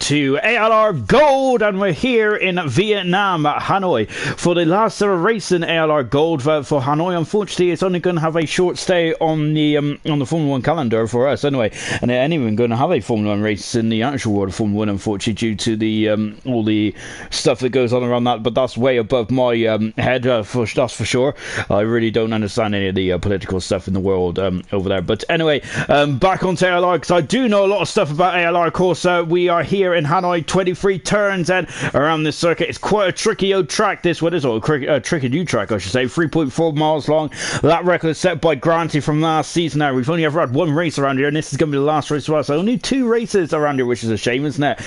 to ALR Gold, and we're here in Vietnam, Hanoi, for the last ever race in ALR Gold for Hanoi. Unfortunately, it's only going to have a short stay on the Formula 1 calendar for us anyway, and it ain't even going to have a Formula 1 race in the actual world of Formula 1, unfortunately, due to the all the stuff that goes on around that. But that's way above my head, that's for sure. I really don't understand any of the political stuff in the world over there. But anyway, back onto ALR, because I do know a lot of stuff about ALR. Of course, we are here in Hanoi, 23 turns and around this circuit. It's quite a tricky old track, this one is, or a tricky new track, I should say. 3.4 miles long. That record is set by Granty from last season. Now, we've only ever had one race around here, and this is going to be the last race as well. So only two races around here, which is a shame, isn't it?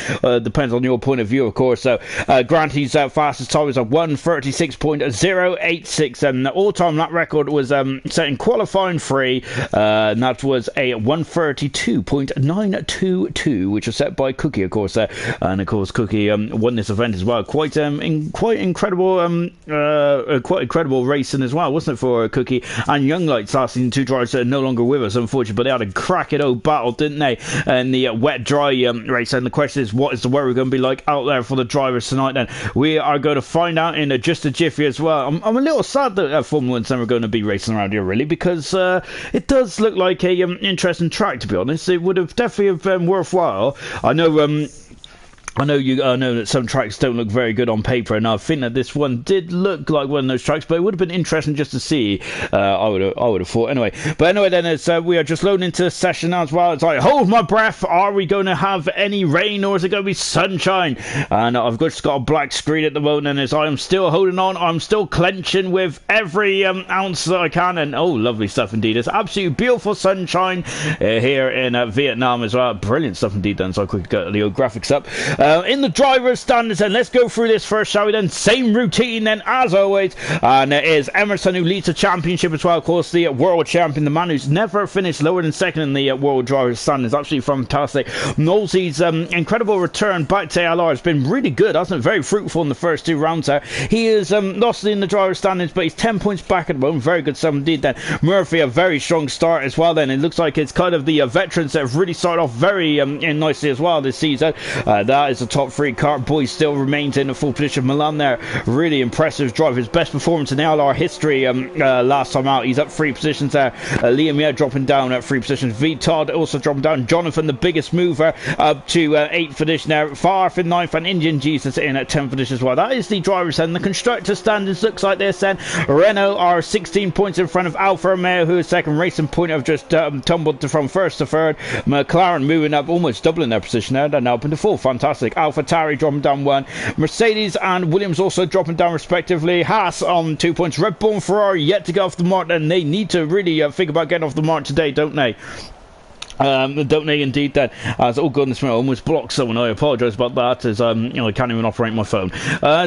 Depends on your point of view, of course. So Granty's fastest time was a 1:36.086, and the all-time lap record was set in qualifying 3, and that was a 1:32.922, which was set by Cookie, of course. And of course, Cookie won this event as well. Quite incredible racing as well, wasn't it, for Cookie and Young Lights last season? Two drivers that are no longer with us, unfortunately, but they had a cracking old battle, didn't they, in the wet-dry race. And the question is, what is the weather going to be like out there for the drivers tonight? Then we are going to find out in just a jiffy as well. I'm a little sad that Formula 1's never going to be racing around here, really, because it does look like a interesting track, to be honest. It would have definitely have been worthwhile. I know that some tracks don't look very good on paper, and I think that this one did look like one of those tracks, but it would have been interesting just to see. I would have thought anyway. But anyway, then as we are just loading into the session now as well. It's like, hold my breath. Are we going to have any rain, or is it going to be sunshine? And I've just got a black screen at the moment, and as I am still holding on, I'm still clenching with every ounce that I can. And oh, lovely stuff indeed. It's absolutely beautiful sunshine here in Vietnam as well. Brilliant stuff indeed. Then so I quickly get the old graphics up. In the driver's standings, then let's go through this first, shall we? Then same routine then as always, and it is Emerson who leads the championship as well. Of course, the world champion, the man who's never finished lower than second in the world driver's standings. Absolutely fantastic. Knowlesy's incredible return back to ALR has been really good, hasn't it? Very fruitful in the first two rounds there. He is lost in the driver's standings, but he's 10 points back at the moment. Very good stuff indeed. Then Murphy, a very strong start as well. Then it looks like it's kind of the veterans that have really started off very nicely as well this season. That is the top 3. Cart Boy still remains in the full position. Milan there, really impressive drive. His best performance in ALR history last time out. He's up 3 positions there. Liam dropping down at 3 positions. V Todd also dropping down. Jonathan, the biggest mover, up to 8th position there. Farf in 9th, and Indian Jesus in at 10th position as well. That is the driver's end. The constructor standings looks like this then. Renault are 16 points in front of Alfa Romeo, who is second. Racing Point have just tumbled from 1st to 3rd. McLaren moving up, almost doubling their position there. They're now up into 4th. Fantastic. AlphaTauri dropping down 1. Mercedes and Williams also dropping down respectively. Haas on 2 points. Red Bull and Ferrari yet to get off the mark, and they need to really think about getting off the mark today, don't they? Don't they indeed then? As oh goodness me, I almost blocked someone. I apologise about that, as I can't even operate my phone.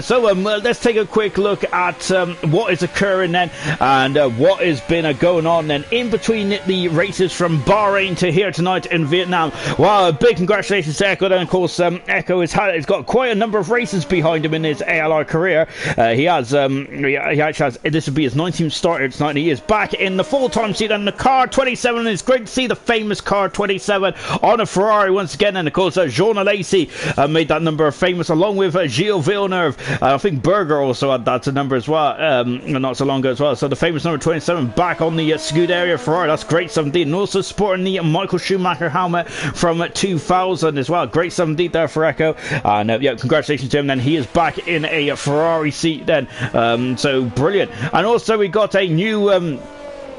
So let's take a quick look at what is occurring then, and what has been going on then in between the races from Bahrain to here tonight in Vietnam. Wow, big congratulations to Echo then. Of course, Echo has got quite a number of races behind him in his ALR career. He actually has, this would be his 19th start tonight, and he is back in the full-time seat and the car 27, and it's great to see the famous car 27 on a Ferrari once again. And of course, Jean Alesi made that number famous, along with Gilles Villeneuve. I think Berger also had that number as well, not so long ago as well. So the famous number 27 back on the Scuderia Ferrari. That's great stuff indeed. And also sporting the Michael Schumacher helmet from 2000 as well. Great stuff indeed there for Echo. And yeah, congratulations to him then. He is back in a Ferrari seat then. So brilliant. And also we got a new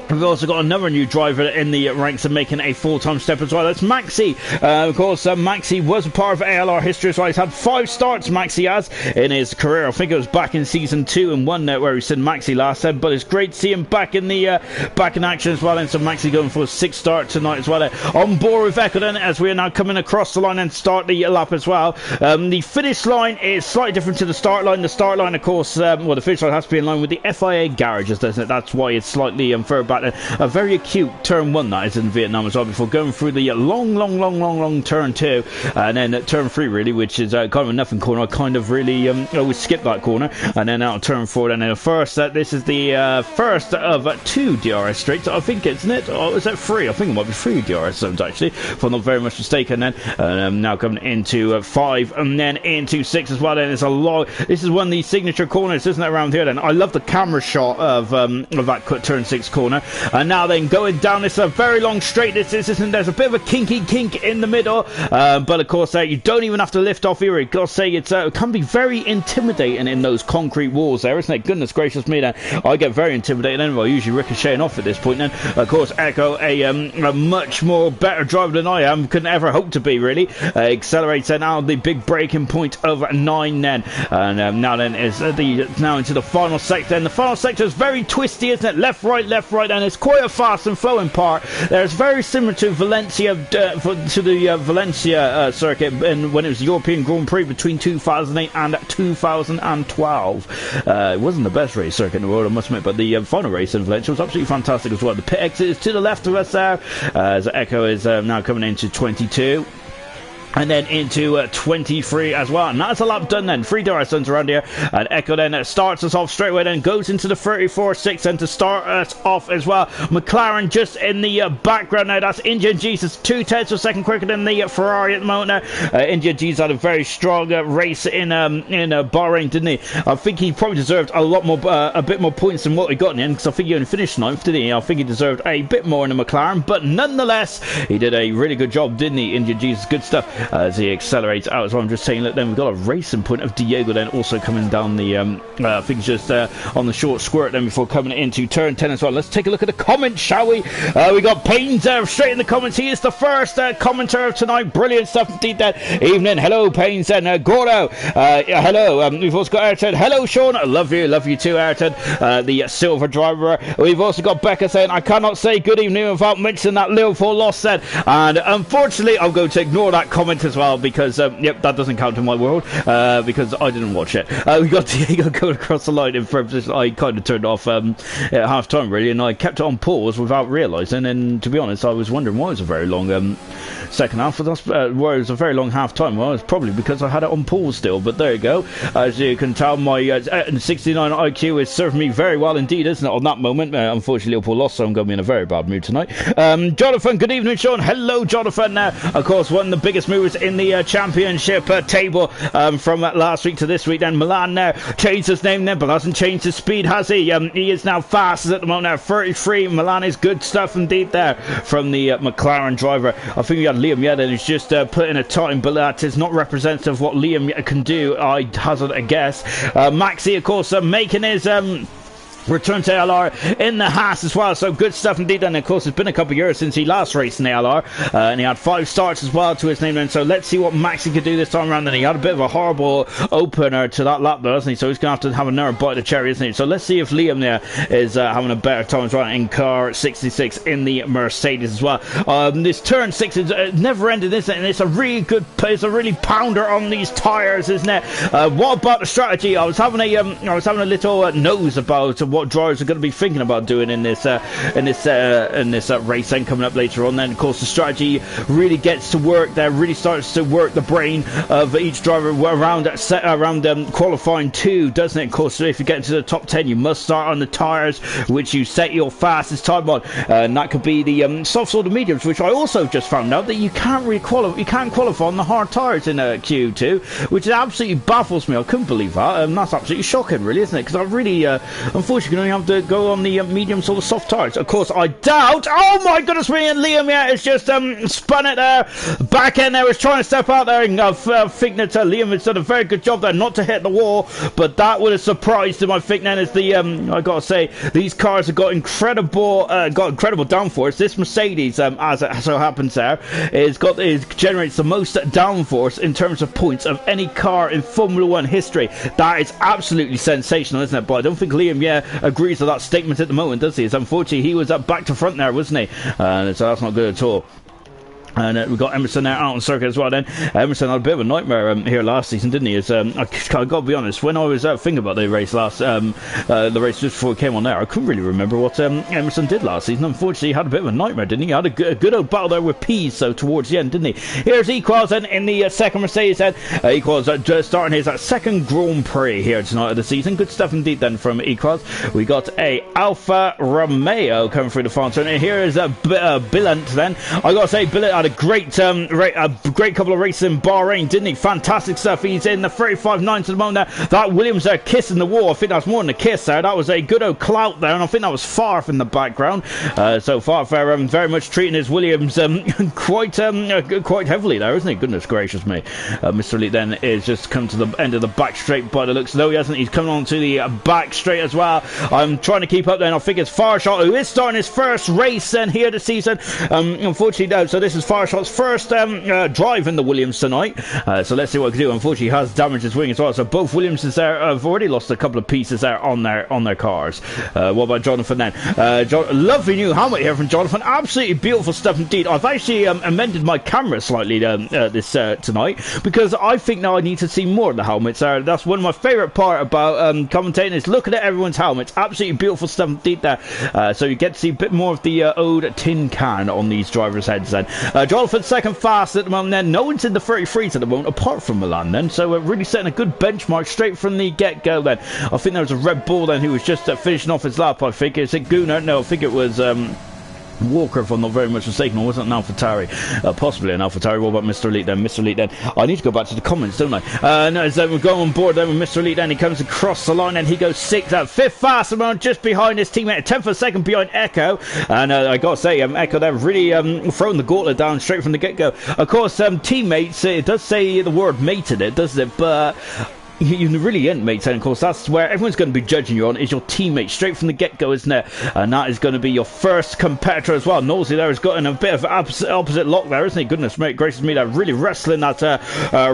we've also got another new driver in the ranks and making a full-time step as well. That's Maxi. Of course, Maxi was a part of ALR history as well. He's had 5 starts, Maxi has, in his career. I think it was back in Season 2 and 1 where we said Maxi last said, but it's great to see him back in the back in action as well. And so Maxi going for a 6th start tonight as well. On board with Echo then, as we are now coming across the line and start the lap as well. The finish line is slightly different to the start line. The start line, of course, well, the finish line has to be in line with the FIA garages, doesn't it? That's why it's slightly further back fact, a very acute turn 1 that is in Vietnam as well, before going through the long turn 2, and then turn 3 really, which is kind of a nothing corner. I kind of really always skip that corner, and then out turn 4, and then the first, this is the first of 2 DRS straights, I think, isn't it? Or is that 3? I think it might be 3 DRS zones actually, if I'm not very much mistaken. Then now coming into 5, and then into 6 as well. Then it's a long, this is one of the signature corners, isn't it, around here? Then I love the camera shot of that turn 6 corner, and now then going down this very long straight. This isn't, there's a bit of a kink in the middle, but of course you don't even have to lift off here. Gotta say, it can be very intimidating in those concrete walls there, isn't it? Goodness gracious me, then I get very intimidated anyway, usually ricocheting off at this point. Then of course Echo, a much more better driver than I am, couldn't ever hope to be really, accelerates now the big braking point of 9 then, and now then is now into the final sector, and the final sector is very twisty, isn't it? Left right, and it's quite a fast and flowing part. There's very similar to Valencia, to the Valencia circuit, and when it was the European Grand Prix between 2008 and 2012. It wasn't the best race circuit in the world, I must admit, but the final race in Valencia was absolutely fantastic as well. The pit exit is to the left of us there, as Echo is now coming into 22. And then into 23 as well. And that's a lap done then. 3 DRS zones around here. And Echo then starts us off straight away, then goes into the 34.6 and to start us off as well. McLaren just in the background now. That's Indian Jesus, 2/10 of a second quicker than the Ferrari at the moment now. Indian Jesus had a very strong race in Bahrain, didn't he? I think he probably deserved a lot more, a bit more points than what he got in the end, because I think he only finished 9th, didn't he? I think he deserved a bit more in the McLaren, but nonetheless, he did a really good job, didn't he? Indian Jesus, good stuff. As he accelerates out as well. I'm just saying, look, then we've got a racing point of Diego then also coming down the I think just on the short squirt then before coming into turn 10 as well. Let's take a look at the comments, shall we? We got Paynes straight in the comments. He is the first commenter of tonight. Brilliant stuff indeed. That evening. Hello Paynes and Gordo. Hello. We've also got Ayrton. Hello Sean. I love you too, Ayrton. The silver driver. We've also got Becca saying, I cannot say good evening without mentioning that Liverpool loss then. And unfortunately I'm going to ignore that comment as well, because yep, that doesn't count in my world, because I didn't watch it. We got Diego going across the line in first position. I kind of turned off at half time really, and I kept it on pause without realising, and to be honest I was wondering why it was a very long second half. Where it was a very long half time. Well, it's probably because I had it on pause still, but there you go. As you can tell, my 69 IQ is serving me very well indeed, isn't it, on that moment. Unfortunately Liverpool lost, so I'm going to be in a very bad mood tonight. Jonathan, good evening Sean. Hello Jonathan. Of course, one of the biggest movers in the championship table from last week to this week. Then Milan now changed his name then, but hasn't changed his speed, has he? He is now fastest at the moment now, 33. Milan is good stuff indeed there from the McLaren driver. I think we had Liam Yedden who's just put in a time, but that is not representative of what Liam can do, I hazard a guess. Maxi, of course, making his return to ALR in the Haas as well, so good stuff indeed. And of course it's been a couple of years since he last raced in the ALR, and he had 5 starts as well to his name then, so let's see what Maxi could do this time around. Then he had a bit of a horrible opener to that lap though, hasn't he, so he's going to have another bite of the cherry, isn't he? So let's see if Liam there is having a better time as well in car 66 in the Mercedes as well. This turn 6 is never ended, isn't it? And it's a really good pace, a really pounder on these tyres, isn't it? What about the strategy? I was having a little nose about what drivers are going to be thinking about doing in this race then coming up later on. Then of course the strategy really gets to work there, really starts to work the brain of each driver around qualifying 2, doesn't it? Of course, if you get into the top 10 you must start on the tyres which you set your fastest time on, and that could be the softs or the mediums, which I also just found out that you can't really qualify on the hard tyres in Q2, which absolutely baffles me. I couldn't believe that, and that's absolutely shocking really, isn't it? Because I really unfortunately you can only have to go on the mediums or the soft tyres. Of course, I doubt. Oh my goodness me! And Liam, yeah, it's just spun it there. Back end there was trying to step out there, and I think that Liam has done a very good job there, not to hit the wall. But that would have surprised him. I think then as the I gotta say, these cars have got incredible downforce. This Mercedes, as it so happens there, generates the most downforce in terms of points of any car in Formula 1 history. That is absolutely sensational, isn't it? But I don't think Liam, agrees to that statement at the moment, does he? So unfortunately he was back to front there, wasn't he? So that's not good at all. And we've got Emerson there out on circuit as well. Then Emerson had a bit of a nightmare here last season, didn't he? As I got to be honest, when I was thinking about the race the race just before it came on there, I couldn't really remember what Emerson did last season. Unfortunately, he had a bit of a nightmare, didn't he? He had a good old battle there with Pease, so towards the end, didn't he? Here's Equals then in the second Mercedes. Then Equals just starting his second Grand Prix here tonight of the season. Good stuff indeed. Then from Equals, we got a Alfa Romeo coming through the final turn, and here is Billant. Then I got to say, Billant had a great couple of races in Bahrain, didn't he? Fantastic stuff. He's in the 35.9 to the moment there. That Williams kissing the wall, I think that's more than a kiss there. That was a good old clout there, and I think that was Farf in the background. So Farf very much treating his Williams quite heavily there, isn't he? Goodness gracious me. Mr. Elite then is just come to the end of the back straight by the looks. No, he hasn't. He's coming on to the back straight as well. I'm trying to keep up then. I think it's Farshot who is starting his first race then here this season. Unfortunately, no. So this is Farshot's first drive in the Williams tonight, so let's see what he can do. Unfortunately, he has damaged his wing as well, so both Williamses there have already lost a couple of pieces there on their cars. What about Jonathan then? Lovely new helmet here from Jonathan, absolutely beautiful stuff indeed. I've actually amended my camera slightly this tonight, because I think now I need to see more of the helmets. That's one of my favourite part about commentating, is looking at everyone's helmets. Absolutely beautiful stuff indeed there, so you get to see a bit more of the old tin can on these drivers' heads then. Jonathan second fast at the moment then. No one's in the 33s at the moment apart from Milan then, so we're really setting a good benchmark straight from the get-go then. I think there was a Red Bull then who was just finishing off his lap. I think, is it Gunnar? No, I think it was Walker, if I'm not very much mistaken, or wasn't an AlphaTauri? Possibly an AlphaTauri. What about Mr. Elite then? Mr. Elite then. I need to go back to the comments, don't I? No, so we're going on board then with Mr. Elite then. He comes across the line and he goes 6th, 5th fast around just behind his teammate, 10th of a second behind Echo. And I gotta say, Echo there really throwing the gauntlet down straight from the get-go. Of course, teammates, it does say the word mate in it, doesn't it? But you really ain't, mate, and of course that's where everyone's going to be judging you on, is your teammate straight from the get-go, isn't it? And that is going to be your first competitor as well. Nosy there has gotten a bit of opposite lock there, isn't he? Goodness mate, gracious me, they're really wrestling that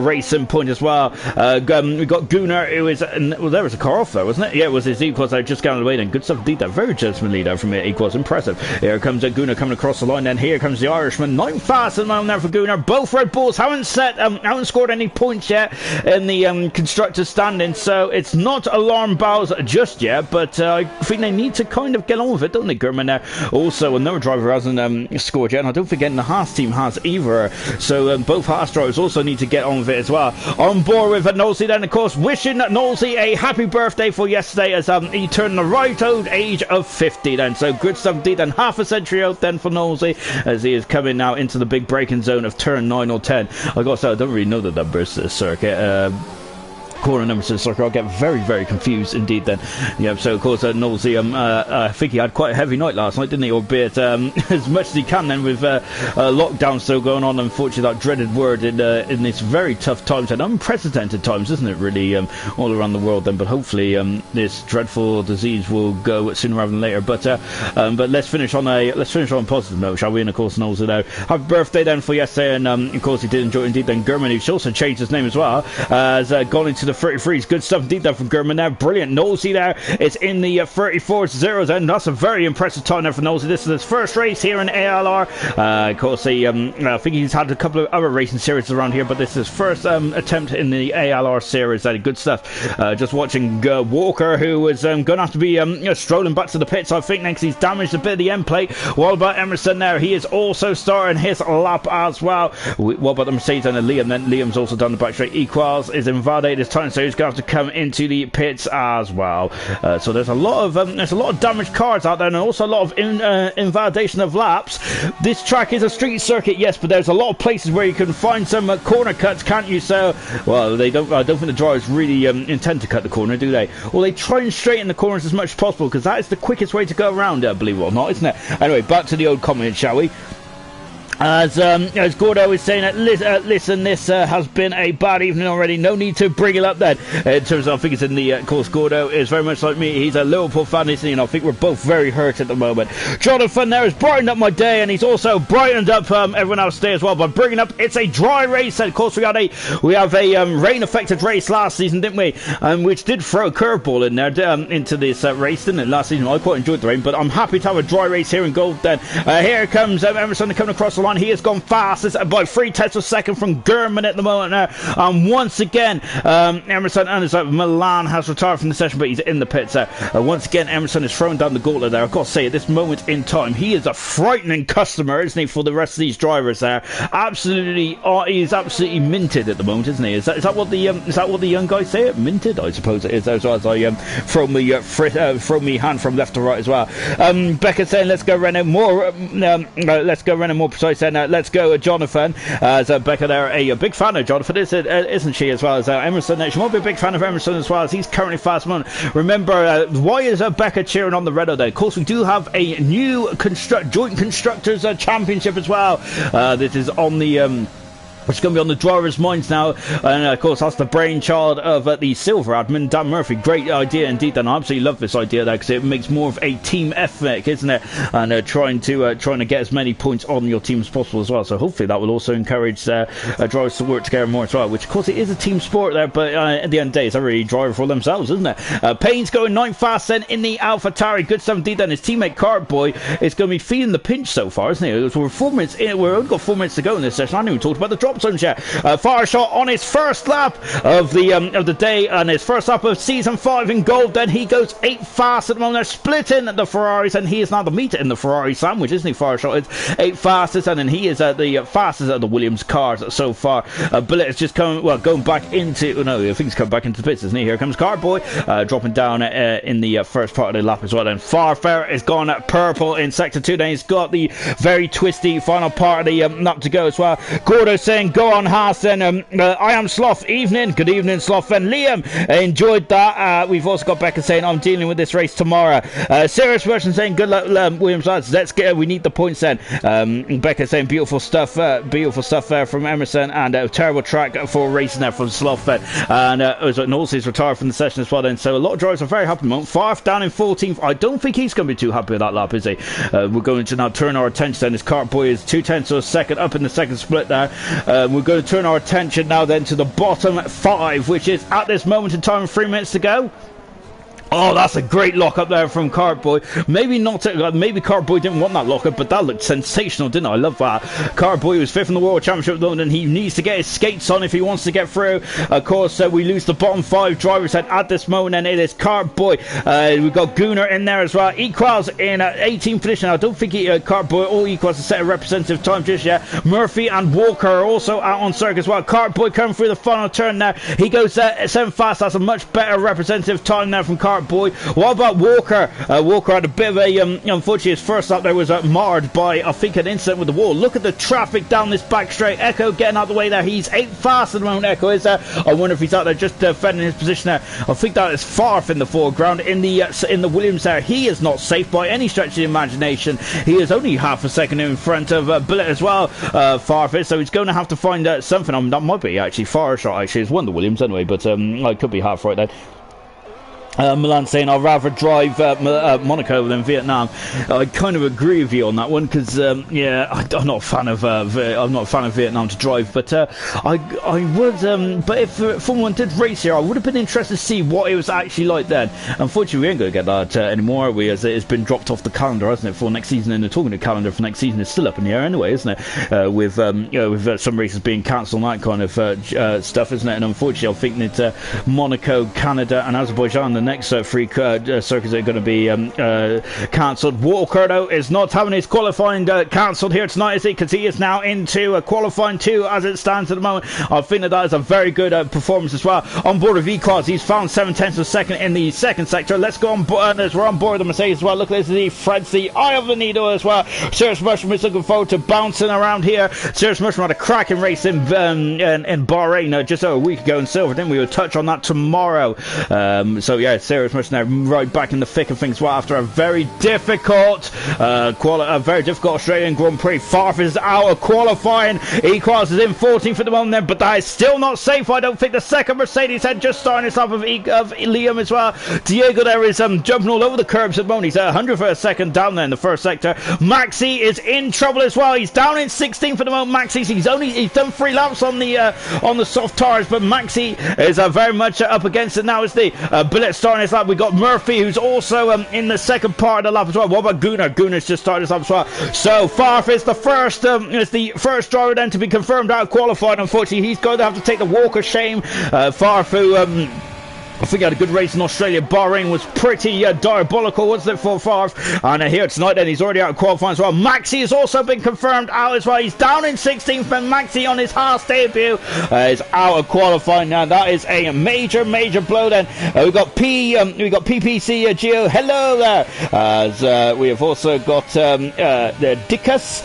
racing point as well. We got Gunnar, who is well, there was a car off there, wasn't it? Yeah, it was his Equals there, just getting away then. Good stuff indeed there, very gentlemanly there from Equals, impressive. Here comes Gunnar coming across the line, then here comes the Irishman, 9th fast at the moment there for Gunnar. Both Red Bulls haven't scored any points yet in the constructors standing, so it's not alarm bells just yet, but I think they need to kind of get on with it, don't they, Gurman there? Also, another driver hasn't scored yet, and I don't think the Haas team has either, so both Haas drivers also need to get on with it as well. On board with Nolsey then, of course, wishing Nolsey a happy birthday for yesterday, as he turned the right old age of 50 then, so good stuff indeed, and half a century out then for Nolsey, as he is coming now into the big braking zone of turn 9 or 10. I gotta say, I don't really know the numbers to the circuit. Corner numbers to the circuit, I'll get very, very confused indeed then. Yeah, so of course Nolsey, I think he had quite a heavy night last night, didn't he? Albeit as much as he can then, with lockdown still going on. Unfortunately, that dreaded word in these very tough times and unprecedented times, isn't it, really, all around the world then. But hopefully this dreadful disease will go sooner rather than later. But let's finish on a positive note, shall we? And of course Nolsey now, happy birthday then for yesterday, and of course he did enjoy it indeed then. Gurman, who's also changed his name as well, has gone into the 33s. Good stuff indeed there from Gurman there. Brilliant. Nosey there is in the 34 zeros, and that's a very impressive time there for Nosey. This is his first race here in ALR. Of course, I think he's had a couple of other racing series around here, but this is his first attempt in the ALR series. Good stuff. Just watching Walker, who is going to have to be strolling back to the pits, I think, next. He's damaged a bit of the end plate. What about Emerson there? He is also starting his lap as well. What about the Mercedes and the Liam? Then Liam's also done the back straight. Equals is invalidated his time, so he's going to have to come into the pits as well. So there's a lot of damaged cars out there, and also a lot of invalidation of laps. This track is a street circuit, yes, but there's a lot of places where you can find some corner cuts, can't you? So, well, I don't think the drivers really intend to cut the corner, do they? Well, they try and straighten the corners as much as possible, because that is the quickest way to go around, believe it or not, isn't it? Anyway, back to the old comment, shall we? As Gordo is saying, listen, this has been a bad evening already. No need to bring it up then. In terms of, I think it's in the course, Gordo is very much like me. He's a Liverpool fan, isn't he? And I think we're both very hurt at the moment. Jonathan there has brightened up my day, and he's also brightened up everyone else's day as well by bringing up it's a dry race. And of course, we have a rain-affected race last season, didn't we? Which did throw a curveball in there into this race, didn't it? Last season, I quite enjoyed the rain, but I'm happy to have a dry race here in gold. Then here comes Emerson coming across the line. 1. He has gone fastest by 3 tenths of a second from German at the moment now. And once again, Emerson and Milan has retired from the session, but he's in the pits there. Once again, Emerson is throwing down the gauntlet there. I've got to say, at this moment in time, he is a frightening customer, isn't he, for the rest of these drivers there? Absolutely, he is absolutely minted at the moment, isn't he? Is that what the young guys say? It minted, I suppose it is. As well as I throw me hand from left to right as well. Becca saying, let's go Renault more. Let's go Renault more precise. Then let's go Jonathan. So Becca there, a big fan of Jonathan, isn't she? As well as Emerson. She might be a big fan of Emerson as well, as he's currently fast one. Remember, why is Becca cheering on the Renault Day? Of course, we do have a new joint constructors championship as well. This is on the which is going to be on the drivers' minds now, and of course that's the brainchild of the Silver admin, Dan Murphy. Great idea indeed, and I absolutely love this idea there, because it makes more of a team effort, isn't it? And trying to get as many points on your team as possible as well. So hopefully that will also encourage drivers to work together more as well. Which of course it is a team sport there, but at the end of the day, it's every driver for themselves, isn't it? Payne's going 9 fast then in the AlphaTauri. Good stuff indeed. Then his teammate Cartboy is going to be feeling the pinch so far, isn't he? We're 4 minutes in. We've only got 4 minutes to go in this session. I haven't even talked about the drop zones yet. Fire shot on his first lap of the day, and his first lap of season 5 in gold. Then he goes 8 fast at the moment. They're splitting the Ferraris, and he is now the meter in the Ferrari sandwich, isn't he? Fire shot is 8 fastest, and then he is the fastest of the Williams cars so far. Bullet is just going back into. No, I think he's coming back into the pits, isn't he? Here comes Carboy, dropping down in the first part of the lap as well. Then Farfair is gone purple in sector 2. Then he's got the very twisty final part of the lap to go as well. Gordo saying, "Go on, Haas." Then I am Sloth. Evening, good evening, Sloth. And Liam enjoyed that. We've also got Becca saying, "I'm dealing with this race tomorrow." Serious version saying, "Good luck, Williams lads. Let's get. We need the points then." Becca saying, "Beautiful stuff there from Emerson, and a terrible track for racing there from Sloth." And also he's retired from the session as well. Then so a lot of drivers are very happy at the moment. Farf down in 14th. I don't think he's going to be too happy with that lap, is he? We're going to now turn our attention. Then his Cartboy is 2 tenths of a second up in the second split there. We're going to turn our attention now then to the bottom 5, which is at this moment in time 3 minutes to go. Oh, that's a great lock-up there from Cartboy. Maybe not. Maybe Cartboy didn't want that lock-up, but that looked sensational, didn't it? I love that. Cartboy was 5th in the World Championship at the moment, and he needs to get his skates on if he wants to get through. Of course, we lose the bottom 5 drivers at this moment, and it is Cartboy. We've got Gunnar in there as well. Equals in 18th position. I don't think Cartboy or Equals a set a representative time just yet. Murphy and Walker are also out on circuit as well. Cartboy coming through the final turn there. He goes 7 fast. That's a much better representative time there from Cartboy. What about Walker? Walker had a bit of a unfortunately his first lap there was marred by I think an incident with the wall. Look at the traffic down this back straight. Echo getting out of the way there. He's 8 fast at the moment. Echo is there. I wonder if he's out there just defending his position there. I think that is Farf in the foreground in the Williams there. He is not safe by any stretch of the imagination. He is only half a second in front of Bullet as well. Farf is, so he's going to have to find something. That might be actually Far Shot. Actually, it's one of the Williams anyway, but I could be half right there. Milan saying, "I'd rather drive Monaco than Vietnam." I kind of agree with you on that one, because yeah, I'm not a fan of Vietnam to drive, but I would. But if Formula 1 did race here, I would have been interested to see what it was actually like then. Unfortunately, we ain't going to get that anymore, are we? As it's been dropped off the calendar, hasn't it, for next season? And the talking to calendar for next season is still up in the air anyway, isn't it? With some races being cancelled and that kind of stuff, isn't it? And unfortunately, I think that Monaco, Canada, and Azerbaijan, the next 3 circuits are going to be cancelled. Walker, though, is not having his qualifying cancelled here tonight, is he? Because he is now into qualifying 2 as it stands at the moment. I think that is a very good performance as well. On board of E-Quads, he's found 7 tenths of a second in the second sector. Let's go on board, as we're on board the Mercedes as well. Look at this, he threads the eye of the needle as well. Serious Mushroom is looking forward to bouncing around here. Serious Mushroom had a cracking race in Bahrain just over a week ago in silver, didn't we? We'll touch on that tomorrow. So yeah, Serious Mushroom now right back in the thick of things well after a very difficult Australian Grand Prix. Farf is out of qualifying. E-Class is in 14th at the moment there, but that is still not safe. I don't think the second Mercedes had just starting this off of Liam as well. Diego there is jumping all over the curbs at the moment. He's at 100 for a second down there in the first sector. Maxi is in trouble as well. He's down in 16th at the moment. Maxi, he's done 3 laps on the soft tires, but Maxi is very much up against it now. Is the Bullet starting this lap. We got Murphy, who's also in the second part of the lap as well. What about Gunnar? Gunnar's just started this lap as well. So Farf is the first driver then to be confirmed out qualified. Unfortunately, he's going to have to take the walk of shame. Farf, who I think he had a good race in Australia. Bahrain was pretty diabolical, wasn't it, for Favre? And here tonight, then, he's already out of qualifying as well. Maxi has also been confirmed out as well. He's down in 16th, and Maxi on his Haas debut is out of qualifying now. That is a major blow then. We got PPC Gio. Hello there. As we have also got the Dickus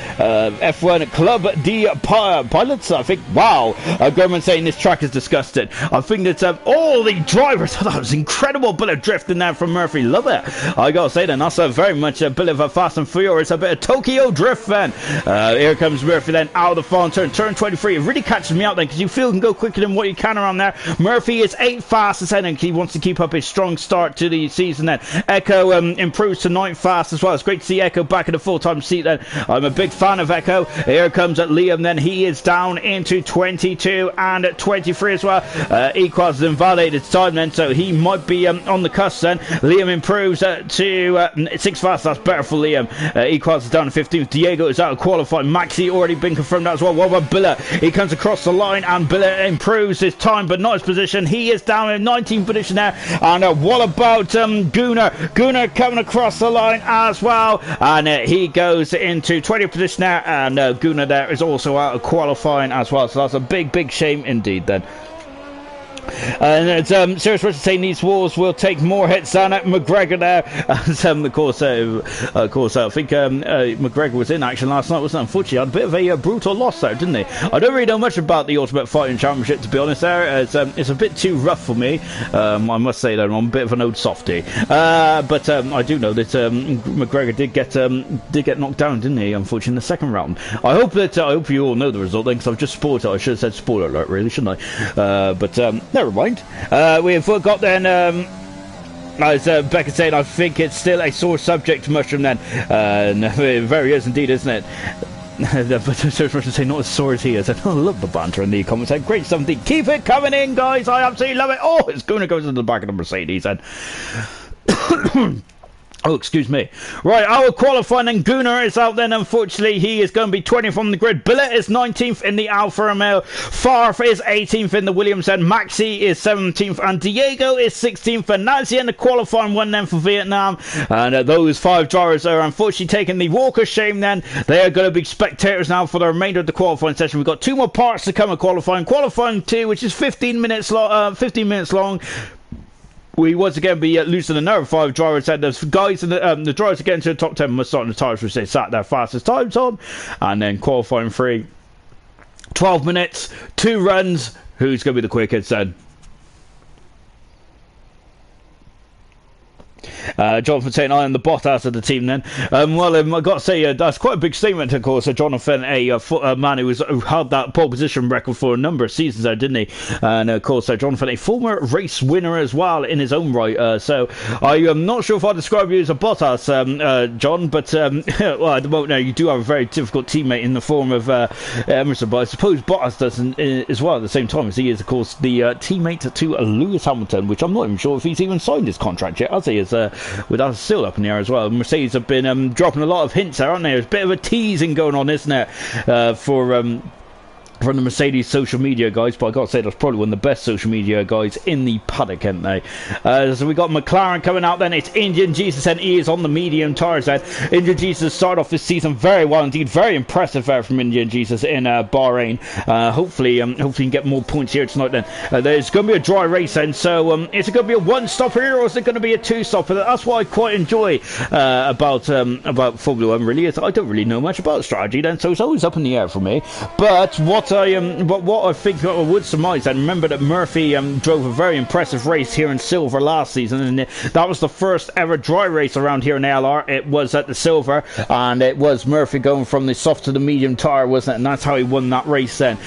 F1 Club D Pilots, I think. Wow. German saying this track is disgusting. I think that all the drivers, that was incredible bit of drift in there from Murphy. Love it. I gotta say then, that's very much a bit of a Fast and Furious, a bit of Tokyo drift then. Here comes Murphy then out of the final turn 23. It really catches me out then, because you feel you can go quicker than what you can around there. Murphy is 8th fastest then, and he wants to keep up his strong start to the season then. Echo improves to 9th fast as well. It's great to see Echo back in the full-time seat then. I'm a big fan of Echo. Here comes Liam then. He is down into 22 and 23 as well. Equals invalidated time then, so he might be on the cusp then. Liam improves to 6th fast. That's better for Liam. Equals is down to 15th. Diego is out of qualifying. Maxi already been confirmed as well. What about Billa? He comes across the line, and Billa improves his time but not his position. He is down in 19th position there. And what about Gunnar? Gunnar coming across the line as well, and he goes into 20th position there, and Gunnar there is also out of qualifying as well. So that's a big shame indeed then. And it's Serious Richard saying these walls will take more hits than McGregor there. As, of course, I think McGregor was in action last night, wasn't it? Unfortunately, had a bit of a brutal loss there, didn't he? I don't really know much about the Ultimate Fighting Championship, to be honest. There, it's a bit too rough for me. I must say that I'm a bit of an old softie. But I do know that McGregor did get knocked down, didn't he? Unfortunately, in the second round. I hope you all know the result then, because I've just spoiled it. I should have said spoiler alert, really, shouldn't I? But never mind. We've got then, as Becca said, I think it's still a sore subject, Mushroom then. It very is indeed, isn't it? But so much to say, not as sore as he is. I love the banter in the comments. Great something. Keep it coming in, guys. I absolutely love it. Oh, it's going to go into the back of the Mercedes and oh, excuse me. Right, our qualifying, and Gunnar is out then. Unfortunately, he is going to be 20th on the grid. Billet is 19th in the Alfa Romeo. Farf is 18th in the Williams, and Maxi is 17th, and Diego is 16th. And that's the end of qualifying one then for Vietnam. And those 5 drivers are unfortunately taking the walk of shame then. They are going to be spectators now for the remainder of the qualifying session. We've got 2 more parts to come of qualifying. Qualifying 2, which is 15 minutes long. We once again be losing another 5 drivers, and the guys in the drivers to get into the top 10 must start in the tyres which they sat their fastest times on. And then qualifying 3, 12 minutes, 2 runs. Who's going to be the quickest then? Jonathan saying I am the Bottas of the team then. I've got to say that's quite a big statement, of course. Jonathan, a man who had that pole position record for a number of seasons there, didn't he? And of course, Jonathan, a former race winner as well in his own right. So I am not sure if I describe you as a Bottas, John, but well, at the moment now you do have a very difficult teammate in the form of Emerson, but I suppose Bottas does as well at the same time, as he is, of course, the teammate to Lewis Hamilton, which I'm not even sure if he's even signed his contract yet, has he? With us still up in the air as well. Mercedes have been dropping a lot of hints there, aren't they? There's a bit of a teasing going on, isn't it? From the Mercedes social media guys, but I gotta say that's probably one of the best social media guys in the paddock, aren't they? So we got McLaren coming out then. It's Indian Jesus, and he is on the medium tyres then. Indian Jesus started off this season very well indeed. Very impressive there from Indian Jesus in Bahrain. Hopefully he can get more points here tonight then. There's going to be a dry race then, so is it going to be a 1-stop here, or is it going to be a 2-stop? That's what I quite enjoy about Formula 1 really, is I don't really know much about strategy then, so it's always up in the air for me. But what I think I would surmise, and remember that Murphy drove a very impressive race here in Silver last season, and that was the first ever dry race around here in ALR. It was at the Silver, and it was Murphy going from the soft to the medium tyre, wasn't it? And that's how he won that race then.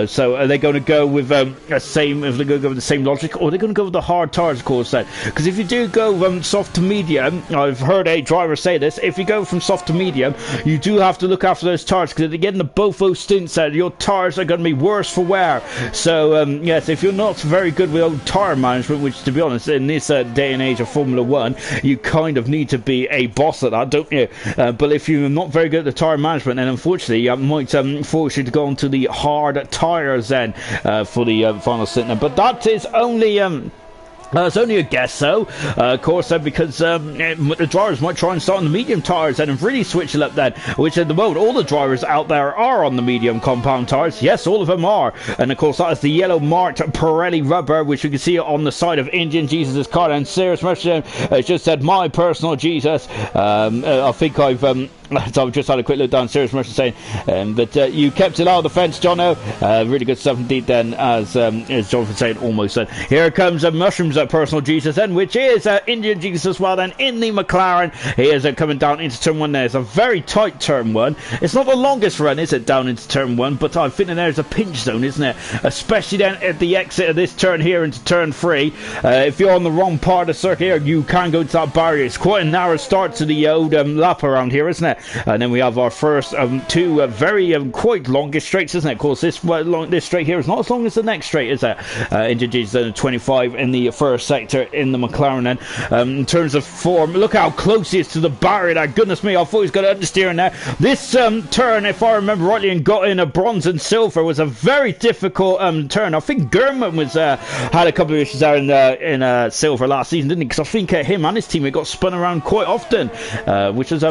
So are they going to go with the same logic, or are they going to go with the hard tyres, of course, then? Because if you do go soft to medium, I've heard a driver say this, if you go from soft to medium, you do have to look after those tyres, because at the end of both those stints, your tyre tyres are going to be worse for wear. So yes, if you're not very good with old tyre management, which to be honest in this day and age of Formula 1 you kind of need to be a boss at that, don't you? But if you're not very good at the tyre management, then unfortunately I might force you to go onto the hard tyres then for the final stint. But that is only it's only a guess, though, of course, because the drivers might try and start on the medium tyres and really switch it up then, which at the moment all the drivers out there are on the medium compound tyres. Yes, all of them are. And of course that is the yellow marked Pirelli rubber, which you can see on the side of Indian Jesus' car. And Serious Merchant has just said, my personal Jesus. I think I've just had a quick look down. Serious Merchant saying that you kept it out of the fence, Jono. Really good stuff indeed then, as Jonathan saying, almost then. Here comes Mushrooms personal Jesus then, which is Indian Jesus as well then in the McLaren. He is coming down into turn 1 there. It's a very tight turn 1. It's not the longest run, is it, down into turn 1, but I think there's a pinch zone, isn't it? Especially then at the exit of this turn here into turn 3. If you're on the wrong part of the circuit here, you can go to that barrier. It's quite a narrow start to the old lap around here, isn't it? And then we have our first two very quite longest straights, isn't it? Of course, this straight here is not as long as the next straight, is it? Indian Jesus 25 in the first sector in the McLaren then. In terms of form, look how close he is to the barrier there. Goodness me, I thought he was going to understeer in there. This turn, if I remember rightly, and got in a bronze and silver, was a very difficult turn. I think Gurman was had a couple of issues there in silver last season, didn't he? Because I think him and his teammate got spun around quite often, which is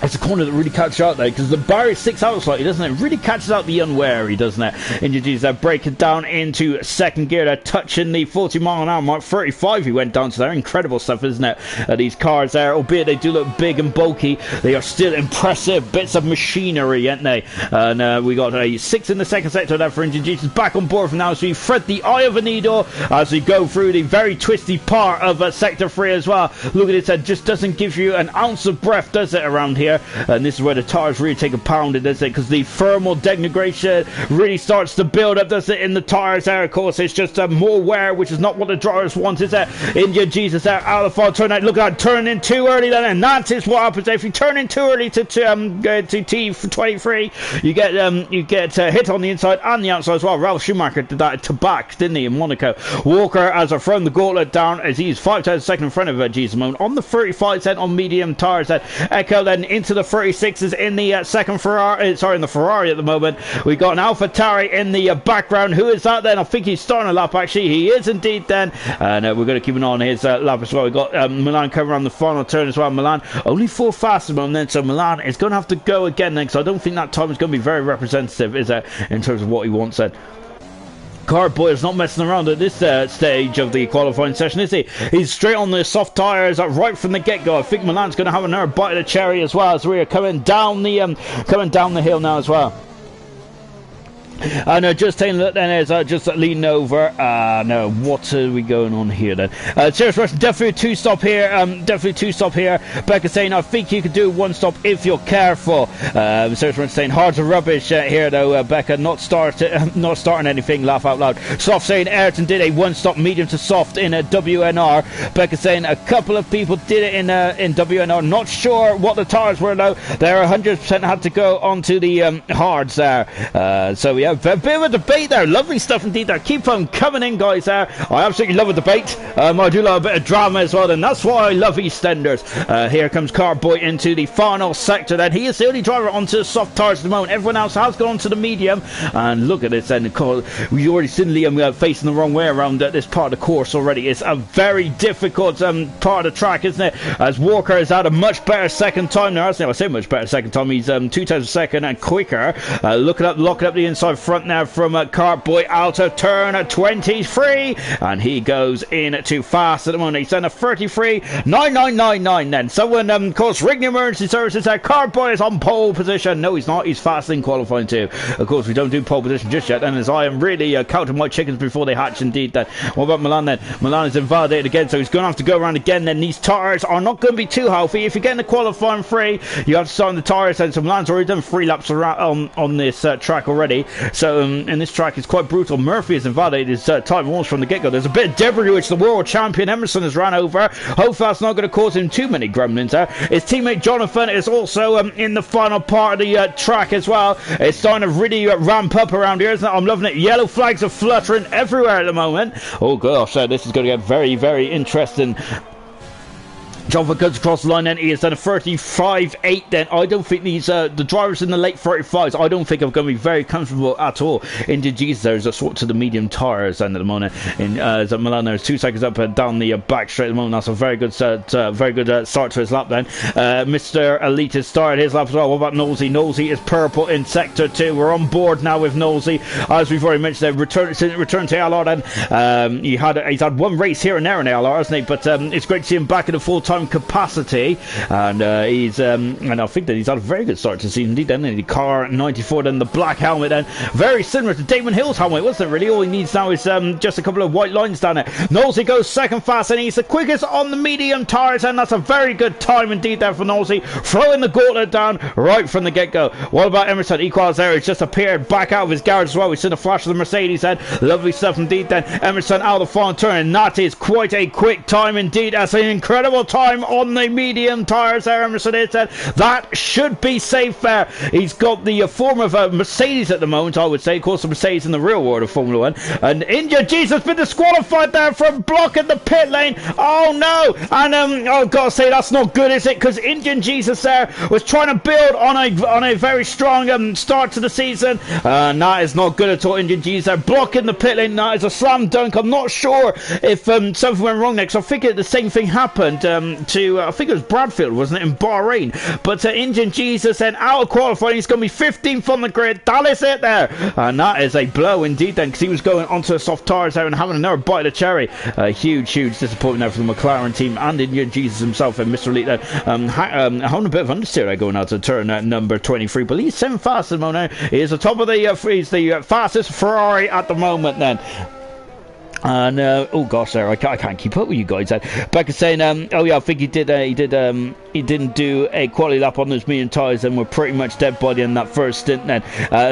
it's a corner that really catches out there, because the barrier sticks out slightly, doesn't it? Really catches out the unwary, doesn't it? Introduce that breaking down into second gear there, touching the 40 mile an hour mark. 35 he went down to there. Incredible stuff, isn't it? These cars there, albeit they do look big and bulky, they are still impressive bits of machinery, aren't they? And we got a 6 in the second sector there for Indian Jesus. Back on board for now, so we thread the eye of a needle as we go through the very twisty part of sector 3 as well. Look at it, it just doesn't give you an ounce of breath, does it, around here? And this is where the tires really take a pounding, does it? Because the thermal degradation really starts to build up, does it, in the tires there? Of course, it's just more wear, which is not what the drivers want, is it? Indian Jesus there, out of the fall, turn out. Look at that, turn in too early then, and that is what happens if you turn in too early to T23. You get hit on the inside and the outside as well. Ralf Schumacher did that to back, didn't he, in Monaco? Walker has thrown the gauntlet down as he's 5 tenths second in front of Jesus Moan on the 35 cent on medium tires. Then Echo then into the 36s in the second Ferrari, in the Ferrari at the moment. We got an AlphaTauri in the background. Who is that then? I think he's starting a lap, actually. He is indeed then. And we're going to keep an eye on his lap as well. We got Milan coming around the final turn as well. Milan only 4 faster than then, so Milan is going to have to go again then, because I don't think that time is going to be very representative, is it, in terms of what he wants then. Cardboy is not messing around at this stage of the qualifying session, is he? He's straight on the soft tyres right from the get-go. I think Milan's going to have another bite of the cherry as well, as we are coming down the hill now as well. No, just taking a look then, is just leaning over. No, what are we going on here then? Serious Rush, definitely a 2-stop here. Definitely 2-stop here. Becca saying, I think you could do 1-stop if you're careful. Serious Rush saying, hard to rubbish here though. Becca not starting anything. Laugh out loud. Soft saying, Ayrton did a 1-stop medium to soft in a WNR. Becca saying, a couple of people did it in WNR. Not sure what the tires were though. They're 100% had to go onto the hards there. So yeah. A bit of a debate there. Lovely stuff indeed there. Keep on coming in, guys, there. I absolutely love a debate. I do love a bit of drama as well, and that's why I love EastEnders. Here comes Carboy into the final sector then. He is the only driver onto the soft tires at the moment. Everyone else has gone to the medium, and look at this then. We've already seen Liam facing the wrong way around this part of the course already. It's a very difficult part of the track, isn't it? As Walker has had a much better second time now, hasn't he? I say much better second time. He's 2 tenths a second and quicker. Looking up the inside front now from Cartboy out of turn 23, and he goes in too fast at the moment. He's done a 33.9999 then. Someone of course ring the emergency services there. Cartboy is on pole position. No, he's not. He's fast in qualifying too. Of course we don't do pole position just yet, and as I am really counting my chickens before they hatch indeed then. What about Milan then? Milan is invalidated again, so he's going to have to go around again then. These tyres are not going to be too healthy. If you're getting the qualifying free, you have to start on the tyres then. So Milan's already done 3 laps around on this track already. So in this track, it's quite brutal. Murphy has invalidated his time almost from the get-go. There's a bit of debris which the world champion Emerson has ran over. Hopefully that's not going to cause him too many gremlins there. His teammate Jonathan is also in the final part of the track as well. It's starting to really ramp up around here, isn't it? I'm loving it. Yellow flags are fluttering everywhere at the moment. Oh gosh, this is going to get very, very interesting. Jonathan comes across the line then. He has done a 35.8 then. I don't think these, the drivers in the late 35s, I don't think are going to be very comfortable at all. Indeed, Jesus, there's a swap to the medium tyres and at the moment. As Milan, there's 2 seconds up and down the back straight at the moment. That's a very good start to his lap then. Mr. Elite has started his lap as well. What about Nosey? Nosey is purple in sector 2. We're on board now with Nosey. As we've already mentioned, return to ALR then. He's had one race here and there in ALR, hasn't he? But it's great to see him back in a full-time capacity, and and I think that he's had a very good start to the season. Indeed, then the car 94, then the black helmet, then very similar to Damon Hill's helmet, wasn't it? Really, all he needs now is just a couple of white lines down it. Nosey goes second fast, and he's the quickest on the medium tires, and that's a very good time indeed there for Nosey, throwing the gauntlet down right from the get-go. What about Emerson? Equals there. He's just appeared back out of his garage as well. We've seen a flash of the Mercedes then. Lovely stuff indeed then. Emerson out of the final turn, and that is quite a quick time indeed. That's an incredible time on the medium tyres there. Emerson is said that should be safe there. He's got the form of a Mercedes at the moment, I would say. Of course, the Mercedes in the real world of Formula 1. And India Jesus been disqualified there from blocking the pit lane. Oh no! And I've got to say that's not good, is it? Because Indian Jesus there was trying to build on a very strong start to the season, and that is not good at all. Indian Jesus there blocking the pit lane. That is a slam dunk. I'm not sure if something went wrong next. I think the same thing happened to I think it was Bradfield, wasn't it, in Bahrain? But Indian Jesus then out of qualifying. He's going to be 15th on the grid. That is it there, and that is a blow indeed then, because he was going onto the soft tyres there and having another bite of the cherry. Huge disappointment there for the McLaren team and Indian Jesus himself and Mr. Elite there, having a bit of understeer there going out to turn number 23, but he's 7th fast at the moment. He is the top of the he's the fastest Ferrari at the moment then. And oh gosh, there I can't keep up with you guys. Becca saying, oh yeah, I think he didn't do a quality lap on those medium tyres, and we're pretty much dead by the end of that first stint. Then,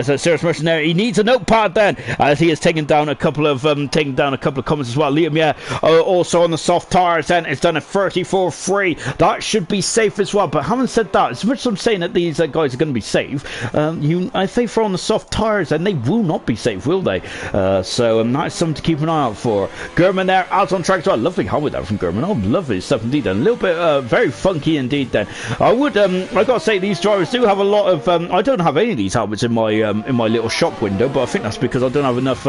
so Serious Mercenary, he needs a notepad then, as he has taken down a couple of comments as well. Liam, yeah, also on the soft tyres. Then it's done a 34.3. That should be safe as well. But having said that, as much as I'm saying that these guys are going to be safe, I think for on the soft tyres, and they will not be safe, will they? So that's something to keep an eye out for. German there, out on track as well. Lovely helmet there from German. Oh, lovely stuff indeed. And a little bit very funky indeed then. I gotta say, these drivers do have a lot of I don't have any of these helmets in my little shop window, but I think that's because I don't have enough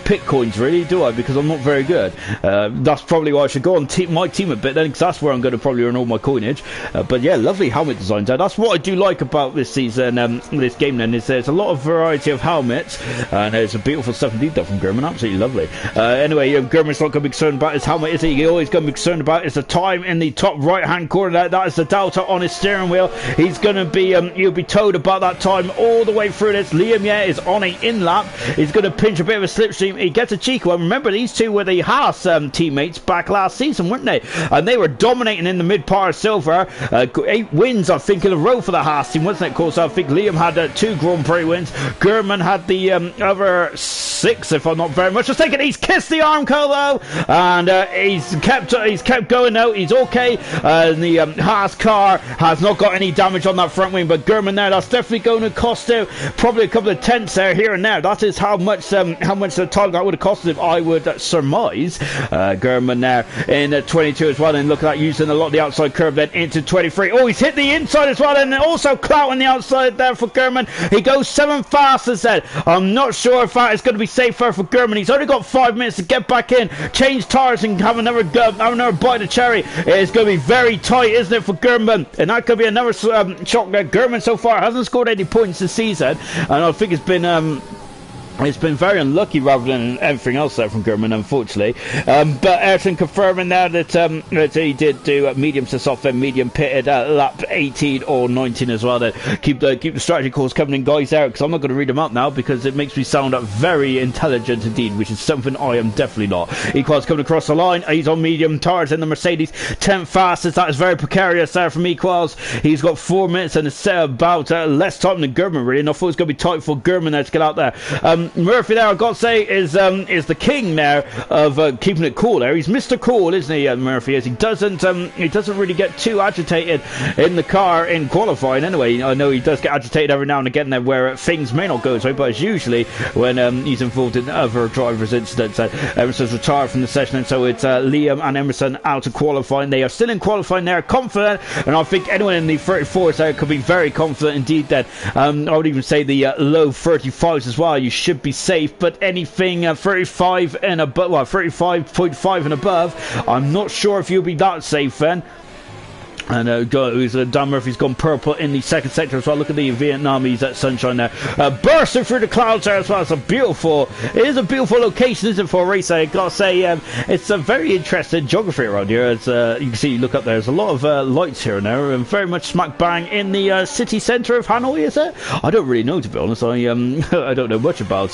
pit coins, really, do I? Because I'm not very good. That's probably why I should go on my team a bit then, because that's where I'm going to probably earn all my coinage. But yeah, lovely helmet designs there. That's what I do like about this season, this game then, is there's a lot of variety of helmets, and there's a beautiful stuff indeed there from German. Absolutely lovely. Anyway, German's not going to be concerned about his helmet, is he? He's always going to be concerned about is the time in the top right hand corner. That is the delta on his steering wheel. He's going to be he'll be told about that time all the way through this. Liam, yeah, is on a in lap. He's going to pinch a bit of a slipstream. He gets a cheeky one. Remember, these two were the Haas teammates back last season, weren't they? And they were dominating in the mid-par silver. 8 wins, I think, in a row for the Haas team, wasn't it? Of course, I think Liam had 2 Grand Prix wins. German had the other 6, if I'm not very much mistaken. He's kissed the Armco though, and he's kept going now. He's okay. The Haas car has not got any damage on that front wing, but German there, that's definitely going to cost him probably a couple of tenths there, here and there. That is how much the time that would have cost him, I would surmise. German there in 22 as well, and look at that, using a lot of the outside curve then into 23. Oh, he's hit the inside as well, and also clout on the outside there for German. He goes 7 fastest then. I'm not sure if that is going to be safer for German. He's only got 5 minutes to get back in, change tyres, and have another bite of cherry. It's going to be very tight, isn't it, for German? And that could be another shock there. German so far hasn't scored any points this season, and I think it's been It's been very unlucky rather than everything else there from Gurman, unfortunately. But Ayrton confirming now that he did do medium to soft and medium pitted at lap 18 or 19 as well. Then keep the strategy calls coming in, guys, there, because I'm not going to read them up now because it makes me sound very intelligent indeed, which is something I am definitely not. Equals coming across the line. He's on medium tires in the Mercedes. 10th fastest. That is very precarious there from Equals. He's got 4 minutes and it's about less time than Gurman, really. And I thought it was going to be tight for Gurman there to get out there. Murphy there, I've got to say, is the king there of keeping it cool there. He's Mr. Cool, isn't he, Murphy? As he doesn't really get too agitated in the car in qualifying. Anyway, I know he does get agitated every now and again there where things may not go his way, but it's usually when he's involved in other drivers' incidents. Emerson's retired from the session, and so it's Liam and Emerson out of qualifying. They are still in qualifying. They're confident, and I think anyone in the 34s there could be very confident indeed. That I would even say the low 35s as well. You should be safe, but anything 35 and above, well, 35.5 and above, I'm not sure if you'll be that safe then. And Dan Murphy's gone purple in the second sector as well. Look at the Vietnamese sunshine there, bursting through the clouds there as well. It is a beautiful location, isn't it, for a race? I gotta say, it's a very interesting geography around here. As you can see, look up there. There's a lot of lights here and there, and very much smack bang in the city centre of Hanoi. Is it? I don't really know, to be honest. I don't know much about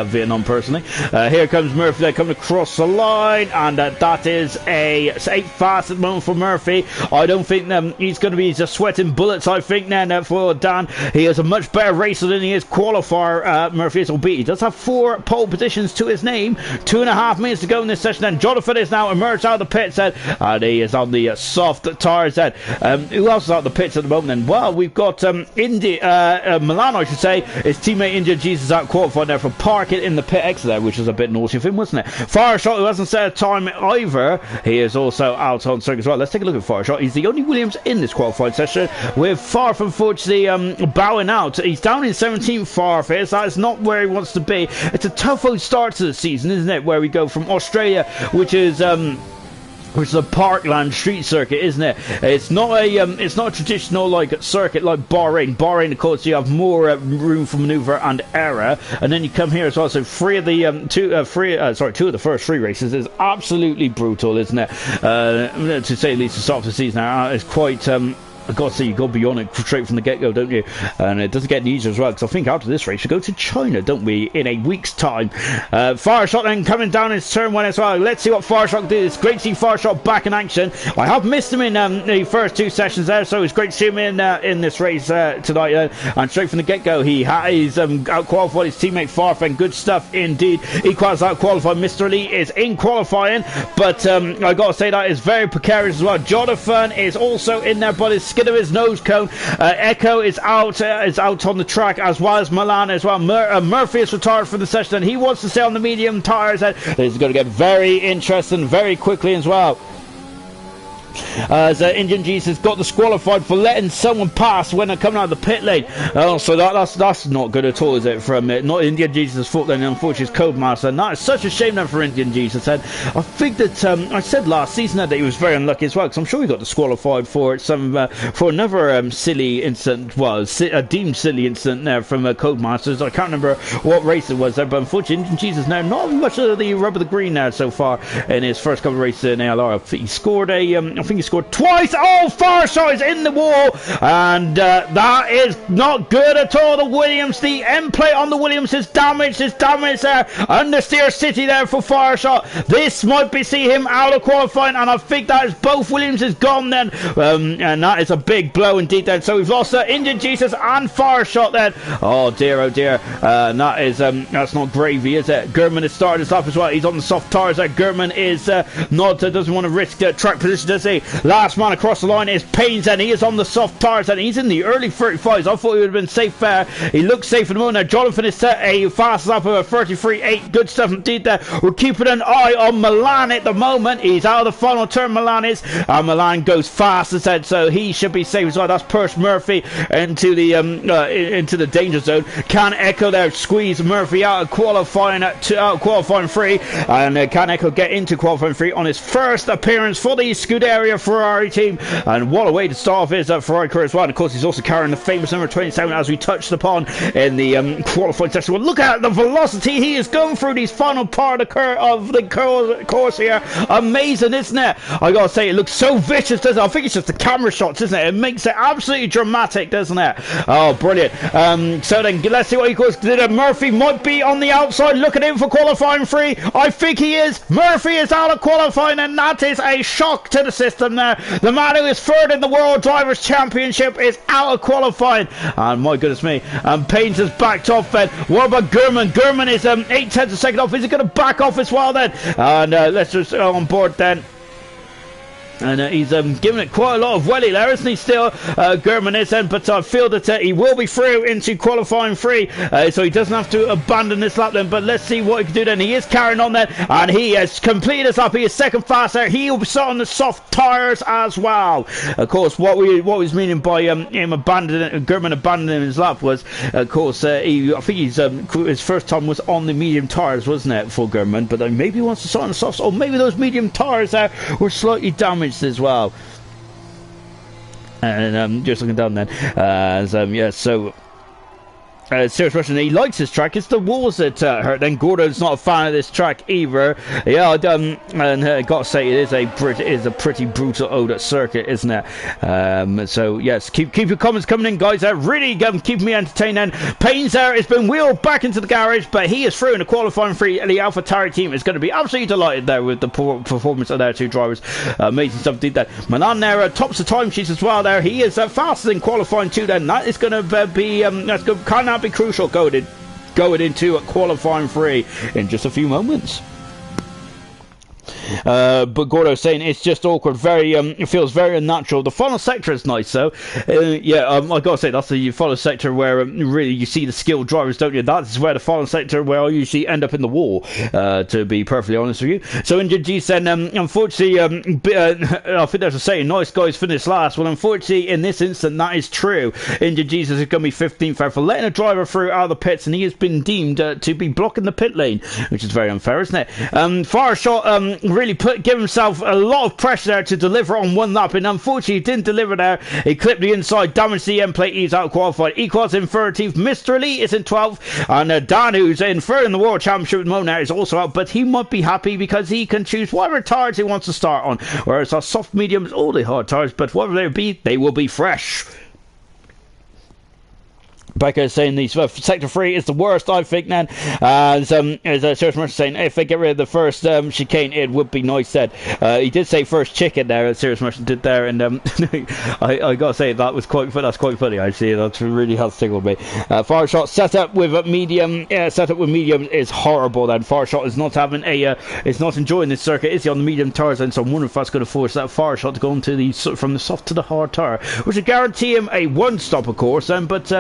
Vietnam personally. Here comes Murphy. They're coming across the line, and that is a 8th fast at the moment for Murphy. I don't think he's going to be just sweating bullets. I think now for Dan, he is a much better racer than he is qualifier. Murphy is, albeit he does have 4 pole positions to his name. 2.5 minutes to go in this session, and Jonathan is now emerged out of the pits, and he is on the soft tires. Who else is out of the pits at the moment? Then, well, we've got Milan, I should say. His teammate India Jesus out qualifying there for parking in the pit exit there, which was a bit naughty of him, wasn't it? Fireshot, who hasn't set a time either, he is also out on circuit as well. Let's take a look at Fireshot. He's the only Williams in this qualifying session, with Farf unfortunately bowing out. He's down in 17th. Farf is. That is not where he wants to be. It's a tough old start to the season, isn't it, where we go from Australia, which is a parkland street circuit, isn't it? It's not a traditional like circuit like Bahrain. Bahrain, of course, you have more room for manoeuvre and error, and then you come here as well. So two of the first 3 races is absolutely brutal, isn't it? To say the least, to start the season now, it's quite. I've got to say, you've got to be on it straight from the get-go, don't you? And it doesn't get any easier as well, because I think after this race we go to China, don't we, in a week's time. Fireshot then coming down in turn 1 as well. Let's see what Fireshot did. It's great to see Fireshot back in action. I have missed him in the first 2 sessions there, so it's great to see him in this race tonight. And straight from the get-go, he's out-qualified his teammate Farf, and good stuff indeed. Equals out-qualified. Mr. Lee is in qualifying, but I've got to say that is very precarious as well. Jonathan is also in there, but his skin of his nose cone. Echo is out on the track, as well as Milan as well. Murphy is retired from the session, and he wants to stay on the medium tyres. This is going to get very interesting very quickly as well. As Indian Jesus got disqualified for letting someone pass when they're coming out of the pit lane. So that's not good at all, is it? From not Indian Jesus' fault then, unfortunately, it's Codemaster. And that is such a shame then for Indian Jesus. And I think that I said last season that he was very unlucky as well, because I'm sure he got disqualified for another silly incident. Well, a deemed silly incident there from Codemasters. I can't remember what race it was there, but unfortunately, Indian Jesus now not much of the rub of the green now so far in his first couple of races in ALR. He scored I think he scored twice. Oh, Farshot is in the wall, and that is not good at all. The Williams, the end plate on the Williams is damaged. There's damage there. Understeer City there for Farshot. This might be see him out of qualifying, and I think that is both Williams is gone then, and that is a big blow indeed then. So we've lost Indian Jesus and Farshot then. Oh dear, oh dear. That is that's not gravy, is it? Gurman has started us off as well. He's on the soft tires there. Gurman is doesn't want to risk track position, does he? Last man across the line is Paynes, and he is on the soft tires, and he's in the early 35s. I thought he would have been safe there. He looks safe at the moment. Now Jonathan is set a fast lap of a 33.8. Good stuff indeed there. We're keeping an eye on Milan at the moment. He's out of the final turn, Milan is, and Milan goes fast as said, so he should be safe as well. That's Perce Murphy into the danger zone. Can Echo there squeeze Murphy out of qualifying free, and can Echo get into qualifying free on his first appearance for the Scuderia area Ferrari team, and what a way to start off his Ferrari career as well. And of course, he's also carrying the famous number 27, as we touched upon in the qualifying session. Well, look at the velocity he is going through these final part of the course here. Amazing, isn't it? I gotta say, it looks so vicious, doesn't it? I think it's just the camera shots, isn't it? It makes it absolutely dramatic, doesn't it? Oh, brilliant. So then, let's see what he goes. Murphy might be on the outside. Look at him for qualifying 3. I think he is. Murphy is out of qualifying, and that is a shock to the system there. The man who is third in the World Drivers' Championship is out of qualifying. And my goodness me. Paynes has backed off then. What about Gurman? Gurman is 8/10 of a second off. Is he going to back off as well then? And let's just go on board then. And he's giving it quite a lot of welly there, isn't he, still? Gurman is then, but I feel that he will be through into qualifying 3, so he doesn't have to abandon this lap then. But let's see what he can do then. He is carrying on then, and he has completed his lap. He is second fast there. He'll be on the soft tyres as well. Of course, what was meaning by him abandoning, Gurman abandoning his lap was, of course, I think his first time was on the medium tyres, wasn't it, for Gurman? But maybe he wants to start on the softs, or maybe those medium tyres there were slightly damaged as well. And just looking down then, yeah, so serious question. He likes this track. It's the walls that hurt. Then Gordon's not a fan of this track either. Yeah, and gotta say, it is a pretty brutal old circuit, isn't it? So yes, keep your comments coming in, guys. Really keep me entertained. And Paynes there has been wheeled back into the garage, but he is through in the qualifying 3. And the AlphaTauri team is going to be absolutely delighted there with the performance of their 2 drivers. Amazing stuff did that. Milan there tops the timesheets as well. There he is faster than qualifying 2. Then that is going to be that's going to kind of be crucial going into qualifying 3 in just a few moments. But Gordo saying it's just awkward, it feels very unnatural. The final sector is nice though. Yeah, I gotta say, that's the final sector where really you see the skilled drivers, don't you? That's where the final sector where I usually end up in the wall, to be perfectly honest with you. So Injured G said, unfortunately, I think there's a saying, nice guys finish last. Well, unfortunately, in this instant, that is true. Injured Jesus is going to be 15th for letting a driver through out of the pits, and he has been deemed to be blocking the pit lane, which is very unfair, isn't it? Fireshot really give himself a lot of pressure there to deliver on one lap, and unfortunately he didn't deliver there. He clipped the inside, damaged the end plate. He's out qualified. Equals in 13th. Mr. Elite is in 12th, and Dan, who's in third in the World Championship at the moment, is also out, but he might be happy because he can choose whatever tires he wants to start on, whereas our soft mediums, all the hard tires, but whatever they be, they will be fresh. Becca is saying the sector 3 is the worst, I think, then. As Serious Mercer saying, if they get rid of the first chicane, it would be nice then. He did say first chicken there, as Serious Mercer did there, and I gotta say, that's quite funny, actually. That really has tickled me. Fireshot setup with medium, is horrible then. Fireshot is not having is not enjoying this circuit, is he, on the medium tires, and so I'm wondering if that's going to force that Fireshot to go into from the soft to the hard tire, which would guarantee him a one stop, of course, but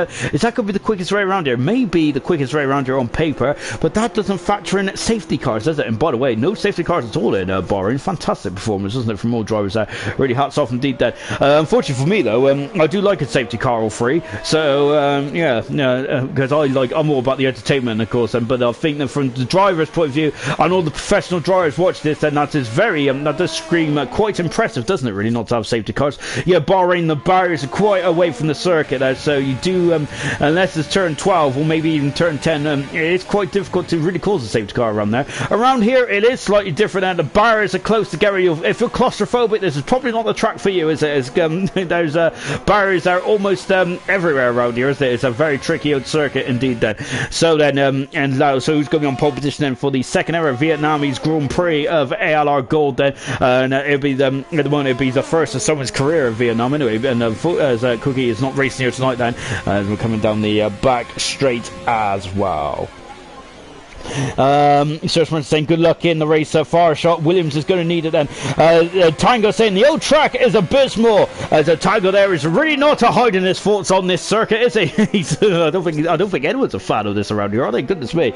that could be the quickest way around here. Maybe the quickest way around here on paper, but that doesn't factor in safety cars, does it? And by the way, no safety cars at all in Bahrain. Fantastic performance, isn't it, from all drivers there? Really hats off indeed there. Unfortunately for me though, I do like a safety car or 3, so yeah, because I'm all about the entertainment, of course, but I think that from the driver's point of view, and all the professional drivers watch this, then that is very that does scream quite impressive, doesn't it, really, not to have safety cars. Yeah, Bahrain, the barriers are quite away from the circuit there, so you do unless it's turn 12 or maybe even turn 10, it's quite difficult to really cause a safety car around there. Around here it is slightly different, and the barriers are close together. If you're claustrophobic, this is probably not the track for you, is it? There's barriers that are almost everywhere around here, is it? It's a very tricky old circuit indeed then. So then so who's going to be on pole position then for the second ever Vietnamese Grand Prix of ALR Gold then? And it'll be at the moment it'll be the first of someone's career in Vietnam anyway, and as Cookie is not racing here tonight then, we're coming down the back straight as well. Searchman saying good luck in the race. Fireshot Williams is going to need it then. Tango saying the old track is abysmal. As Tango there is really not hiding his thoughts on this circuit, is he? I don't think anyone's a fan of this around here, are they? Goodness me.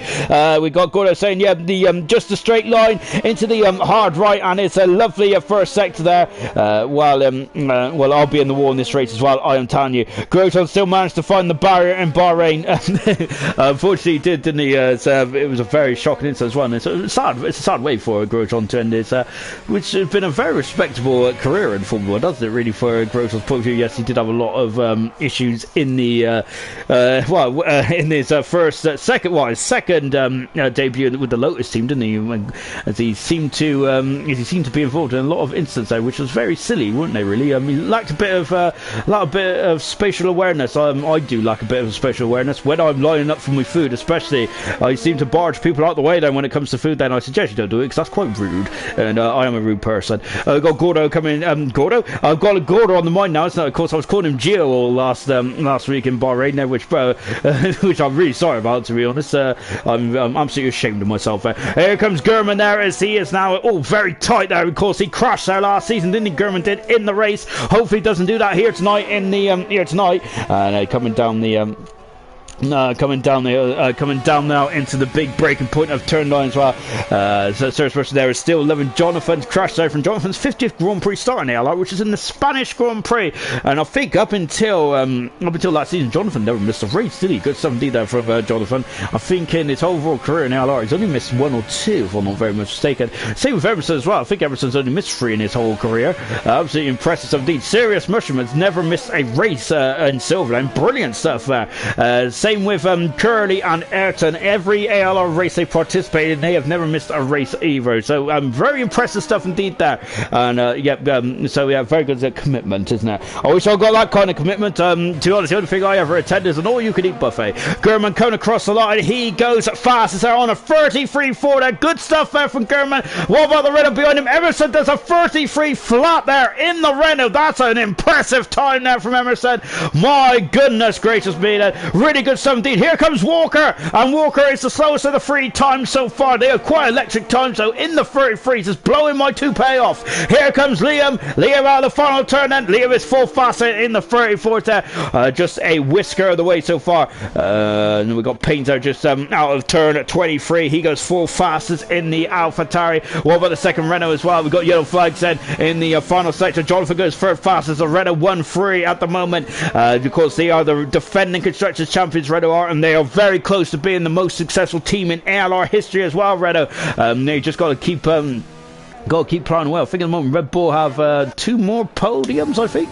We got Gordo saying yeah, the just a straight line into the hard right, and it's a lovely first sector there. Well, I'll be in the wall in this race as well, I am telling you. Groton still managed to find the barrier in Bahrain. Unfortunately he did, didn't he? It was was a very shocking incident as well. And it's a sad way for Grosjean to end his, which has been a very respectable career in Formula 1, doesn't it, really, for Grosjean's point of view? Yes, he did have a lot of issues in the, in his second debut with the Lotus team, didn't he? As he seemed to be involved in a lot of incidents there, which was very silly, weren't they? Really, he lacked a bit of spatial awareness. I do lack a bit of spatial awareness when I'm lining up for my food, especially. I seem to barge people out the way then when it comes to food. Then I suggest you don't do it because that's quite rude, and I am a rude person. I've got Gordo coming. Gordo. I've got a Gordo on the mind now. It's not, of course, I was calling him Gio all last week in Bahrain there, which I'm really sorry about, to be honest. I'm absolutely ashamed of myself. Here comes Gurman there, as he is now very tight there. Of course, he crashed there last season, didn't he? Gurman did in the race. Hopefully, he doesn't do that here tonight and coming down the. Coming down now into the big breaking point of turn 9 as well. So first person there is still 11. Jonathan's crash there from Jonathan's 50th Grand Prix start in ALR, which is in the Spanish Grand Prix. And I think up until last season, Jonathan never missed a race, did he? Good stuff indeed there from Jonathan. I think in his overall career in ALR, he's only missed 1 or 2, if I'm not very much mistaken. Same with Emerson as well. I think Emerson's only missed 3 in his whole career. Absolutely impressive stuff indeed. Serious Mushroom has never missed a race in Silverline. Brilliant stuff there. Same with Curly and Ayrton. Every ALR race they participated in, they have never missed a race either. So very impressive stuff indeed there. And so yeah, very good commitment, isn't it? I wish I got that kind of commitment. To be honest, the only thing I ever attended is an all-you-can-eat buffet. Gurman coming across the line. He goes fast. It's there on a 33.4 there. Good stuff there from Gurman. What about the Renault behind him? Emerson does a 33 flat there in the Renault. That's an impressive time there from Emerson. My goodness gracious me. Really good stuff indeed. Here comes Walker, and Walker is the slowest of the 3 times so far. They are quite electric times, so in the 33s is blowing my toupee off. Here comes Liam out of the final turn, and Liam is full fast in the 34s there. Just a whisker of the way so far. And we've got Painter just out of turn at 23. He goes full fastest in the AlphaTauri. What about the second Renault as well? We've got yellow flags then in the final sector. Jonathan goes third fastest. The Renault 1-3 at the moment, because they are the defending Constructors Champions, Renault are, and they are very close to being the most successful team in ALR history as well, Renault. They just got to keep playing well. I think at the moment Red Bull have 2 more podiums, I think.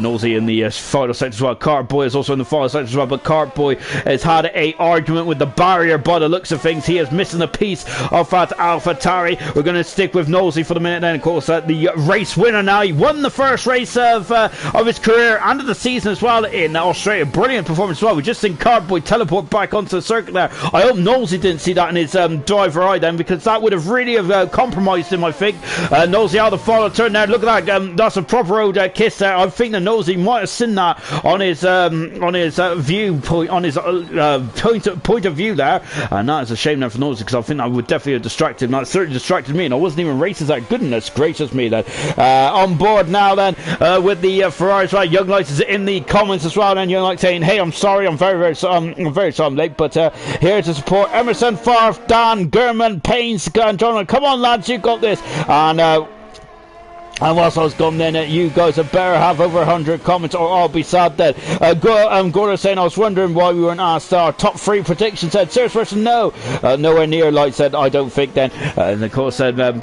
Nosey in the final sector as well. Cartboy is also in the final sector as well, but Cartboy has had a argument with the barrier by the looks of things. He is missing a piece of that AlphaTauri. We're going to stick with Nosey for the minute then. Of course, the race winner now. He won the first race of his career and of the season as well in Australia. Brilliant performance as well. We just seen Cartboy teleport back onto the circuit there. I hope Nosey didn't see that in his driver eye then, because that would have really compromised him, I think. Nosey out of the final turn there. Look at that. That's a proper road kiss there. I think that Nosey might have seen that on his viewpoint, on his point of view there. And that is a shame there for Nosey, because I think that would definitely have distracted him. That certainly distracted me, and I wasn't even racing that. Goodness gracious me then. On board now then with the Ferraris. Right, Young Light is in the comments as well. And Young Light saying, "Hey, I'm sorry. I'm very sorry I'm late, but here to support Emerson, Farf, Dan, Gurman, Paynes, and John. Come on, lads, you got this." And whilst I was gone then, you guys had better have over 100 comments or I'll be sad then. Gordon saying, I was wondering why we weren't asked our top 3 predictions. Said, serious person, no. Nowhere near. Light said, I don't think then. And of course said, I'm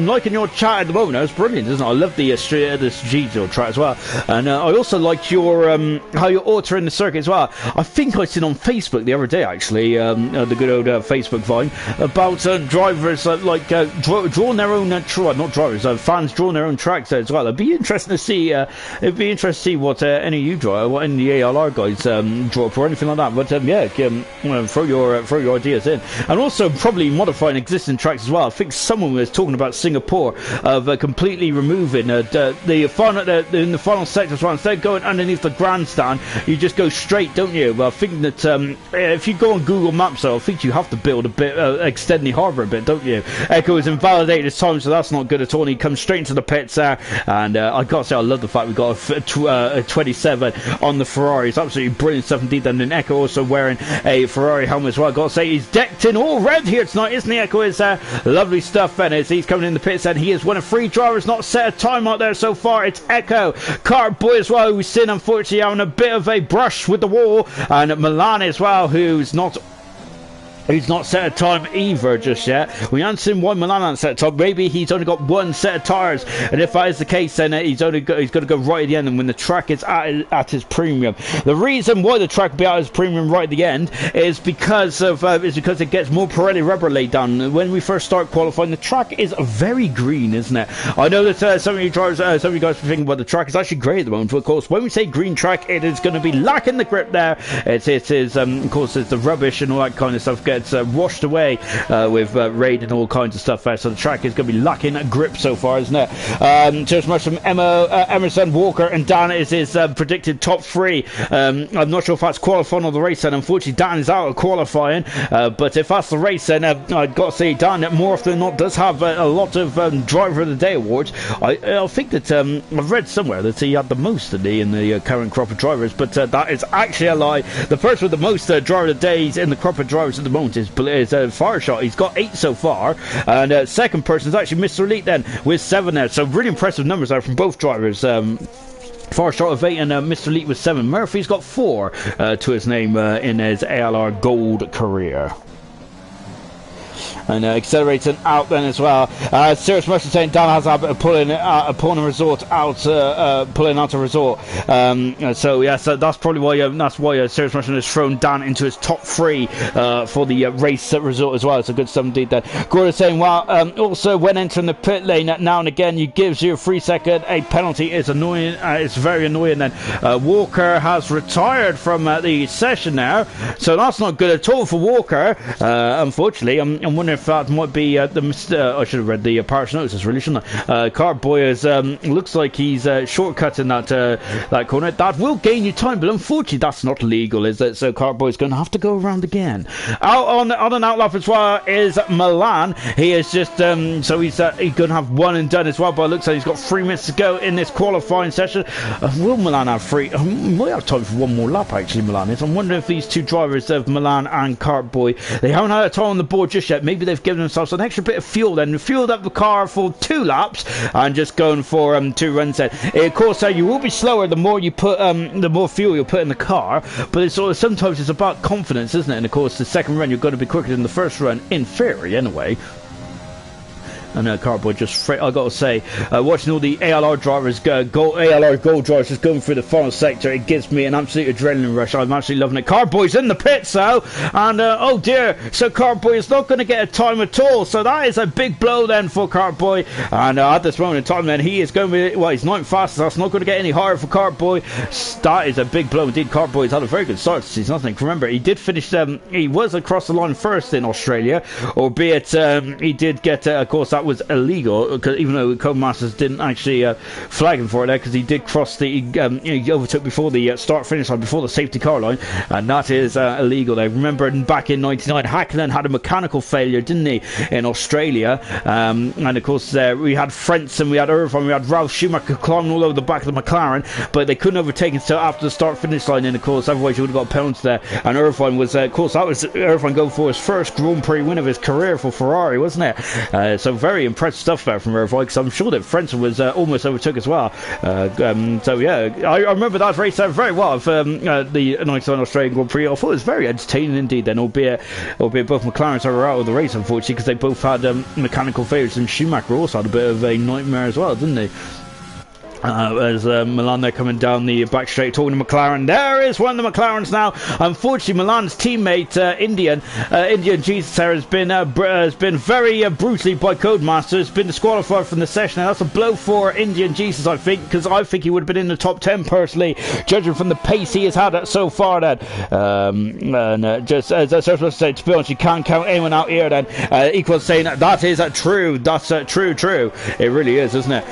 liking your chat at the moment. It's brilliant, isn't it? I love the G0 track as well. And I also liked your how you're altering the circuit as well. I think I seen on Facebook the other day, actually, the good old Facebook Vine, about drivers drawing their own, not drivers, fans drawing their own tracks as well. It'd be interesting to see. What any of you draw, what any of the ALR guys draw up or anything like that. But throw your ideas in, and also probably modifying existing tracks as well. I think someone was talking about Singapore of completely removing the final in the final sector as well. Instead of going underneath the grandstand, you just go straight, don't you? Well, I think that if you go on Google Maps, though, I think you have to build a bit, extend the harbour a bit, don't you? Echo is invalidated this time, so that's not good at all. And he comes straight into the pits there, and I got to say, I love the fact we got a 27 on the Ferrari. It's absolutely brilliant stuff indeed. And then Echo also wearing a Ferrari helmet as well. Got to say, he's decked in all red here tonight, isn't he? Echo is lovely stuff, and as he's coming in the pits, and he is one of 3 drivers not set a time out there so far. It's Echo, Cartboy as well, who's seen unfortunately having a bit of a brush with the wall, and Milan as well, who's not He's not set a time either just yet. We haven't seen why Milan hasn't set a time. Maybe he's only got one set of tyres, and if that is the case, then he's got to go right at the end. And when the track is at his premium, the reason why the track will be at his premium right at the end is because it gets more Pirelli rubber laid down. When we first start qualifying, the track is very green, isn't it? I know that some of you guys are thinking about the track is actually grey at the moment. But of course, when we say green track, it is going to be lacking the grip there. It is of course it's the rubbish and all that kind of stuff gets washed away with rain and all kinds of stuff there, so the track is going to be lacking grip so far, isn't it? Just much from Emerson, Walker and Dan is his predicted top 3. I'm not sure if that's qualifying or the race, and unfortunately Dan is out of qualifying, but if that's the race, then I've got to say Dan more often than not does have a lot of Driver of the Day awards. I think that I've read somewhere that he had the most in the current crop of drivers, but that is actually a lie. The person with the most Driver of the Days in the crop of drivers at the moment is Fireshot. He's got 8 so far, and second person is actually Mr. Elite then with 7 there. So really impressive numbers there from both drivers. Fireshot of 8 and Mr. Elite with 7. Murphy's got 4 to his name in his ALR Gold career. And accelerating out then as well. Serious Motion saying Dan has pulling a resort out, pulling out a resort. So yeah, so that's probably why Serious Motion has thrown Dan into his top 3 for the race resort as well. It's a good stuff indeed. Then Gordon saying, well, also when entering the pit lane now and again, you gives you a 3-second a penalty. Is annoying. It's very annoying. Then Walker has retired from the session now, so that's not good at all for Walker. Unfortunately, I'm wondering if that might be I should have read the parish notices really, shouldn't I? Cartboy is looks like he's shortcutting that corner. That will gain you time, but unfortunately that's not legal, is it? So Cartboy's going to have to go around again. Out on an outlap as well is Milan. He is just so he's going to have one and done as well, but it looks like he's got 3 minutes to go in this qualifying session. Will Milan have 3? Might have time for one more lap actually, Milan is. I'm wondering if these two drivers of Milan and Cartboy, they haven't had a time on the board just yet. Maybe they've given themselves an extra bit of fuel then, fueled up the car for 2 laps and just going for 2 runs then. Of course you will be slower the more you put the more fuel you put in the car, but it's sort of, sometimes it's about confidence, isn't it? And of course the second run you're going to be quicker than the first run in theory anyway. And Cartboy just, I got to say, watching all the ALR drivers ALR Gold drivers just going through the final sector, it gives me an absolute adrenaline rush. I'm actually loving it. Cartboy's in the pits though, and oh dear, so Cartboy is not going to get a time at all. So that is a big blow then for Cartboy. And at this moment in time, then he is going to be, well, he's 9th fastest. That's not going to get any higher for Cartboy. That is a big blow indeed. Cartboy's had a very good start to season, I think. Remember, he did finish. He was across the line first in Australia, albeit he did get, of course, that was illegal, even though Codemasters didn't actually flag him for it there, because he did cross the he overtook before the start finish line, before the safety car line, and that is illegal there. Remember back in 99 Hackland had a mechanical failure, didn't he, in Australia, and of course we had Frentzen, we had Irvine, we had Ralph Schumacher climbing all over the back of the McLaren, but they couldn't overtake until after the start finish line, and of course otherwise you would have got a penalty there. And Irvine was of course that was Irvine going for his first Grand Prix win of his career for Ferrari, wasn't it? So very impressive stuff there from Irvine, because I'm sure that Frentzen was almost overtook as well. So yeah, I remember that race very well of the 99 Australian Grand Prix. I thought it was very entertaining indeed then, albeit both McLarens were out of the race unfortunately, because they both had mechanical failures, and Schumacher also had a bit of a nightmare as well, didn't he? As Milan, they're coming down the back straight, talking to McLaren. There is one of the McLarens now. Unfortunately, Milan's teammate Indian Jesus has been very brutally by Codemasters, been disqualified from the session, and that's a blow for Indian Jesus, I think, because I think he would have been in the top 10 personally, judging from the pace he has had so far. Then, and just as I was supposed to say, to be honest, you can't count anyone out here. Then, equals saying that is true. That's true. It really is, isn't it?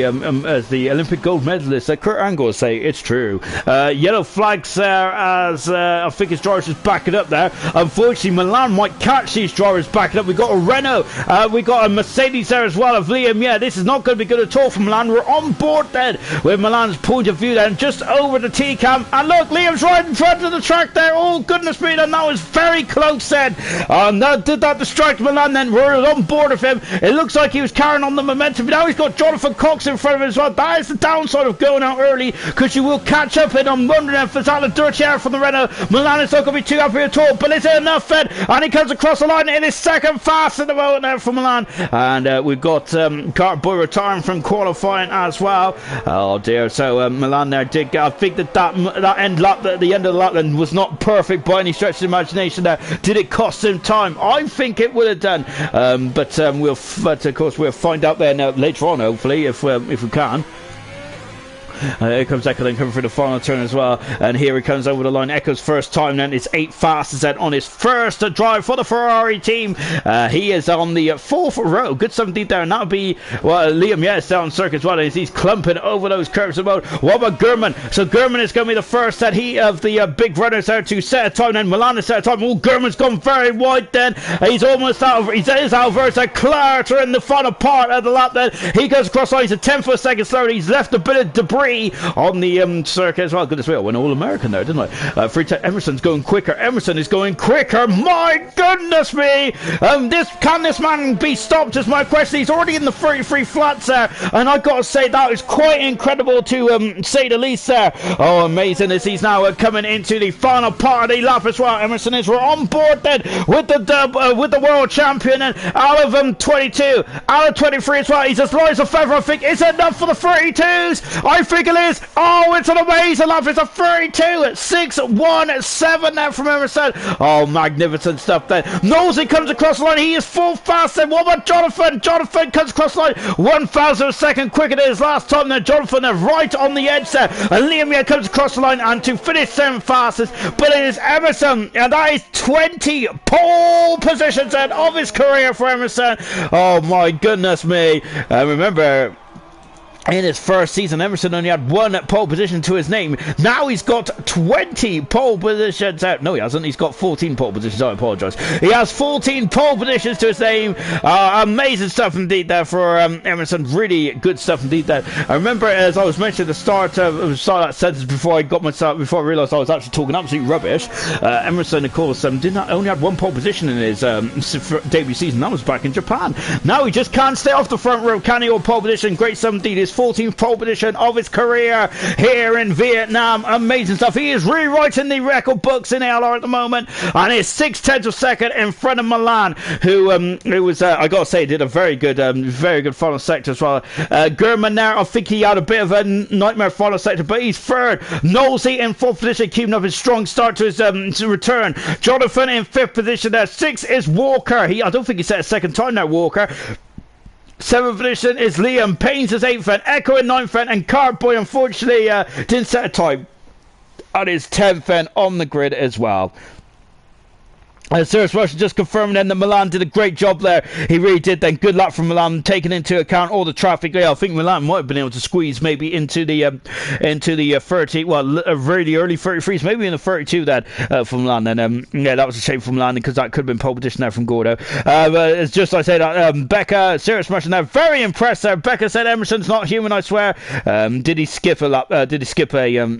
As the Olympic gold medalist Kurt Angle say, it's true. Yellow flags there, as I think his drivers just back it up there. Unfortunately, Milan might catch these drivers backing up. We got a Renault, we got a Mercedes there as well of Liam. Yeah, this is not going to be good at all for Milan. We're on board then with Milan's point of view then, just over the T-cam, and look, Liam's right in front of the track there. Oh goodness me, and that was very close then. Now did that distract Milan then? We're on board of him. It looks like he was carrying on the momentum. Now he's got Jonathan Cox in in front of him as well. That is the downside of going out early, because you will catch up, and I'm wondering if it's out of dirty air from the Renault. Milan is not going to be too happy at all, but is it enough, Fed? And he comes across the line in his second fast at the moment there for Milan. And we've got Cartboy retiring from qualifying as well. Oh dear, so Milan there did get, I think that end lap, the end of the lap then was not perfect by any stretch of the imagination there. Did it cost him time? I think it would have done, but of course we'll find out then later on, hopefully, if we can. Here comes Echo then coming through the final turn as well, and here he comes over the line. Echo's first time then, it's 8 fastest then on his first drive for the Ferrari team. He is on the 4th row, good stuff indeed there, and that'll be, well, Liam, yes, down circuit as well, as he's clumping over those curves about. What about Gurman? So Gurman is going to be the first that he of the big runners there to set a time, then Milan is set a time. Oh, Gurman's gone very wide then, he's almost out of, he's out of Versa. Clark in the final part of the lap then, he goes across line, he's a 10th of a second slower, he's left a bit of debris on the circuit as well. Goodness me, I went all-American there, didn't I? Emerson's going quicker. Emerson is going quicker. My goodness me! Can this man be stopped is my question. He's already in the 33 flats there, and I've got to say that is quite incredible to say the least there. Oh, amazing as he's now coming into the final part of the lap as well. Emerson is, we're on board then with the world champion, and out of 22, out of 23 as well. He's as light as a feather. I think is enough for the 32s. I think it is. Oh, it's an amazing lap. It's a 32 at 6.17 there from Emerson. Oh, magnificent stuff there. Nosey comes across the line. He is full fast. And what about Jonathan? Jonathan comes across the line 1,000 a second quicker than his last time there. Jonathan there right on the edge there. And Liam comes across the line and to finish 7th fastest. But it is Emerson, and that is 20 pole positions then of his career for Emerson. Oh, my goodness me. Remember, in his first season, Emerson only had 1 pole position to his name. Now he's got 20 pole positions out. No, he hasn't. He's got 14 pole positions. I apologise. He has 14 pole positions to his name. Amazing stuff indeed there for Emerson. Really good stuff indeed there. I remember, as I was mentioning at the start of that sentence before I realised I was actually talking absolute rubbish. Emerson, of course, only had 1 pole position in his debut season. That was back in Japan. Now he just can't stay off the front row, can he? Or pole position. Great stuff indeed. His 14th pole position of his career here in Vietnam. Amazing stuff. He is rewriting the record books in ALR at the moment, and is 6/10 of a second in front of Milan, who was I gotta say did a very good final sector as well. Gurman there, I think he had a bit of a nightmare final sector, but he's third. Nosey in 4th position, keeping up his strong start to his return. Jonathan in 5th position there. 6 is Walker. I don't think he set a second time there, Walker. 7th position is Liam. Payne's his 8th friend. Echo in 9th friend. And Cartboy, unfortunately, didn't set a time on his 10th friend on the grid as well. Cyrus Russian just confirming then that Milan did a great job there. He really did then. Good luck from Milan, taking into account all the traffic. Yeah, I think Milan might have been able to squeeze maybe into the 30, well, really early 33s, maybe in the 32 then from Milan. Then yeah, that was a shame from Milan because that could have been pole position there from Gordo. It's just like I said, Becca, Cyrus Russian there, very impressed there. Becca said Emerson's not human, I swear. Did he skip a lap? Did he skip a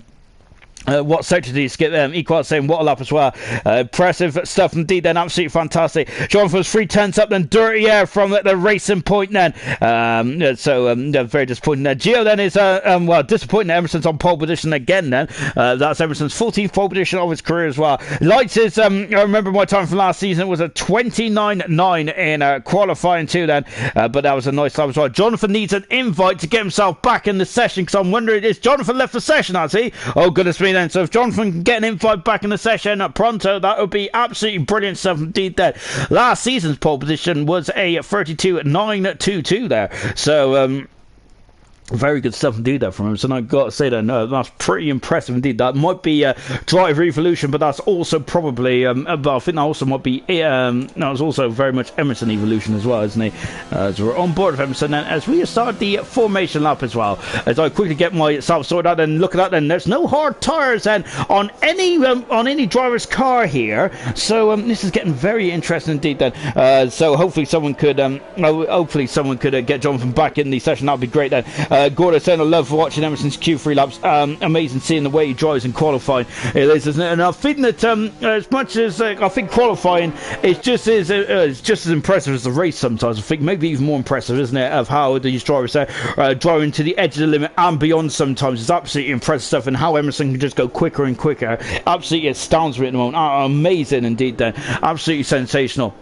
what sector did he skip? Equal saying what a lap as well. Impressive stuff indeed then, absolutely fantastic. Jonathan was 3/10 up then, dirty air from the racing point then. Very disappointing there. Gio then is well, disappointing. Emerson's on pole position again then. That's Emerson's 14th pole position of his career as well. Lights is I remember my time from last season, it was a 29.9 in qualifying too then, but that was a nice lap as well. Jonathan needs an invite to get himself back in the session, because I'm wondering, is Jonathan left the session, has he? Oh goodness me. So if Jonathan can get an invite back in the session pronto, that would be absolutely brilliant stuff indeed there. Last season's pole position was a 32.922 there. So very good stuff indeed there from him. So I've got to say that that's pretty impressive indeed. That might be a drive evolution, but that's also probably but I think that also might be that was also very much Emerson evolution as well, isn't he? So we're on board with Emerson then as we start the formation lap as well. As I quickly get myself sorted out and look at that, then there's no hard tires then on any driver's car here. So this is getting very interesting indeed then. So hopefully someone could get Jonathan back in the session. That'd be great then. Gordon saying I love watching Emerson's Q3 laps. Amazing seeing the way he drives in qualifying. It is, isn't it? And I think that as much as I think qualifying is just as impressive as the race sometimes. I think maybe even more impressive, isn't it, of how these drivers are driving to the edge of the limit and beyond sometimes. It's absolutely impressive stuff, and how Emerson can just go quicker and quicker. Absolutely astounds me at the moment. Amazing indeed then. Absolutely sensational.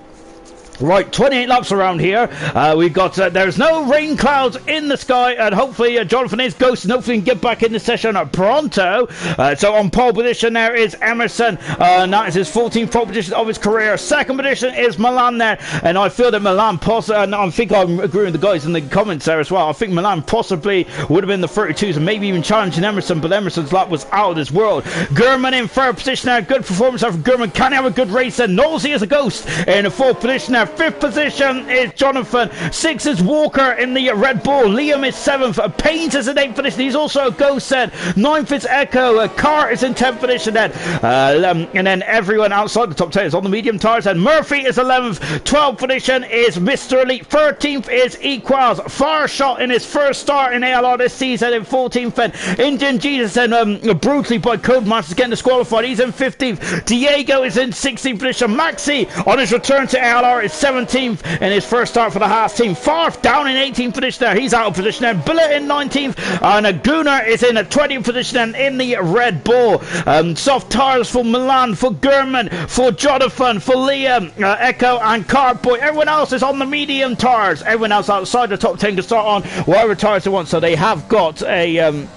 Right, 28 laps around here. We've got, there's no rain clouds in the sky, and hopefully Jonathan is ghosting. Hopefully he can get back in the session pronto. So on pole position there is Emerson. That is his 14th pole position of his career. Second position is Milan there, and I feel that Milan and I think I'm agreeing with the guys in the comments there as well. I think Milan possibly would have been the 32s and maybe even challenging Emerson, but Emerson's lap was out of this world. Gurman in third position there. Good performance from Gurman. Can he have a good race then? Nosey is a ghost in the fourth position there. Fifth position is Jonathan. Sixth is Walker in the Red Bull. Liam is seventh. Paynes is in eighth position. He's also a ghost then. Ninth is Echo. Carr is in 10th position then. And then everyone outside the top 10 is on the medium tires. And Murphy is 11th. 12th position is Mr. Elite. 13th is Equals. Far shot in his first start in ALR this season in 14th. And Indian Jesus and brutally by Codemasters getting disqualified. He's in 15th. Diego is in 16th position. Maxi on his return to ALR is 17th in his first start for the Haas team. Farf down in 18th position there. He's out of position there. Billet in 19th. And Gunnar is in a 20th position and in the Red Bull. Soft tires for Milan, for Gurman, for Jonathan, for Liam, Echo and Cartboy. Everyone else is on the medium tires. Everyone else outside the top 10 can start on whatever tires they want. So they have got a...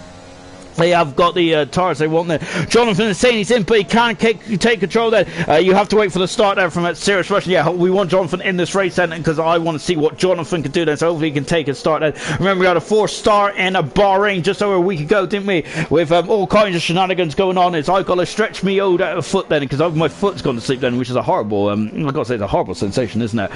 They have got the tires they want there. Jonathan is saying he's in, but he can't take control there. You have to wait for the start there from Serious Russian. Yeah, we want Jonathan in this race then, because I want to see what Jonathan can do then. So hopefully he can take a start then. Remember, we had a 4th start in Bahrain just over a week ago, didn't we? With all kinds of shenanigans going on. I've got to stretch me old out of foot then, because my foot's gone to sleep then, which is a horrible, I've got to say, it's a horrible sensation, isn't it?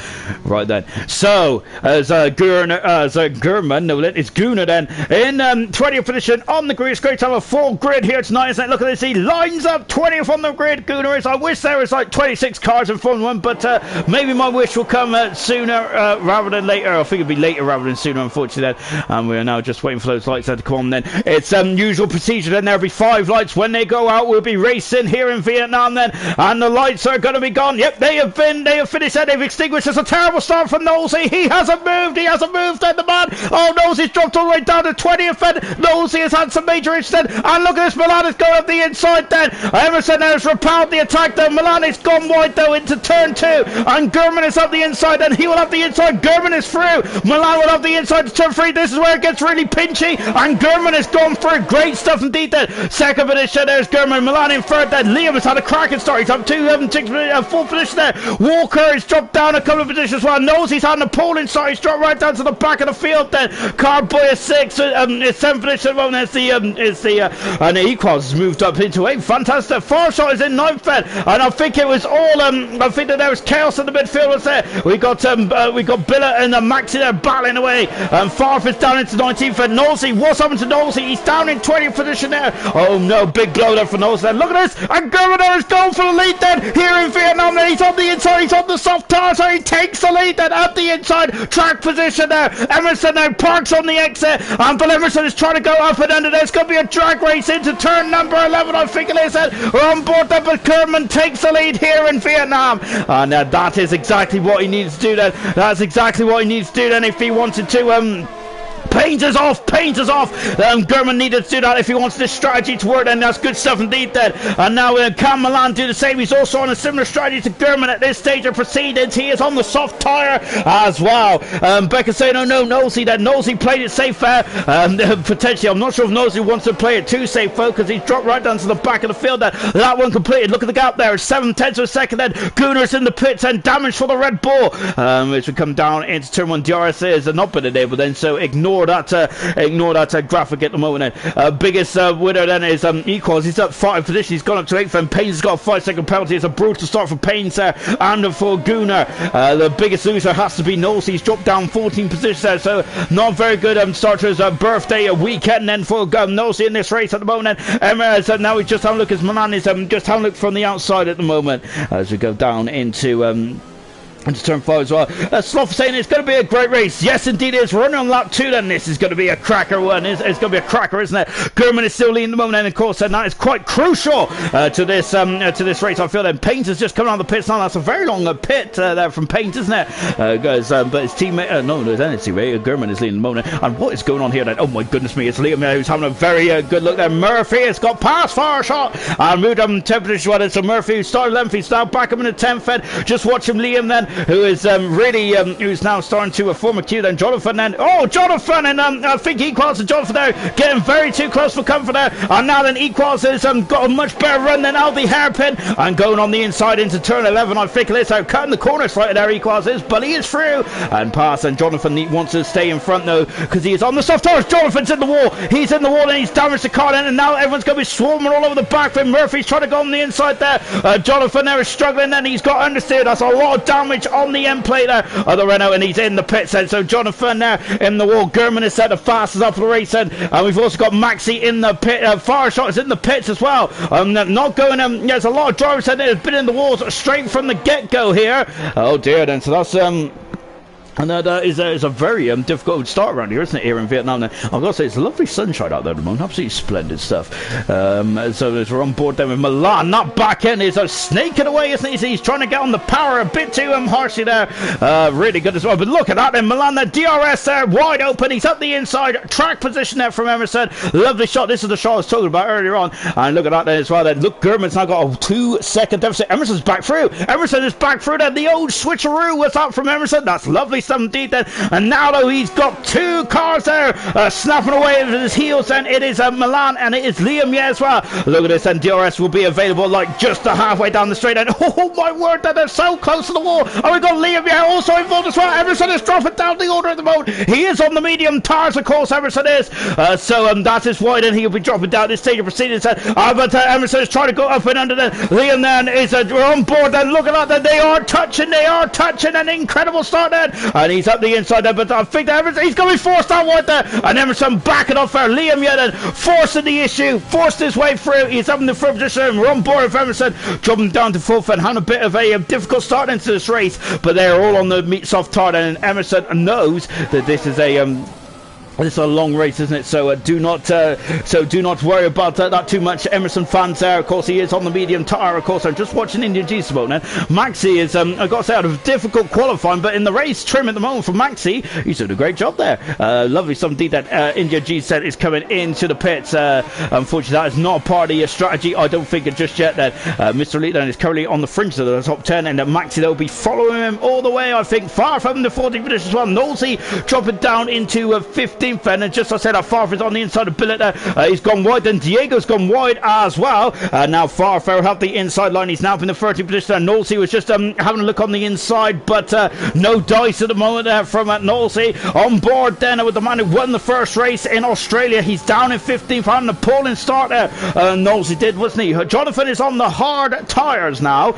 Right then. So, as Gurman, no, it's Gunnar then, in 20th position on the grid. To have a full grid here tonight, isn't it? Look at this, he lines up 20th on the grid. Gunnar is. I wish there was like 26 cars in Formula 1, but maybe my wish will come sooner rather than later. I think it'll be later rather than sooner, unfortunately then. And we are now just waiting for those lights to come on then. It's usual procedure then. There'll be 5 lights when they go out. We'll be racing here in Vietnam then, and the lights are going to be gone. Yep, they have finished that. They've extinguished. It's a terrible start from Nosey. He hasn't moved then, the man. Oh, Nosey's dropped all the way down to 20th then. Nosey has had some major incident. And look at this, Milan is going up the inside then. Emerson now has repelled the attack though. Milan is gone wide though into turn 2. And Gurman is up the inside and he will have the inside. Gurman is through. Milan will have the inside to turn 3. This is where it gets really pinchy. And Gurman has gone through. Great stuff indeed then. Second position, there's Gurman. Milan in third then. Liam has had a cracking start. He's up 4th position there. Walker has dropped down a couple of positions as well. Nosey's had a pole inside. He's dropped right down to the back of the field then. Carboy is 6th. It's 7th position. Well, and Equals has moved up into 8th. Fantastic. Farshot is in 9th then, and I think it was all I think that there was chaos in the midfield was there. We got Billa and Maxi there battling away, and Farf is down into 19th. And Nosey, what's happened to Nosey? He's down in 20th position there. Oh no, big blow there for Nosey then. Look at this, and Gurman is going for the lead then here in Vietnam. Then he's on the inside, he's on the soft tire, so he takes the lead then at the inside track position there. Emerson now parks on the exit, and Bill Emerson is trying to go up and under there. It's going to be a drag race into turn number 11, I think it is. We're on board there, but Kerman takes the lead here in Vietnam. And that is exactly what he needs to do then. That's exactly what he needs to do then if he wanted to Paynes is off. Gurman needed to do that if he wants this strategy to work, and that's good stuff indeed then. And now Cam Milan do the same. He's also on a similar strategy to Gurman at this stage of proceedings. He is on the soft tyre as well. Becca saying, oh no, Nosey then. Nosey played it safe there. Potentially, I'm not sure if Nosey wants to play it too safe though, because he's dropped right down to the back of the field there. That one completed. Look at the gap there. 7/10 of a second then. Gunnar's in the pits and damage for the Red Bull. As we come down into turn 1, DRS is not been enabled then, so ignore that graphic at the moment then. Biggest winner then is Equals. He's up 5 position. He's gone up to 8th, and Payne's got a 5-second penalty. It's a brutal start for Payne's there and for Gunnar. The biggest loser has to be Nosey. He's dropped down 14 positions there, so not very good start to his birthday weekend then for Nosey in this race at the moment. So now we just have a look as Milan is just having a look from the outside at the moment as we go down into into turn 5 as well. Sloth saying it's going to be a great race. Yes, indeed it is. Running on lap 2 then. This is going to be a cracker one. It's going to be a cracker, isn't it? Gurman is still leading the moment, and of course that is quite crucial to this race. I feel that Painter's just coming on the pits now. That's a very long pit there from Paint, isn't it? Guys, but his teammate, no, there's any teammate. Gurman is leading the moment. And what is going on here then? Oh my goodness me, it's Liam who's having a very good look there. Murphy has got past far shot and moved up in 10th position. So Murphy, who started 11th, he's now back up in the 10th fed. Just watch him, Liam then, who is really who's now starting to form a queue then. Jonathan then, oh Jonathan, and I think Equals and Jonathan there getting very too close for comfort there, and now then Equals has got a much better run than Aldi Hairpin and going on the inside into turn 11. I think it's out cutting the corner slightly there. Equals is, but he is through and past, and Jonathan wants to stay in front though because he is on the soft tires. Jonathan's in the wall, he's in the wall and he's damaged the car then, and now everyone's going to be swarming all over the back when Murphy's trying to go on the inside there. Jonathan there is struggling then, he's got understeer. That's a lot of damage on the end plate there of the Renault, and he's in the pits then. So Jonathan there in the wall. Gurman is set the fastest up for the race then, and we've also got Maxi in the pit. Fireshot is in the pits as well. Not going. There's a lot of drivers that have been in the walls straight from the get-go here. Oh dear then. So that's and that is a very difficult start around here, isn't it, here in Vietnam? Then I've got to say, it's lovely sunshine out there at the moment, absolutely splendid stuff. So as we're on board then with Milan, that back end is snaking away, isn't he? He's trying to get on the power a bit too harshly there. Really good as well, but look at that then, Milan, the DRS there, wide open, he's up the inside, track position there from Emerson, lovely shot. This is the shot I was talking about earlier on, and look at that then as well then. Look, Gurman's now got a 2-second deficit. Emerson's back through, Emerson is back through then. The old switcheroo was up from Emerson, that's lovely stuff indeed then. And now though he's got 2 cars there snapping away with his heels, and it is Milan and it is Liam as well. Look at this, and DRS will be available like just halfway down the straight, and oh my word, they're so close to the wall. And we've got Liam also involved as well. Emerson is dropping down the order at the moment. He is on the medium tires, of course, Emerson is. So that is wide, and he'll be dropping down this stage of proceedings. But Emerson is trying to go up and under the Liam then is on board then. Look at that, they are touching an incredible start then, and he's up the inside there, but I think that Emerson, he's going to be forced out wide there, and Emerson backing off there. Liam Yedden forcing the issue, forced his way through. He's up in the front position. We're on board with Emerson, dropping down to full and having a bit of a difficult start into this race, but they're all on the soft tire, and Emerson knows that this is a long race, isn't it? So do not worry about that too much. Emerson fans there, of course, he is on the medium tire. Of course, I'm just watching Indian G's about now. Maxi is, I've got to say, out of difficult qualifying, but in the race trim at the moment for Maxi, he's doing a great job there. Lovely something that Indian G said is coming into the pits. Unfortunately, that is not a part of your strategy, I don't think, just yet. That Mr. Elite is currently on the fringe of the top 10, and that Maxi will be following him all the way, I think, far from the 40th position as well. Nosey dropping down into 15th, and just as I said, Farfar's on the inside of Billet there. He's gone wide, then Diego's gone wide as well. Now Farfar have the inside line. He's now up in the 30th position, and Nolsey was just having a look on the inside, but no dice at the moment there from Nolsey. On board then with the man who won the first race in Australia. He's down in 15th, having a appalling start there. Nolsey did, wasn't he? Jonathan is on the hard tyres now.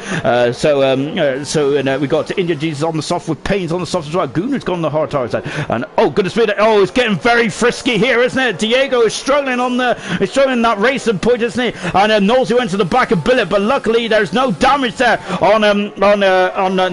We got India Jesus on the soft with Pains on the soft as well. Gooner's gone on the hard tyres, and oh goodness me, it's getting very frisky here, isn't it? Diego is struggling in that racing point, isn't he? And Nosey went to the back of Billet, but luckily there's no damage there on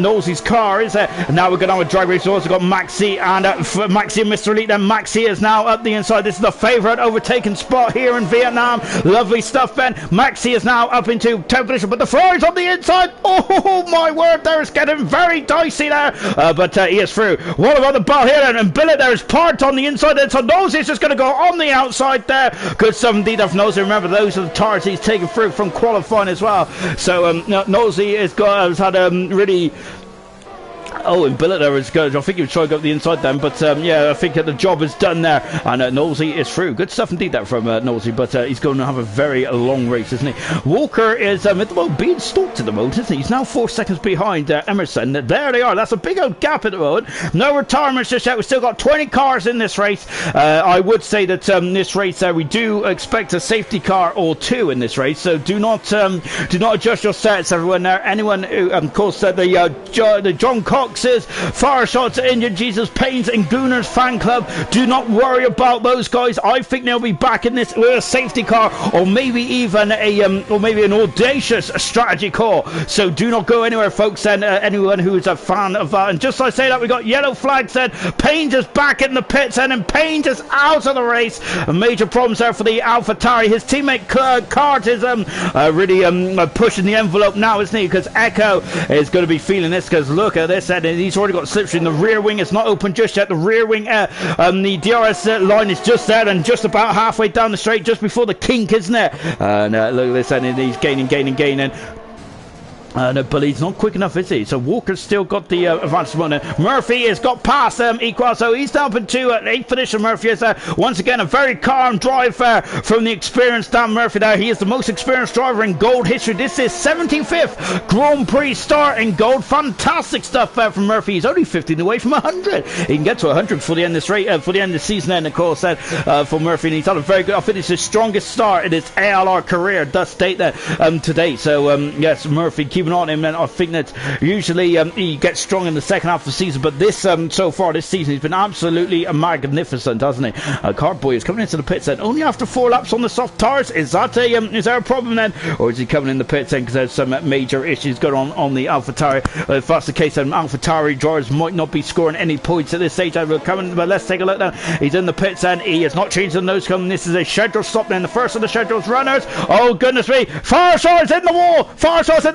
Nosey's car, is there? And now we're going to have a drag race. We've also got Maxi and Mr. Elite. Then Maxi is now up the inside. This is the favourite overtaken spot here in Vietnam. Lovely stuff, Ben. Maxi is now up into 10th position, but the Ferrari's on the inside. Oh my word, there is getting very dicey there, but he is through. What about the ball here then? And Billet there is parked on the inside. So Nosey's just going to go on the outside there. Good stuff indeed of Nosey. Remember, those are the tires he's taken through from qualifying as well. So Nosey has had really Oh, and Billet there is good. I think he was trying to go up the inside then, but yeah, I think the job is done there. And Nosey is through. Good stuff indeed that from Nosey, but he's going to have a very long race, isn't he? Walker is at the moment being stalked at the moment, isn't he? He's now 4 seconds behind Emerson. There they are. That's a big old gap at the moment. No retirements just yet. We've still got 20 cars in this race. I would say that this race we do expect a safety car or two in this race, so do not adjust your sets, everyone. There, anyone who, of course, the John Cox boxes. Fire shots injured. Jesus Pains and Gooners fan club. Do not worry about those guys. I think they'll be back in this with a safety car, or maybe even an audacious strategy car. So do not go anywhere, folks. And anyone who is a fan of that. And just as I say that, we got yellow flags. Then Payne just back in the pits, and Payne just out of the race. Major problems there for the AlphaTauri. His teammate Cart is really pushing the envelope now, isn't he? Because Echo is going to be feeling this. Because look at this, and he's already got slipstream in the rear wing. It's not open just yet. The rear wing, the DRS line is just there and just about halfway down the straight, just before the kink, isn't it? And look at this, and he's gaining. But he's not quick enough, is he? So Walker's still got the advantage moment. Murphy has got past Equal, so he's down to 8th position. Murphy is once again a very calm drive from the experienced Dan Murphy there. He is the most experienced driver in gold history. This is 75th Grand Prix start in gold. Fantastic stuff from Murphy. He's only 15 away from 100. He can get to 100 for the end of this race, for the end of the season. Then, of course, for Murphy, and he's had a very good. I think it's his strongest start in his ALR career, thus date there to date. So yes, Murphy keeping on him, and I think that usually he gets strong in the second half of the season, but this so far this season he's been absolutely magnificent, hasn't he? Cardboy is coming into the pits then only after 4 laps on the soft tires. Is that is there a problem then, or is he coming in the pits then because there's some major issues going on the AlphaTauri? If that's the case, then AlphaTauri drivers might not be scoring any points at this stage. But let's take a look now. He's in the pits and he has not changed the nose cone. This is a scheduled stop then, the first of the scheduled runners. Oh goodness me, Farshaw's in the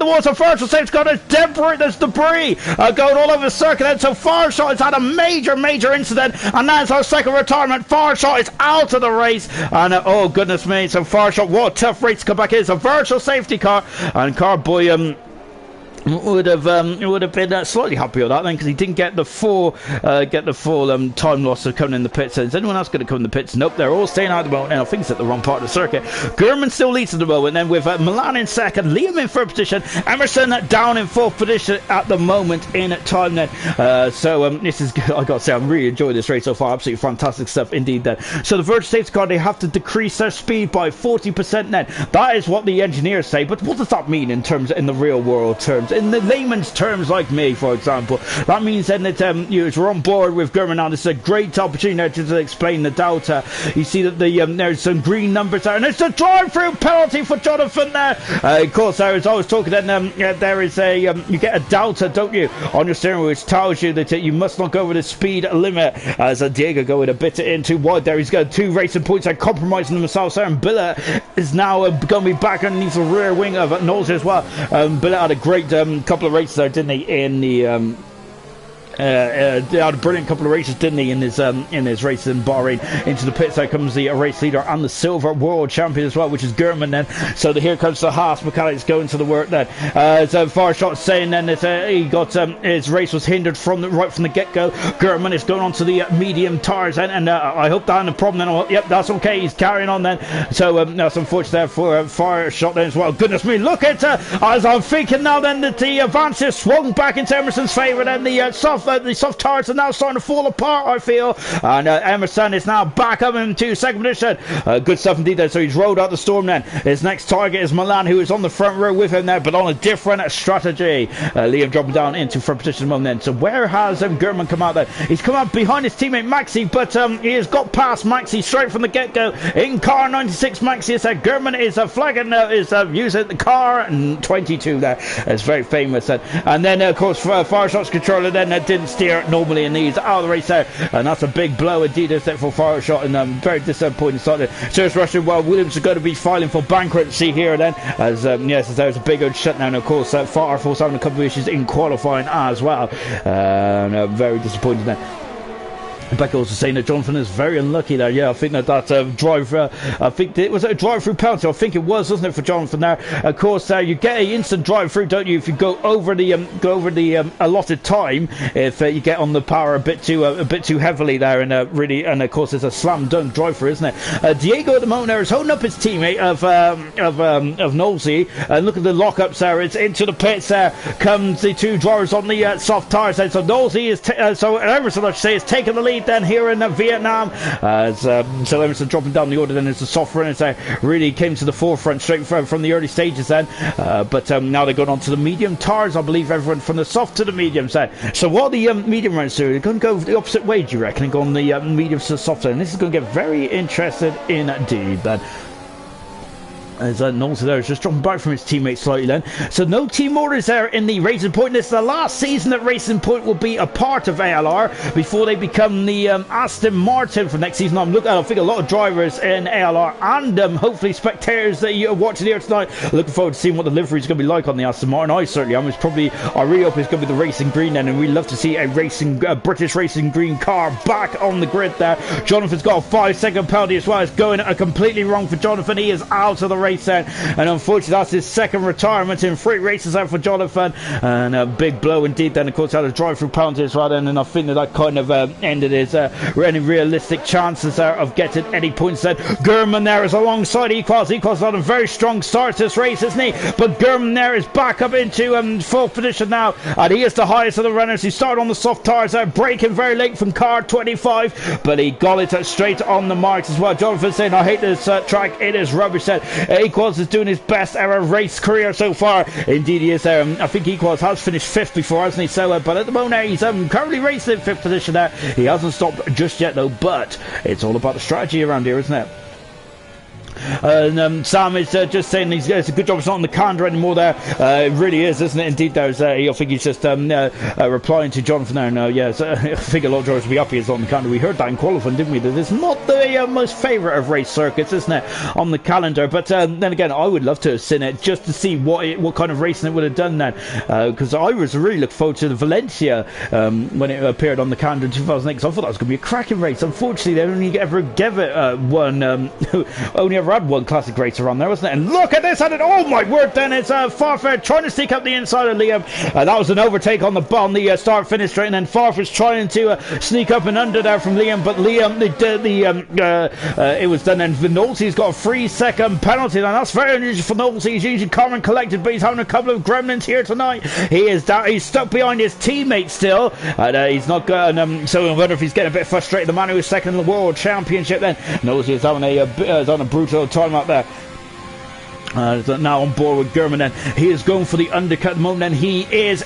wall, so Farshaw's safe, got a debris, there's debris going all over the circuit, and so Farshaw's has had a major incident, and that's our second retirement. Farshaw is out of the race, and oh goodness me, so Farshaw, what a tough race to come back in. It's a virtual safety car, and Carboy would have been slightly happy with that then, because he didn't get the full time loss of coming in the pits. Is anyone else going to come in the pits? Nope, they're all staying out at the moment, and I think it's at the wrong part of the circuit. Gurman still leads at the moment, then with Milan in second, Liam in third position, Emerson down in fourth position at the moment in time then. This is, I got to say, I'm really enjoying this race so far. Absolutely fantastic stuff indeed then. So the virtual safety car, they have to decrease their speed by 40% then. That is what the engineers say, but what does that mean in the real world terms? In the layman's terms, like me, for example, that means then that you're on board with Gurman now. This is a great opportunity to explain the delta. You see that there's some green numbers there, and it's a drive-through penalty for Jonathan there. Of course, as I was talking, then there is you get a delta, don't you, on your steering wheel, which tells you that you must not go over the speed limit. As Diego going a bit in too wide there, he's got 2 racing points there, compromising themselves there, and Billa is now going to be back underneath the rear wing of Knowles as well. Billa had a great couple of races there, didn't he, in the had a brilliant couple of races, didn't he, in his races in Bahrain. Into the pits there comes the race leader and the silver world champion as well, which is Gurman then. So here comes the Haas mechanics going to the work then. So Farshot saying then that he got his race was hindered right from the get-go. Gurman is going on to the medium tires then, and I hope that had a problem then. Yep, that's okay, he's carrying on then. So that's unfortunate there for Farshot then as well. Goodness me, look at as I'm thinking now then that the advance has swung back into Emerson's favour, and the soft tires are now starting to fall apart, I feel, and Emerson is now back up into second position. Good stuff indeed there. So he's rolled out the storm then. His next target is Milan, who is on the front row with him there, but on a different strategy. Liam dropping down into front position at the moment then. So where has Gurman come out there? He's come out behind his teammate Maxi, but he has got past Maxi straight from the get-go. In car 96, Maxi is there. Gurman is flagging, is using the car 22 there. It's very famous then. And then of course Farshot's controller then didn't steer normally in these out of the race there, and that's a big blow indeed, is that for Farshot, and very disappointing start there. So it's Russian. Well, Williams is going to be filing for bankruptcy here then, as yes, as there's a big old shutdown. Of course, Farford's having a couple of issues in qualifying as well, very disappointing then. Becca also saying that Jonathan is very unlucky there. Yeah, I think that drive, I think it was a drive-through penalty. I think it was, wasn't it, for Jonathan there? Of course, you get an instant drive-through, don't you, if you go over the allotted time. If you get on the power a bit too heavily there, and and of course it's a slam dunk drive-through, isn't it? Diego at the moment there is holding up his teammate of Knowlesy, and look at the lockups there. It's into the pits there. Comes the 2 drivers on the soft tires. So Knowlesy is so Emerson, I should say, is taking the lead. lead then here in Vietnam. As so Emerson dropping down the order then as the soft runners really came to the forefront straight from the early stages then. But now they're going on to the medium tires. I believe everyone from the soft to the medium side. So what the medium runners do, they're going to go the opposite way, do you reckon, and go on the mediums to the soft side. And this is going to get very interesting indeed then. As Knowles there is just dropping back from his teammate slightly then. So no team orders there in the Racing Point. This is the last season that Racing Point will be a part of ALR before they become the Aston Martin for next season. I think a lot of drivers in ALR and hopefully spectators that you're watching here tonight looking forward to seeing what the livery is going to be like on the Aston Martin. I certainly am. I really hope it's going to be the racing green then, and we'd love to see a British racing green car back on the grid there. Jonathan's got a 5-second penalty as well. It's going completely wrong for Jonathan. He is out of the race then, and unfortunately that's his second retirement in 3 races out for Jonathan, and a big blow indeed then. Of course had a drive-through penalty as well then, and I think that kind of ended his any realistic chances there of getting any points then. Gurman there is alongside Equals on a very strong start to this race, isn't he? But Gurman there is back up into 4th position now, and he is the highest of the runners. He started on the soft tires there, braking very late from car 25, but he got it straight on the marks as well. Jonathan saying, I hate this track, it is rubbish. Said Equals is doing his best ever race career so far. Indeed he is. I think Equals has finished 5th before, hasn't he? So but at the moment he's currently racing in 5th position there. He hasn't stopped just yet though, but it's all about the strategy around here, isn't it? Sam is just saying it's a good job it's not on the calendar anymore there. It really is, isn't it? Indeed, I think he's just replying to Jonathan there now. Yes, I think a lot of drivers will be happy it's on the calendar. We heard that in qualifying, didn't we? That it's not the most favourite of race circuits, isn't it, on the calendar? But then again, I would love to have seen it just to see what kind of racing it would have done then, because I was really looking forward to the Valencia when it appeared on the calendar in 2008, because I thought that was going to be a cracking race. Unfortunately, they only ever gave it one, only ever had one classic racer on there, wasn't it? And look at this, oh my word then, it's Farfar trying to sneak up the inside of Liam. That was an overtake on the start finish straight, and then Farfar's trying to sneak up and under there from Liam, but Liam, it was done, and Vinolzi's got a 3-second penalty, and that's very unusual for Vinolzi. He's usually calm and collected, but he's having a couple of gremlins here tonight. He's stuck behind his teammate still, and he's not going, so I wonder if he's getting a bit frustrated. The man who was second in the World Championship then, Vinolzi is having a brutal time out there. Now on board with Gurman then. He is going for the undercut at the moment, and he is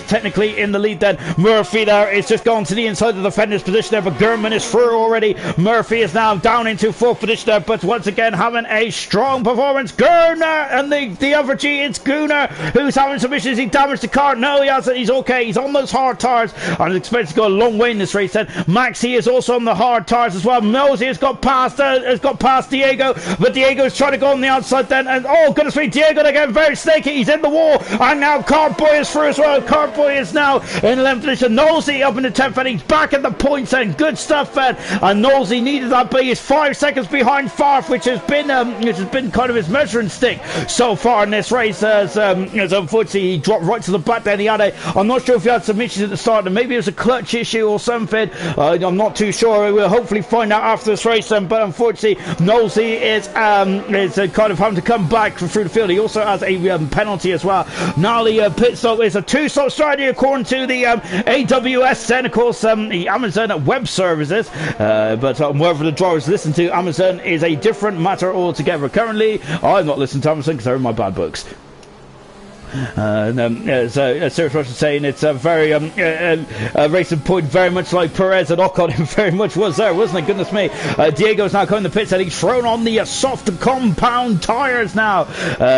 technically in the lead then. Murphy there is just gone to the inside of the defender's position there, but Gurman is through already. Murphy is now down into 4th position there, but once again having a strong performance. Gurner and the other G, it's Gunnar who's having some issues. He damaged the car. No, he hasn't. He's okay. He's on those hard tires, and is expected to go a long way in this race then. Maxi is also on the hard tires as well. Mosey has got past Diego, but Diego's trying to go on the outside then, and oh goodness me, Diego again very snaky. He's in the wall, and now Cartboy is through as well. Cartboy is now in 11th position. Nosey up in the 10th, and he's back at the points, and good stuff then. And Nosey needed that, but he's 5 seconds behind Farf, which has been kind of his measuring stick so far in this race. As unfortunately he dropped right to the back there. I'm not sure if he had some issues at the start, and maybe it was a clutch issue or something. I'm not too sure. We'll hopefully find out after this race then. But unfortunately, Nosey is kind of having to come back through the field. He also has a penalty as well. Now the pit stop is a 2-stop strategy according to the AWS and of course the Amazon Web Services, but whatever the drivers listen to Amazon is a different matter altogether. Currently I'm not listening to Amazon because they're in my bad books. Serious Russian saying it's a very Racing Point very much like Perez and Ocon. It very much was there, wasn't it? Goodness me. Diego's now coming to the pits, and he's thrown on the soft compound tyres now.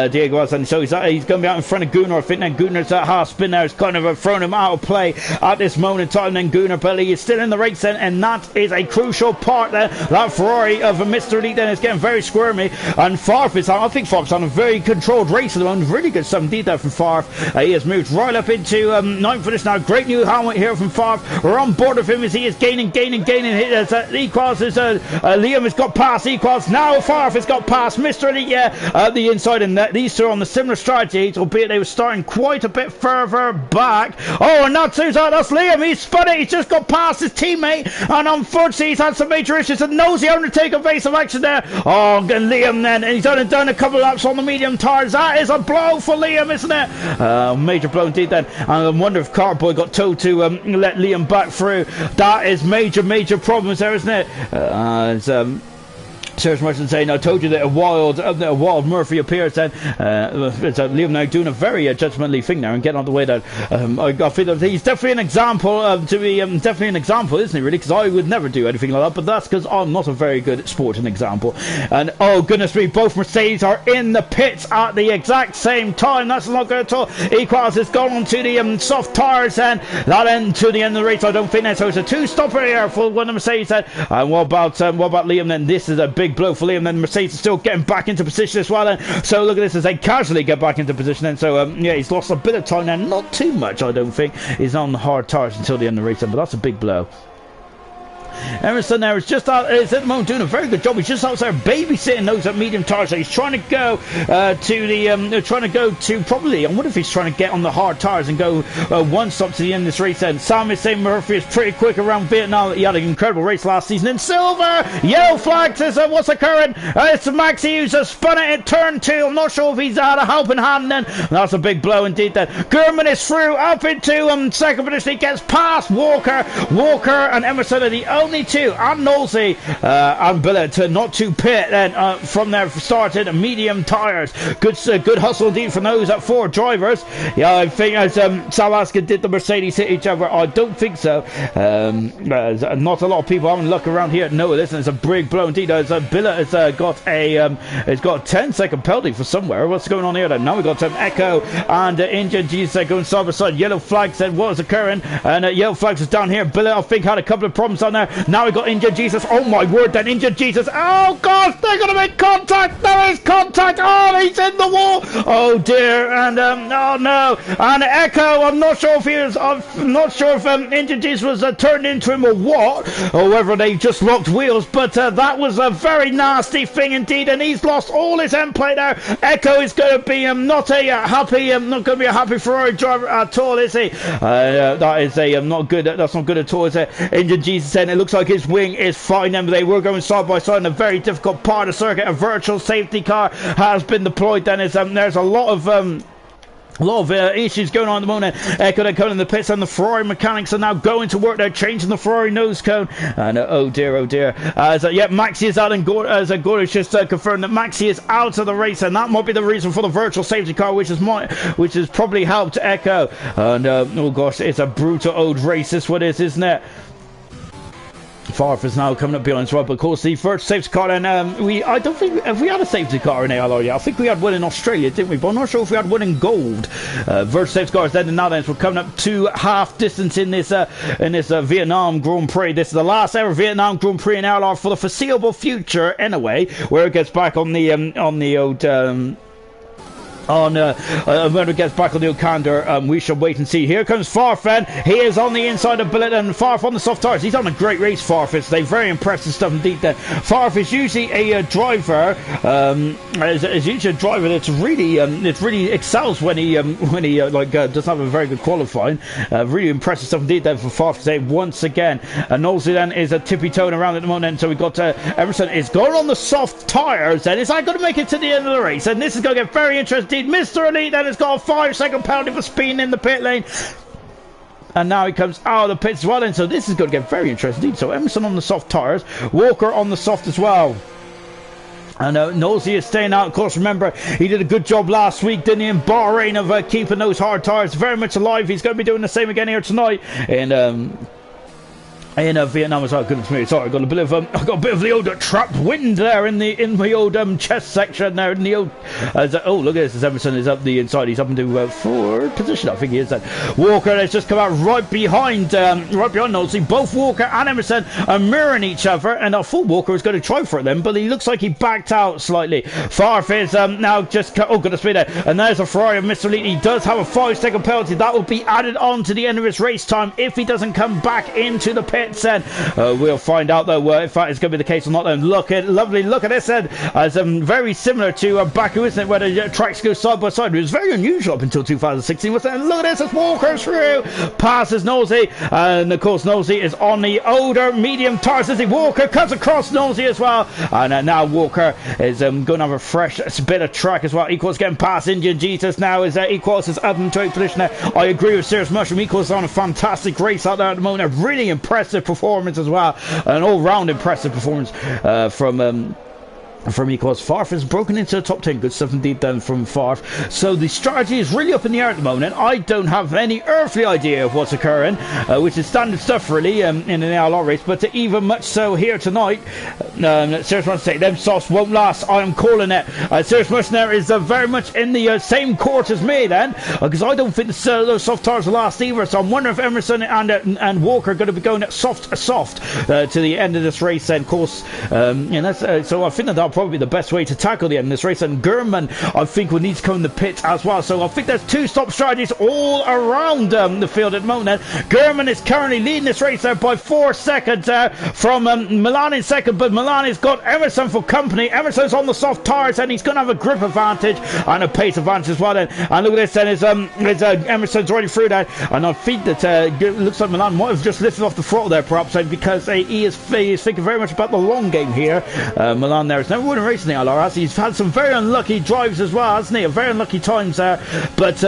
Diego has, and so he's going to be out in front of Gunnar. I think then Gunnar's half spin there has kind of thrown him out of play at this moment in time. Then Gunnar, but he is still in the race then, and that is a crucial part there. That Ferrari of Mr. Elite then is getting very squirmy, and I think Farf's on a very controlled race at the moment. Really good stuff indeed there from Farf. He has moved right up into 9th for this now. Great new helmet here from Farf. We're on board with him as he is gaining. Equals is Liam has got past Equals. Now Farf has got past Mr. Elite at the inside, and these two are on the similar strategies, albeit they were starting quite a bit further back. Oh, and that's Liam. He's spun it. He's just got past his teammate, and unfortunately he's had some major issues, and knows he only take evasive action there. Oh, and Liam then, and he's only done a couple of laps on the medium tires. That is a blow for Liam, isn't isn't it? Major blow indeed then. And I wonder if Carboy got told to let Liam back through. That is major problems there, isn't it? Serge Merchant saying, I told you that a wild Murphy appears then. Liam now doing a very gentlemanly thing now and getting on the way that I feel that he's definitely an example definitely an example, isn't he, really? Because I would never do anything like that, but that's because I'm not a very good sporting example. And oh goodness me, both Mercedes are in the pits at the exact same time. That's not good at all. Equals has gone on to the soft tyres and that end to the end of the race. I don't think so. It's a two-stopper here for one of the Mercedes then. And what about Liam then? This is a big blow for Liam. Then Mercedes is still getting back into position as well then. So look at this as they casually get back into position then. So yeah, he's lost a bit of time now, not too much I don't think. He's on the hard tires until the end of the race then, but that's a big blow. Emerson there is just out, is at the moment doing a very good job. He's just outside babysitting those at medium tires. So he's trying to go to probably, I wonder if he's trying to get on the hard tires and go one stop to the end of this race then. Sam is saying Murphy is pretty quick around Vietnam. He had an incredible race last season in silver. Yellow flags is what's occurring. It's Maxi who's spun it in turn 2. I'm not sure if he's had a helping hand then. That's a big blow indeed then. Gurman is through up into second position. He gets past Walker and Emerson are the only two, and Nosey and Billet not to pit then from their started medium tyres. Good hustle indeed from those 4 drivers. Yeah, I think as Salaska did the Mercedes hit each other, I don't think so. Not a lot of people having luck around here. No, listen, it's a big blow indeed. As Billet has got a 10-second penalty for somewhere. What's going on here then? Now we've got Echo and Injured Jesus going side by side. Yellow flag said what was occurring, and yellow flags is down here. Billet I think had a couple of problems on there. Now we got Injured Jesus. Oh my word, then Injured Jesus. Oh gosh, they're going to make contact. There is contact. Oh, he's in the wall. Oh dear. And oh no. And Echo, I'm not sure if Injured Jesus was turned into him or what, or whether they just locked wheels. But that was a very nasty thing indeed, and he's lost all his end plate there. Echo is going to be not going to be a happy Ferrari driver at all, is he? That is not good. That's not good at all, is it? Injured Jesus saying it looks like his wing is fine, and they were going side by side in a very difficult part of the circuit. A virtual safety car has been deployed. Then there's a lot of issues going on at the moment. Echo then coming in the pits, and the Ferrari mechanics are now going to work. They're changing the Ferrari nose cone, and oh dear. Yeah, Maxi is out, and Gordon just confirmed that Maxi is out of the race, and that might be the reason for the virtual safety car, which has probably helped Echo. And oh gosh, it's a brutal old race. This one is, isn't it? Farf is now coming up behind as well, but of course the first safety car, and I don't think, have we had a safety car in ALR yet? I think we had one in Australia, didn't we? But I'm not sure if we had one in gold. Virtual safety cars then, and now then, so we're coming up to half distance in this Vietnam Grand Prix. This is the last ever Vietnam Grand Prix in ALR for the foreseeable future, anyway, where it gets back on the old when it gets back on the Okander, we shall wait and see. Here comes Farfen. He is on the inside of Billet, and Farf on the soft tires. He's on a great race, Farf. It's very impressive stuff indeed. Then Farf is usually a driver. Is usually a driver that's really excels when he does have a very good qualifying. Really impressive stuff indeed. Then for Farf to say once again. And also then is a tippy toeing around at the moment. So we got Emerson is going on the soft tires. And is that going to make it to the end of the race? And this is going to get very interesting. Mr. Elite then has got a 5-second penalty for speeding in the pit lane, and now he comes out of the pits as well, and so this is going to get very interesting indeed. So Emerson on the soft tyres, Walker on the soft as well. And Nosey is staying out. Of course, remember, he did a good job last week, didn't he, in Bahrain, of keeping those hard tyres very much alive. He's going to be doing the same again here tonight in Vietnam as well. Goodness me, sorry, I got a bit of the old trapped wind there in the old chest section there in the old. Oh, look at this! As Emerson is up the inside, he's up into 4th position, I think he is. Then Walker has just come out right behind Nosey. Both Walker and Emerson are mirroring each other, and I thought Walker was going to try for it then, but he looks like he backed out slightly. Farf is now just oh goodness me there, and there's a Ferrari of Mr. Elite. He does have a 5-second penalty that will be added on to the end of his race time if he doesn't come back into the pit pits then. We'll find out though if that is going to be the case or not. Then lovely look at this then, as very similar to Baku, isn't it, where the tracks go side by side. It was very unusual up until 2016, wasn't it? And look at this as Walker through, passes Nosey, and of course Nosey is on the older medium tires. Walker cuts across Nosey as well, and now Walker is going to have a fresh bit of track as well. Equals getting past Indian Jesus now, as Equals is up into 8th position there. I agree with Serious Mushroom. Equals on a fantastic race out there at the moment, a really impressive performance as well, an all-round impressive performance from Equals. Farf has broken into the top 10. Good stuff indeed then from Farf. So the strategy is really up in the air at the moment. I don't have any earthly idea of what's occurring, which is standard stuff really in an ALR race, but even much so here tonight. Serious Mushroom say them softs won't last. I am calling it. Serious Mushroom is very much in the same court as me then, because I don't think those soft tires will last either. So I'm wondering if Emerson and Walker are going to be going at soft to the end of this race then. Of course, so I think that'll probably be the best way to tackle the end of this race. And Gurman, I think, will need to come in the pits as well. So I think there's two stop strategies all around the field at the moment. Gurman is currently leading this race there by 4 seconds from Milan in second, but Milan has got Emerson for company. Emerson's on the soft tires and he's going to have a grip advantage and a pace advantage as well then. And look at this then, is Emerson's already through that, and I think that it looks like Milan might have just lifted off the throttle there perhaps, because he is thinking very much about the long game here. Milan there is never won a race in the ALR, has he? He's had some very unlucky drives as well, hasn't he? Very unlucky times there, but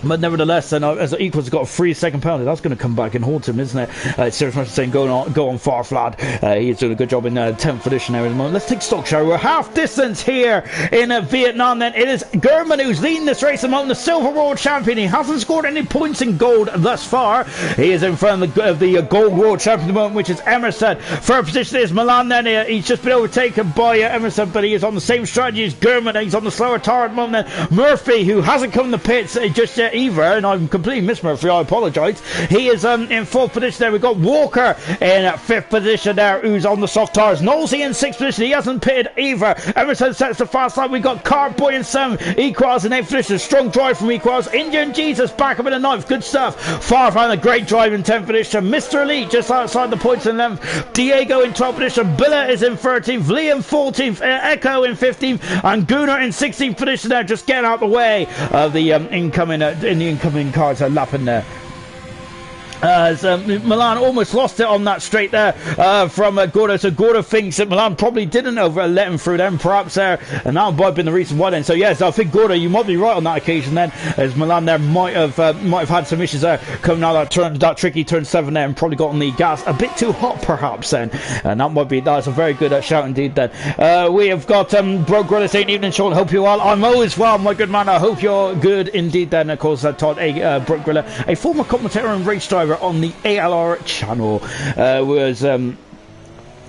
nevertheless, then as Equals got a 3-second penalty, that's going to come back and haunt him, isn't it? Serious Mushroom saying go on far flat. He's doing a good job in 10th position there at the moment. Let's take stock, shall we? We're half distance here in Vietnam then. It is Gurman who's leading this race at the moment, the silver world champion. He hasn't scored any points in gold thus far. He is in front of the gold world champion at the moment, which is Emerson. Third position is Milan then. He's just been overtaken by Emerson, but he is on the same strategy as Gurman. He's on the slower tire at the moment then. Murphy, who hasn't come in the pits just yet either, and I've completely missed Murphy, I apologise. He is in 4th position there. We've got Walker in 5th position there, who's on the soft tires. Nosey in 6th position, he hasn't pitted either. Emerson sets the fast line. We've got Cartboy in 7th, Equals in 8th position. Strong drive from Equals. Indian Jesus back up in the 9th, good stuff. Farfan, a great drive in 10th position. Mr. Elite just outside the points in 11th. Diego in 12th position. Billa is in 13th, Liam 14th, Echo in 15th, and Gunnar in 16th position there, just getting out the way of the incoming cars are lapping there. As Milan almost lost it on that straight there from Gordo. So Gordo thinks that Milan probably didn't let him through them perhaps there, and that might have been the reason why then. So yes, I think Gordo, you might be right on that occasion then, as Milan there might have had some issues there coming out that tricky turn 7 there, and probably got on the gas a bit too hot perhaps then, and that's a very good shout indeed then. We have got Bro Gorilla saying evening Sean, hope you're well. I'm always well, my good man, I hope you're good indeed then. Of course Todd Bro Gorilla, a former commentator and race driver on the ALR channel, was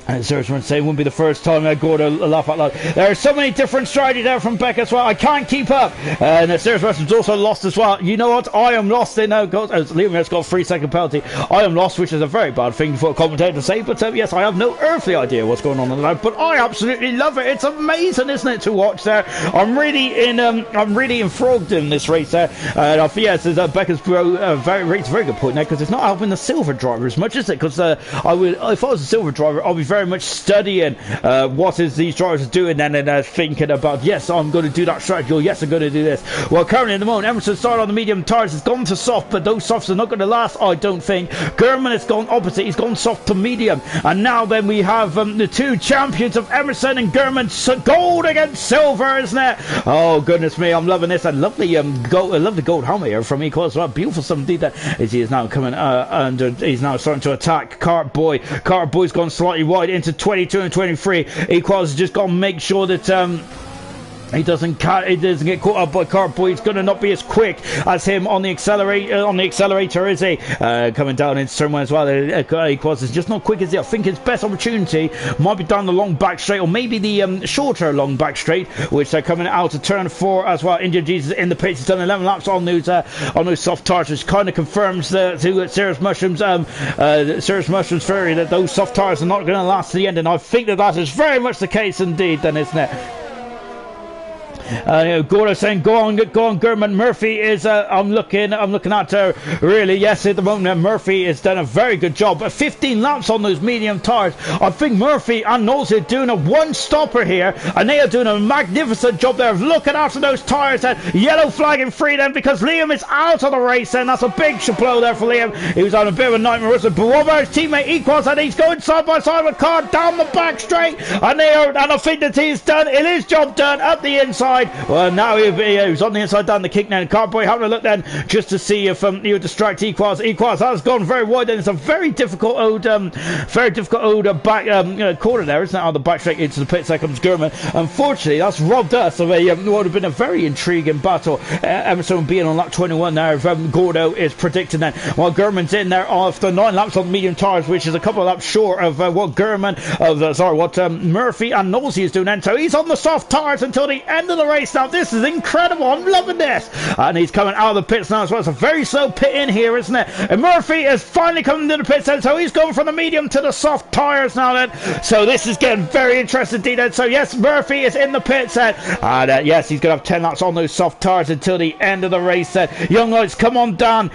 Serious Mushroom saying, wouldn't be the first time I go to laugh out loud. There are so many different strategies there from Beck as well. I can't keep up. And Serious Mushroom's also lost as well. You know what? I am lost in now. Liam has got a 3-second penalty. I am lost, which is a very bad thing for a commentator to say. But yes, I have no earthly idea what's going on there. But I absolutely love it. It's amazing, isn't it, to watch there? I'm really enthralled in this race there. And I think yes, Becca's very good point there, because it's not helping the silver driver as much, is it? Because if I was a silver driver, I'll be very much studying what is these drivers are doing and thinking about, yes, I'm going to do that strategy, or yes, I'm going to do this. Well, currently at the moment, Emerson started on the medium tires, has gone to soft, but those softs are not going to last, I don't think. Gurman has gone opposite, he's gone soft to medium, and now then we have the two champions of Emerson and Gurman, gold against silver, isn't it? Oh goodness me, I'm loving this. I love the gold helmet here from Equals as well. Beautiful stuff indeed that, as he is now coming under, he's now starting to attack Cartboy. Cartboy's gone slightly wide into 22 and 23. Equals has just got to make sure that he doesn't get caught up by Cartboy. He's going to not be as quick as him on the accelerator, is he? Coming down into turn 1 as well. Equals is just not quick, is he? I think his best opportunity might be down the long back straight, or maybe the shorter long back straight, which they're coming out to turn 4 as well. Indian Jesus in the pits. He's done 11 laps on those soft tires, which kind of confirms to Serious Mushroom's theory that those soft tires are not going to last to the end, and I think that is very much the case indeed then, isn't it? Gordo saying, go on, Gurman. Murphy is, I'm looking at her, really, yes, at the moment, Murphy has done a very good job. 15 laps on those medium tires. I think Murphy and Nosey are doing a one-stopper here, and they are doing a magnificent job there of looking after those tires, and yellow flagging free then, because Liam is out of the race, and that's a big blow there for Liam. He was on a bit of a nightmare, but what about his teammate Equals, and he's going side by side with car down the back straight, and I think that he's done, it is job done up the inside. Well, now he's on the inside down the kick now, and Carboy having a look then just to see if he would distract Equals. Equals has gone very wide, and it's a very difficult old back corner there, isn't it, on the back straight into the pits. There comes Gurman. Unfortunately, that's robbed us of a what would have been a very intriguing battle. Emerson being on lap 21 there, if Gordo is predicting then, while Gurman's in there after 9 laps on medium tires, which is a couple of laps short of what Murphy and Nosey is doing then. So he's on the soft tires until the end of the race now. This is incredible. I'm loving this. And he's coming out of the pits now as well. It's a very slow pit in here, isn't it? And Murphy is finally coming to the pits then, so he's going from the medium to the soft tires now then. So this is getting very interesting indeed then. So yes, Murphy is in the pit set, and yes, he's going to have 10 laps on those soft tires until the end of the race set. Young lights, come on down.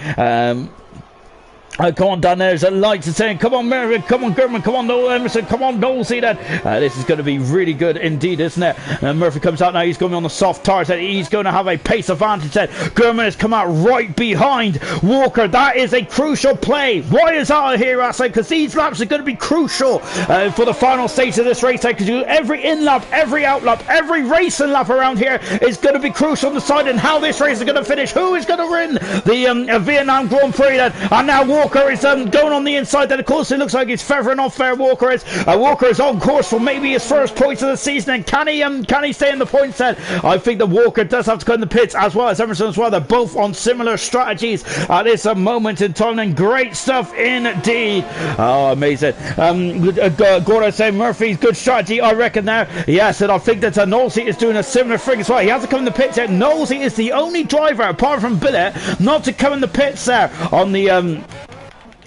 Come on down there, there's a light saying, come on Mervyn, come on Gurman, come on Emerson, come on Nosey then. This is going to be really good indeed, isn't it? Murphy comes out now, he's going to be on the soft tires, he's going to have a pace advantage then. Gurman has come out right behind Walker. That is a crucial play. Why is that here, I say? Because these laps are going to be crucial for the final stage of this race, because every in lap, every out lap, every racing lap around here is going to be crucial in deciding how this race is going to finish, who is going to win the Vietnam Grand Prix then. And now Walker is going on the inside then. Of course it looks like he's feathering off there. Walker is on course for maybe his first points of the season, and can he stay in the points then? I think that Walker does have to go in the pits, as well as Emerson as well. They're both on similar strategies at this moment in time, and great stuff indeed. Oh, amazing. Gordo saying Murphy's good strategy, I reckon there. Yes, and I think that Nosey is doing a similar thing as well. He has to come in the pits there. Nosey is the only driver apart from Billet not to come in the pits there on the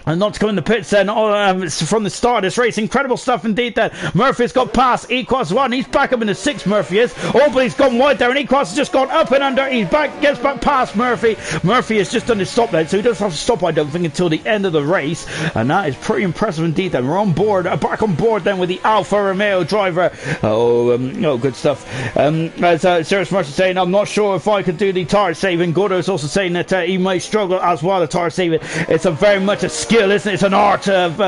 and not to come in the pits then from the start of this race. Incredible stuff indeed then. Murphy's got past Equals 1. He's back up in the 6th, Murphy is. Oh, but he's gone wide there, and Equals has just gone up and under. He's back, gets back past Murphy. Murphy has just done his stop then, so he doesn't have to stop, I don't think, until the end of the race. And that is pretty impressive indeed then. We're on board, back on board then with the Alfa Romeo driver. Oh, good stuff. As Sirius Mercer saying, I'm not sure if I could do the tire saving. Gordo is also saying that he may struggle as well, the tire saving. It's a very much a skill, isn't it? It's an art of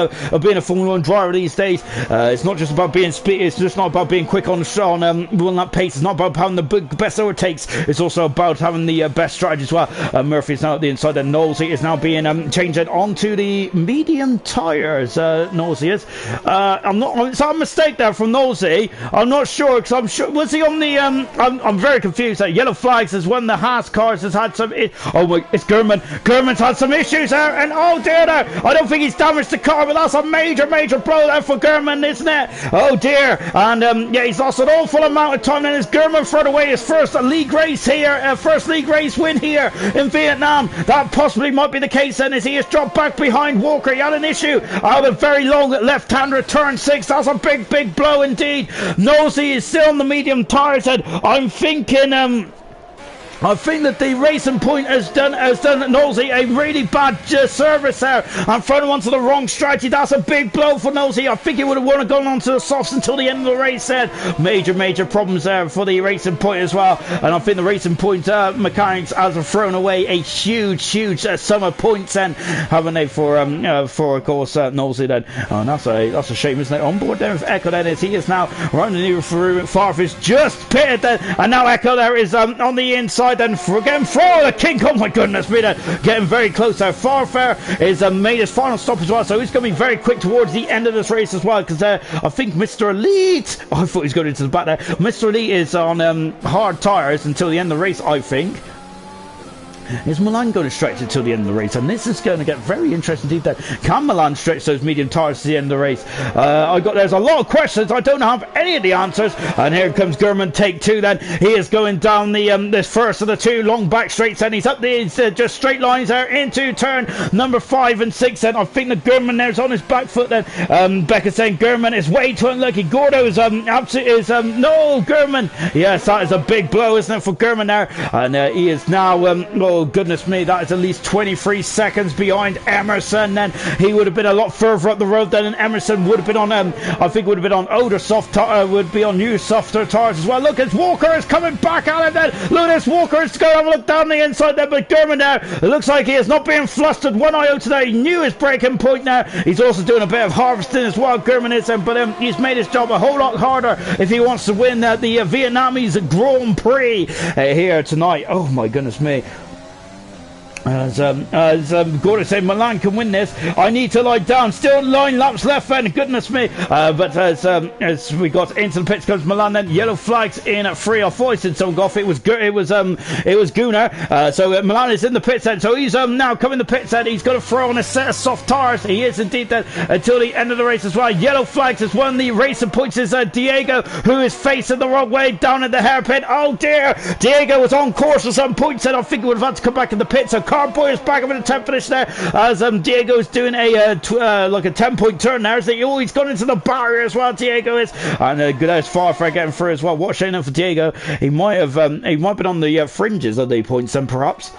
being a Formula 1 driver these days. It's not just about being speed. It's just not about being quick on that pace. It's not about having the best overtakes. It's also about having the best strategy as well. Murphy is now at the inside, and Nosey is now being changed onto the medium tires. Nosey is. Is that a mistake there from Nosey? I'm not sure, because I'm sure, was he on the I'm very confused. Yellow flags is one of the Haas cars has had some. Oh my, it's Gurman. Gurman's had some issues there, and oh dear, I don't think he's damaged the car, but that's a major blow there for Gurman, isn't it? Oh dear. And yeah, he's lost an awful amount of time, and it's Gurman thrown away his first league race here, first league race win here in Vietnam. That possibly might be the case then, as he has dropped back behind Walker. He had an issue out of a very long left-hander turn 6. That's a big blow indeed. Nosey is still on the medium tires, and I'm thinking I think that the Racing Point has done Nosey a really bad service there and thrown him onto the wrong strategy. That's a big blow for Nosey. I think he would have wanted to go on to the softs until the end of the race there. Major problems there for the Racing Point as well. And I think the Racing Point mechanics have thrown away a huge sum of points then, haven't they, for of course Nosey then. Oh, and that's a shame, isn't it? On board there with Echo then, as he is now running through Farfus, just pitted then, and now Echo there is on the inside. Then again for the King. Oh my goodness me, getting very close there. Farfair is made his final stop as well, so he's going to be very quick towards the end of this race as well, because I think Mr. Elite, I thought he was going into the back there. Mr. Elite is on hard tyres until the end of the race, I think. Is Milan going to stretch it till the end of the race? And this is going to get very interesting indeed. Can Milan stretch those medium tires to the end of the race? There's a lot of questions. I don't have any of the answers. And here comes Gurman, take two then. He is going down the this first of the two long back straights, and he's up these just straight lines there into turn number 5 and 6. And I think the Gurman there's on his back foot then. Becca saying Gurman is way too unlucky. Gordo is absolutely no Gurman. Yes, that is a big blow, isn't it, for Gurman there? And he is now oh goodness me, that is at least 23 seconds behind Emerson. Then he would have been a lot further up the road then, and Emerson would have been on I think would have been on older soft would be on new softer tires as well. Look, as Walker is coming back at it then. Look at this, Walker is going to have a look down the inside there, but Gurman there, it looks like he is not being flustered one iota today. He knew his braking point now. He's also doing a bit of harvesting as well, Gurman is, but he's made his job a whole lot harder if he wants to win the Vietnamese Grand Prix here tonight. Oh my goodness me. As Gordon said, Milan can win this. I need to lie down. Still 9 laps left then. Goodness me. But as we got into the pits comes Milan then. Yellow flags in 3. I thought I said someone off. It was Gunnar. So Milan is in the pits then. So he's now coming to the pits then. He's got to throw on a set of soft tires. He is indeed then until the end of the race as well. Yellow flags has won the race of points is Diego, who is facing the wrong way down at the hairpin. Oh dear. Diego was on course for some points and I think he would have had to come back in the pits. So Carboy is back up in the 10th finish there as Diego is doing a like a 10-point turn there. So he's gone into the barrier as well, Diego is, and Goodell's far for getting through as well. What a shame for Diego. He might have been on the fringes of the points then perhaps.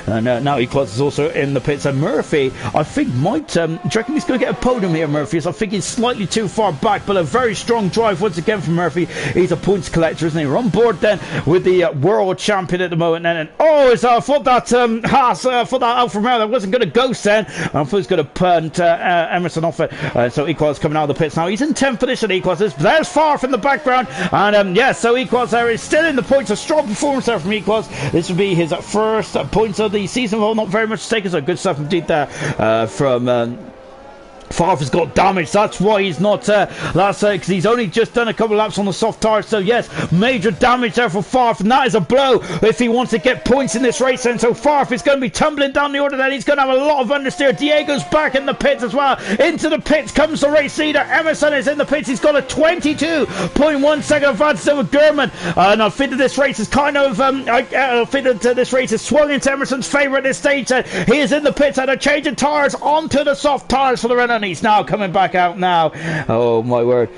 And now Equals is also in the pits, and Murphy I think might do you reckon he's going to get a podium here, Murphy? So I think he's slightly too far back, but a very strong drive once again from Murphy. He's a points collector, isn't he? We're on board then with the world champion at the moment then, and I thought that Haas thought that Alfa Romeo that wasn't going to ghost then. I thought he was going to punt Emerson off it. So Equals coming out of the pits now. He's in 10th position, Equals. There's far from the background, and so Equals there is still in the points. A strong performance there from Equals. This will be his first points of the season. Well, not very much to take, so good stuff indeed there from Favre's got damage, that's why he's not because he's only just done a couple of laps on the soft tires. So yes, major damage there for Favre, and that is a blow if he wants to get points in this race. And so Favre is going to be tumbling down the order then. He's going to have a lot of understeer. Diego's back in the pits as well. Into the pits comes the race leader. Emerson is in the pits. He's got a 22.1 second advance over Gurman, and I think that this race is kind of I think that this race is swung into Emerson's favour at this stage. He is in the pits and a change of tires onto the soft tires for the Renault. And he's now coming back out now. Oh my word.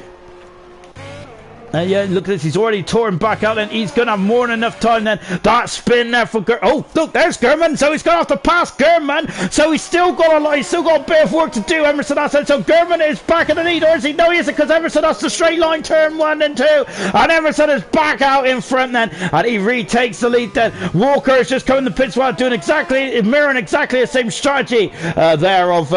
Yeah, look at this. He's already torn back out, and he's going to have more than enough time then. That spin there for oh, look, there's Gurman. So he's going to have to pass Gurman. So he's still got a bit of work to do. Emerson has it. So Gurman is back in the lead, or is he? No, he isn't, because Emerson has the straight line turn 1 and 2, and Emerson is back out in front then, and he retakes the lead then. Walker is just coming to pits while mirroring exactly the same strategy there of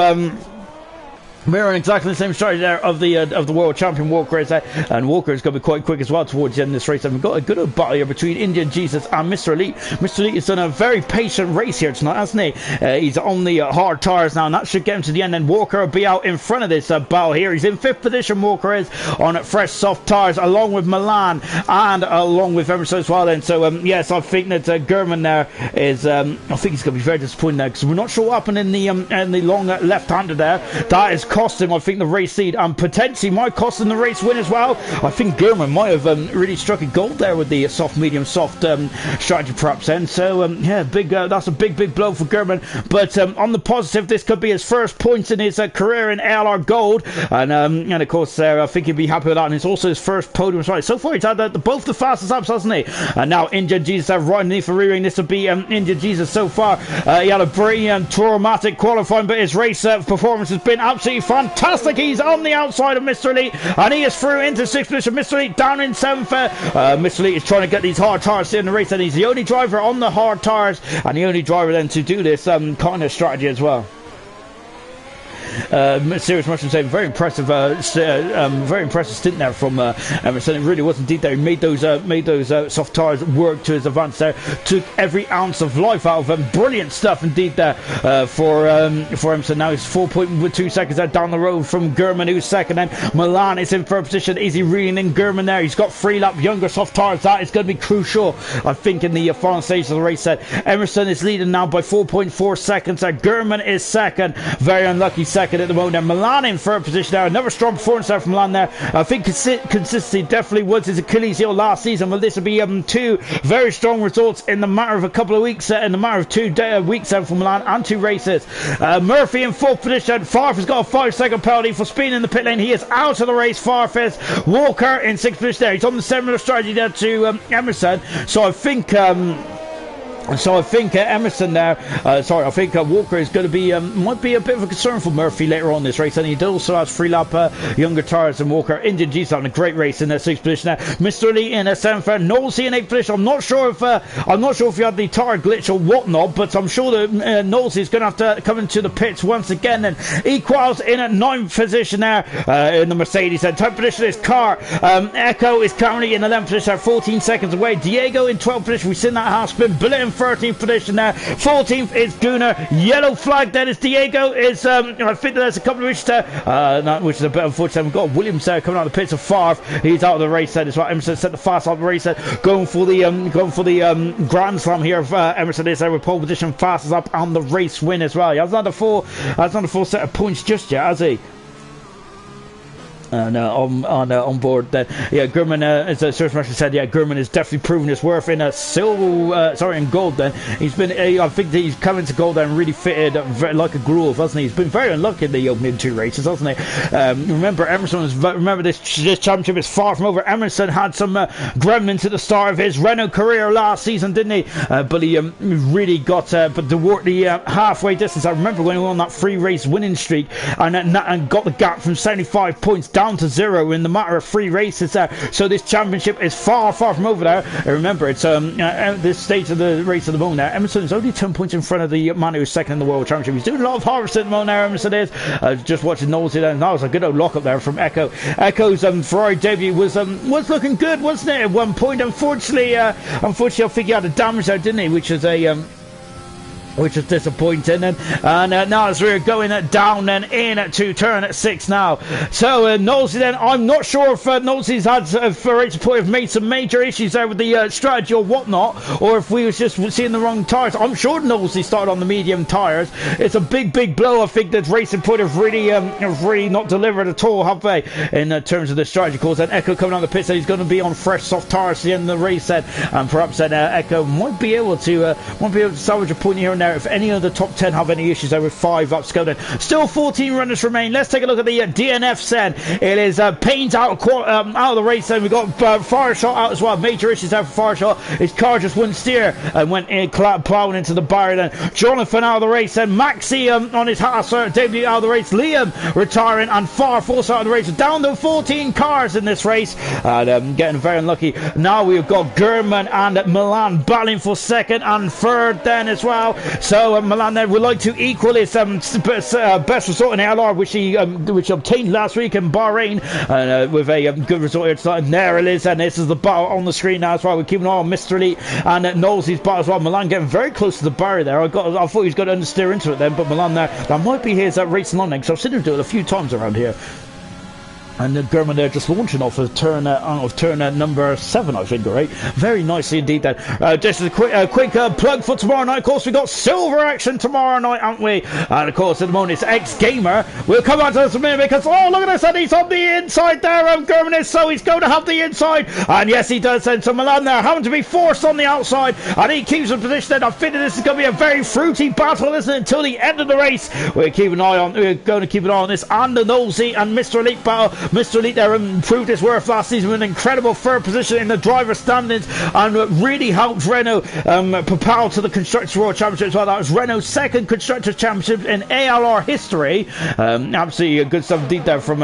mirroring exactly the same strategy there of the world champion Walker is there, and Walker is going to be quite quick as well towards the end of this race. And we've got a good old battle here between Indian Jesus and Mr. Elite. Mr. Elite has done a very patient race here tonight, hasn't he? He's on the hard tires now, and that should get him to the end. And Walker will be out in front of this battle here. He's in 5th position. Walker is on fresh soft tires, along with Milan and along with Emerson as well. Then, so yes, I think that Gurman there is. I think he's going to be very disappointed now, because we're not sure what happened in the long left-hander there. That is cost him, I think, the race lead, and potentially might cost him the race win as well. I think Gurman might have really struck a gold there with the soft strategy perhaps then. So yeah, that's a big blow for Gurman. But on the positive, this could be his first points in his career in ALR Gold, and of course I think he'd be happy with that, and it's also his first podium as well. So far he's had both the fastest laps, hasn't he? And now Indian Jesus right underneath for rearing. This will be Indian Jesus so far. He had a very traumatic qualifying, but his race performance has been absolutely fantastic. He's on the outside of Mr. Elite, and he is through into 6th position. Mr. Elite down in 7th. Mr. Elite is trying to get these hard tires in the race, and he's the only driver on the hard tires, and the only driver then to do this kind of strategy as well. Serious Mushroom saying very impressive stint there from Emerson. It really was indeed there. He made those soft tires work to his advantage there. Took every ounce of life out of them. Brilliant stuff indeed there for Emerson. Now he's 4.2 seconds there down the road from Gurman, who's second. Then Milan is in third position. Is he reeling in Gurman there? He's got 3 lap younger soft tires. That is going to be crucial, I think, in the final stage of the race set. Emerson is leading now by 4.4 seconds there. Gurman is second. Very unlucky second at the moment there. Milan in third position there. Another strong performance there from Milan there. I think consistency definitely was his Achilles heel last season. Well, this will be 2 very strong results in the matter of a couple of weeks, in the matter of 2 weeks for Milan and 2 races. Murphy in fourth position. Farf has got a 5-second penalty for speeding in the pit lane. He is out of the race. Farf is. Walker in sixth position there. He's on the similar strategy there to Emerson. So I think Emerson there, I think Walker is going to be, might be a bit of a concern for Murphy later on this race. And he also has 3 lap younger tires than Walker. Indian G's having a great race in 6th position there. Mr. Lee in 7th. Knowlesy in 8th position. I'm not sure if he had the tire glitch or whatnot, but I'm sure that Knowlesy is going to have to come into the pits once again. And Equals in 9th position there in the Mercedes. And 10th position is Carr. Echo is currently in 11th position, 14 seconds away. Diego in 12th position. We've seen that half spin. Bullet in 13th position there. 14th is Gunnar. Yellow flag then is Diego. Is I think there's a couple of issues there, which is a bit unfortunate. We've got Williams there coming out of the pits of Favre. He's out of the race then as well. Emerson set the fast out of the race then, going for the Grand Slam here. Emerson is there with pole position, fastest up and the race win as well. He hasn't had a full set of points just yet, has he? On board then. Yeah, Gurman, as Sir Marshall said, yeah, Gurman has definitely proven his worth in in gold then. He's been, I think he's coming to gold and really fitted like a groove, hasn't he? He's been very unlucky in the opening 2 races, hasn't he? Remember, this championship is far from over. Emerson had some gremlins at the start of his Renault career last season, didn't he? But he really got, but toward the halfway distance, I remember when he won that 3 race winning streak and got the gap from 75 points down to 0 in the matter of 3 races there. So this championship is far from over there. Remember, it's this stage of the race at the moment there. Emerson is only 10 points in front of the man who's second in the world championship. He's doing a lot of harvesting at the moment there. Emerson is just watching Knowles there. That was a good old lock up there from Echo. Echo's Ferrari debut was looking good, wasn't it, at one point? Unfortunately, I think he had a damage there, didn't he, which is disappointing. And now as we're going down and in to turn 6 now. So Knowlesy then, I'm not sure if Knowlesy's had have made some major issues there with the strategy or whatnot, or if we was just seeing the wrong tyres. I'm sure Knowlesy started on the medium tyres. It's a big blow. I think that Racing Point have really not delivered at all, have they, in terms of the strategy calls. And Echo coming on the pit, so he's going to be on fresh soft tyres at the end of the race then, and perhaps then Echo might be able to salvage a point here and there if any of the top 10 have any issues there with 5 laps going. Still 14 runners remain. Let's take a look at the DNF then. It is Payne's out of the race then. We've got Fireshot out as well. Major issues there for Fireshot. His car just wouldn't steer and went in ploughing into the barrier then. Jonathan out of the race then. Maxi on his debut out of the race. Liam retiring and Farf also out of the race. Down to 14 cars in this race and getting very unlucky. Now we've got Gurman and Milan battling for second and third then as well. So Milan then would like to equal his best result in ALR, which obtained last week in Bahrain, with a good result here tonight. There it is, and this is the battle on the screen now as well. We're keeping an eye on Mr. Elite and Knowlesy's battle as well. Milan getting very close to the barrier there. I thought he was going to understeer into it then, but Milan there, that might be his racing line because I've seen him do it a few times around here. And Gurman there just launching off of turn number 7, I think, right? Very nicely indeed then. Just a quick plug for tomorrow night. Of course, we got silver action tomorrow night, haven't we? And of course, at the moment, it's X-Gamer. We'll come on to this in a minute because, oh, look at this, and he's on the inside there, Gurman is, so he's going to have the inside. And yes, he does then. So Milan there having to be forced on the outside, and he keeps in position then. I think this is going to be a very fruity battle, isn't it, until the end of the race. We're going to keep an eye on this and the Knowlesy and Mr. Elite battle. Mr. Elite there proved his worth last season with an incredible third position in the driver standings and really helped Renault propel to the Constructors World Championship as well. That was Renault's second Constructors Championship in ALR history. Absolutely good stuff indeed there from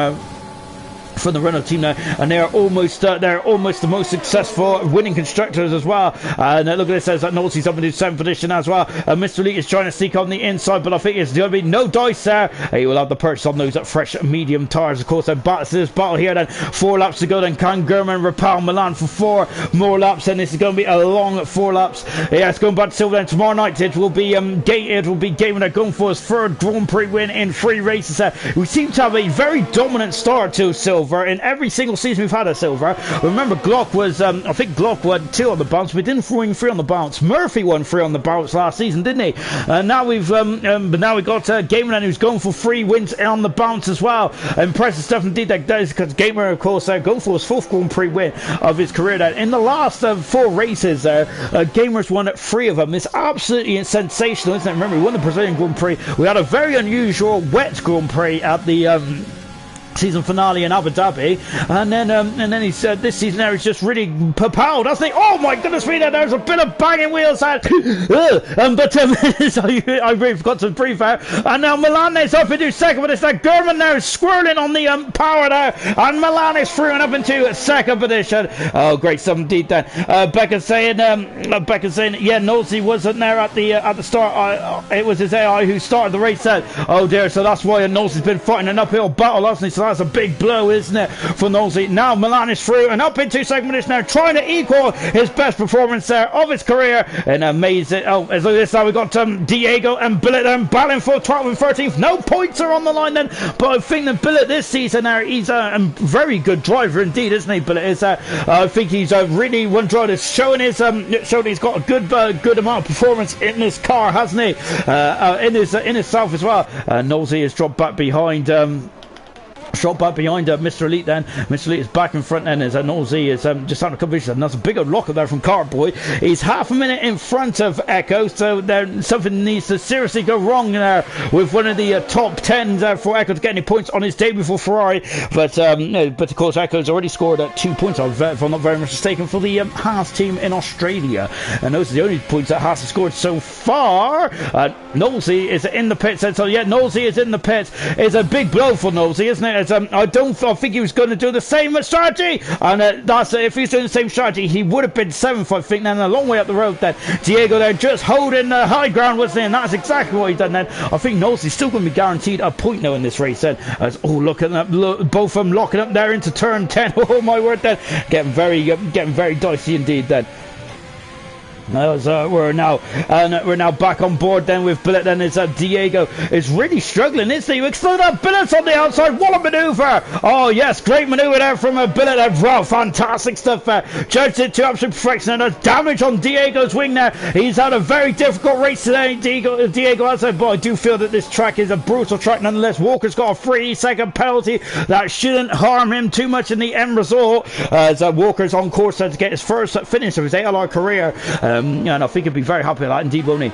from the Renault team now, and they're almost the most successful winning constructors as well. And look at this, says that Nolte's up into 7th position as well. Mr. Elite is trying to sneak on the inside, but I think it's going to be no dice there. He will have the purchase on those fresh medium tyres, of course. And this battle here then, 4 laps to go. Then can German repel Milan for 4 more laps, and this is going to be a long 4 laps. Yeah, it's going back to Silver. Then tomorrow night it will be Gamer that going for his 3rd Grand Prix win in 3 races. We seem to have a very dominant start to Silver in every single season we've had a Silver. Remember, Glock was I think Glock won 2 on the bounce. We didn't win 3 on the bounce. Murphy won 3 on the bounce last season, didn't he? Now we've but now we got Gamer who's going for 3 wins on the bounce as well. Impressive stuff indeed that does, because Gamer, of course, going for his 4th Grand Prix win of his career. There in the last 4 races, Gamer's won 3 of them. It's absolutely sensational, isn't it? Remember, we won the Brazilian Grand Prix. We had a very unusual wet Grand Prix at the season finale in Abu Dhabi, and then he said this season there is just really propelled. I think, oh my goodness me, there's a bit of banging wheels out. So I really forgot to brief out. And now Milan is up into 2nd, but it's that German now swirling on the power there, and Milan is through and up into 2nd position. Oh, great stuff indeed. Then Becca saying, yeah, Nosey wasn't there at the start. It was his AI who started the race. Oh dear, so that's why Nosey's been fighting an uphill battle, hasn't he? So that's a big blow, isn't it, for Nosey? Now Milan is through and up into 2nd position now, trying to equal his best performance there of his career. And amazing. Oh, as look at this now, we got Diego and Billet battling for 12th and 13th. No points are on the line then, but I think that Billet this season there, he's a very good driver indeed, isn't he? Billet is. I think he's really one driver that's showing he's got a good amount of performance in this car, hasn't he? In himself as well. Nosey has dropped back behind. Shot back behind Mr. Elite then. Mr. Elite is back in front then as Nosey is just having a couple of issues. And that's a big old lock up there from Carboy. He's half a minute in front of Echo, so there something needs to seriously go wrong there with one of the top 10s for Echo to get any points on his debut for Ferrari. But of course Echo's already scored 2 points, if I'm not very much mistaken, for the Haas team in Australia. And those are the only points that Haas has scored so far. Nosey is in the pits, so yeah, Nosey is in the pits. It's a big blow for Nosey, isn't it? I think he was going to do the same strategy, and that's if he's doing the same strategy, he would have been 7th, I think. Then a long way up the road. Then Diego there just holding the high ground, wasn't he? And that's exactly what he done. Then I think Nosey's still going to be guaranteed a point now in this race. Then look at that, both of them locking up there into turn 10. Oh my word! Then getting very dicey indeed. Then. We're now back on board then with Billet. Then is Diego is really struggling, isn't he? Explode that Billet's on the outside. What a maneuver! Oh yes, great maneuver there from Billet. Wow, fantastic stuff there. Judged it to absolute perfection, and there's damage on Diego's wing there. He's had a very difficult race today, Diego has said, but I do feel that this track is a brutal track nonetheless. Walker's got a 3-second penalty that shouldn't harm him too much in the end result, as Walker's on course to get his first finish of his ALR career. And I think he'd be very happy with that indeed, won't he?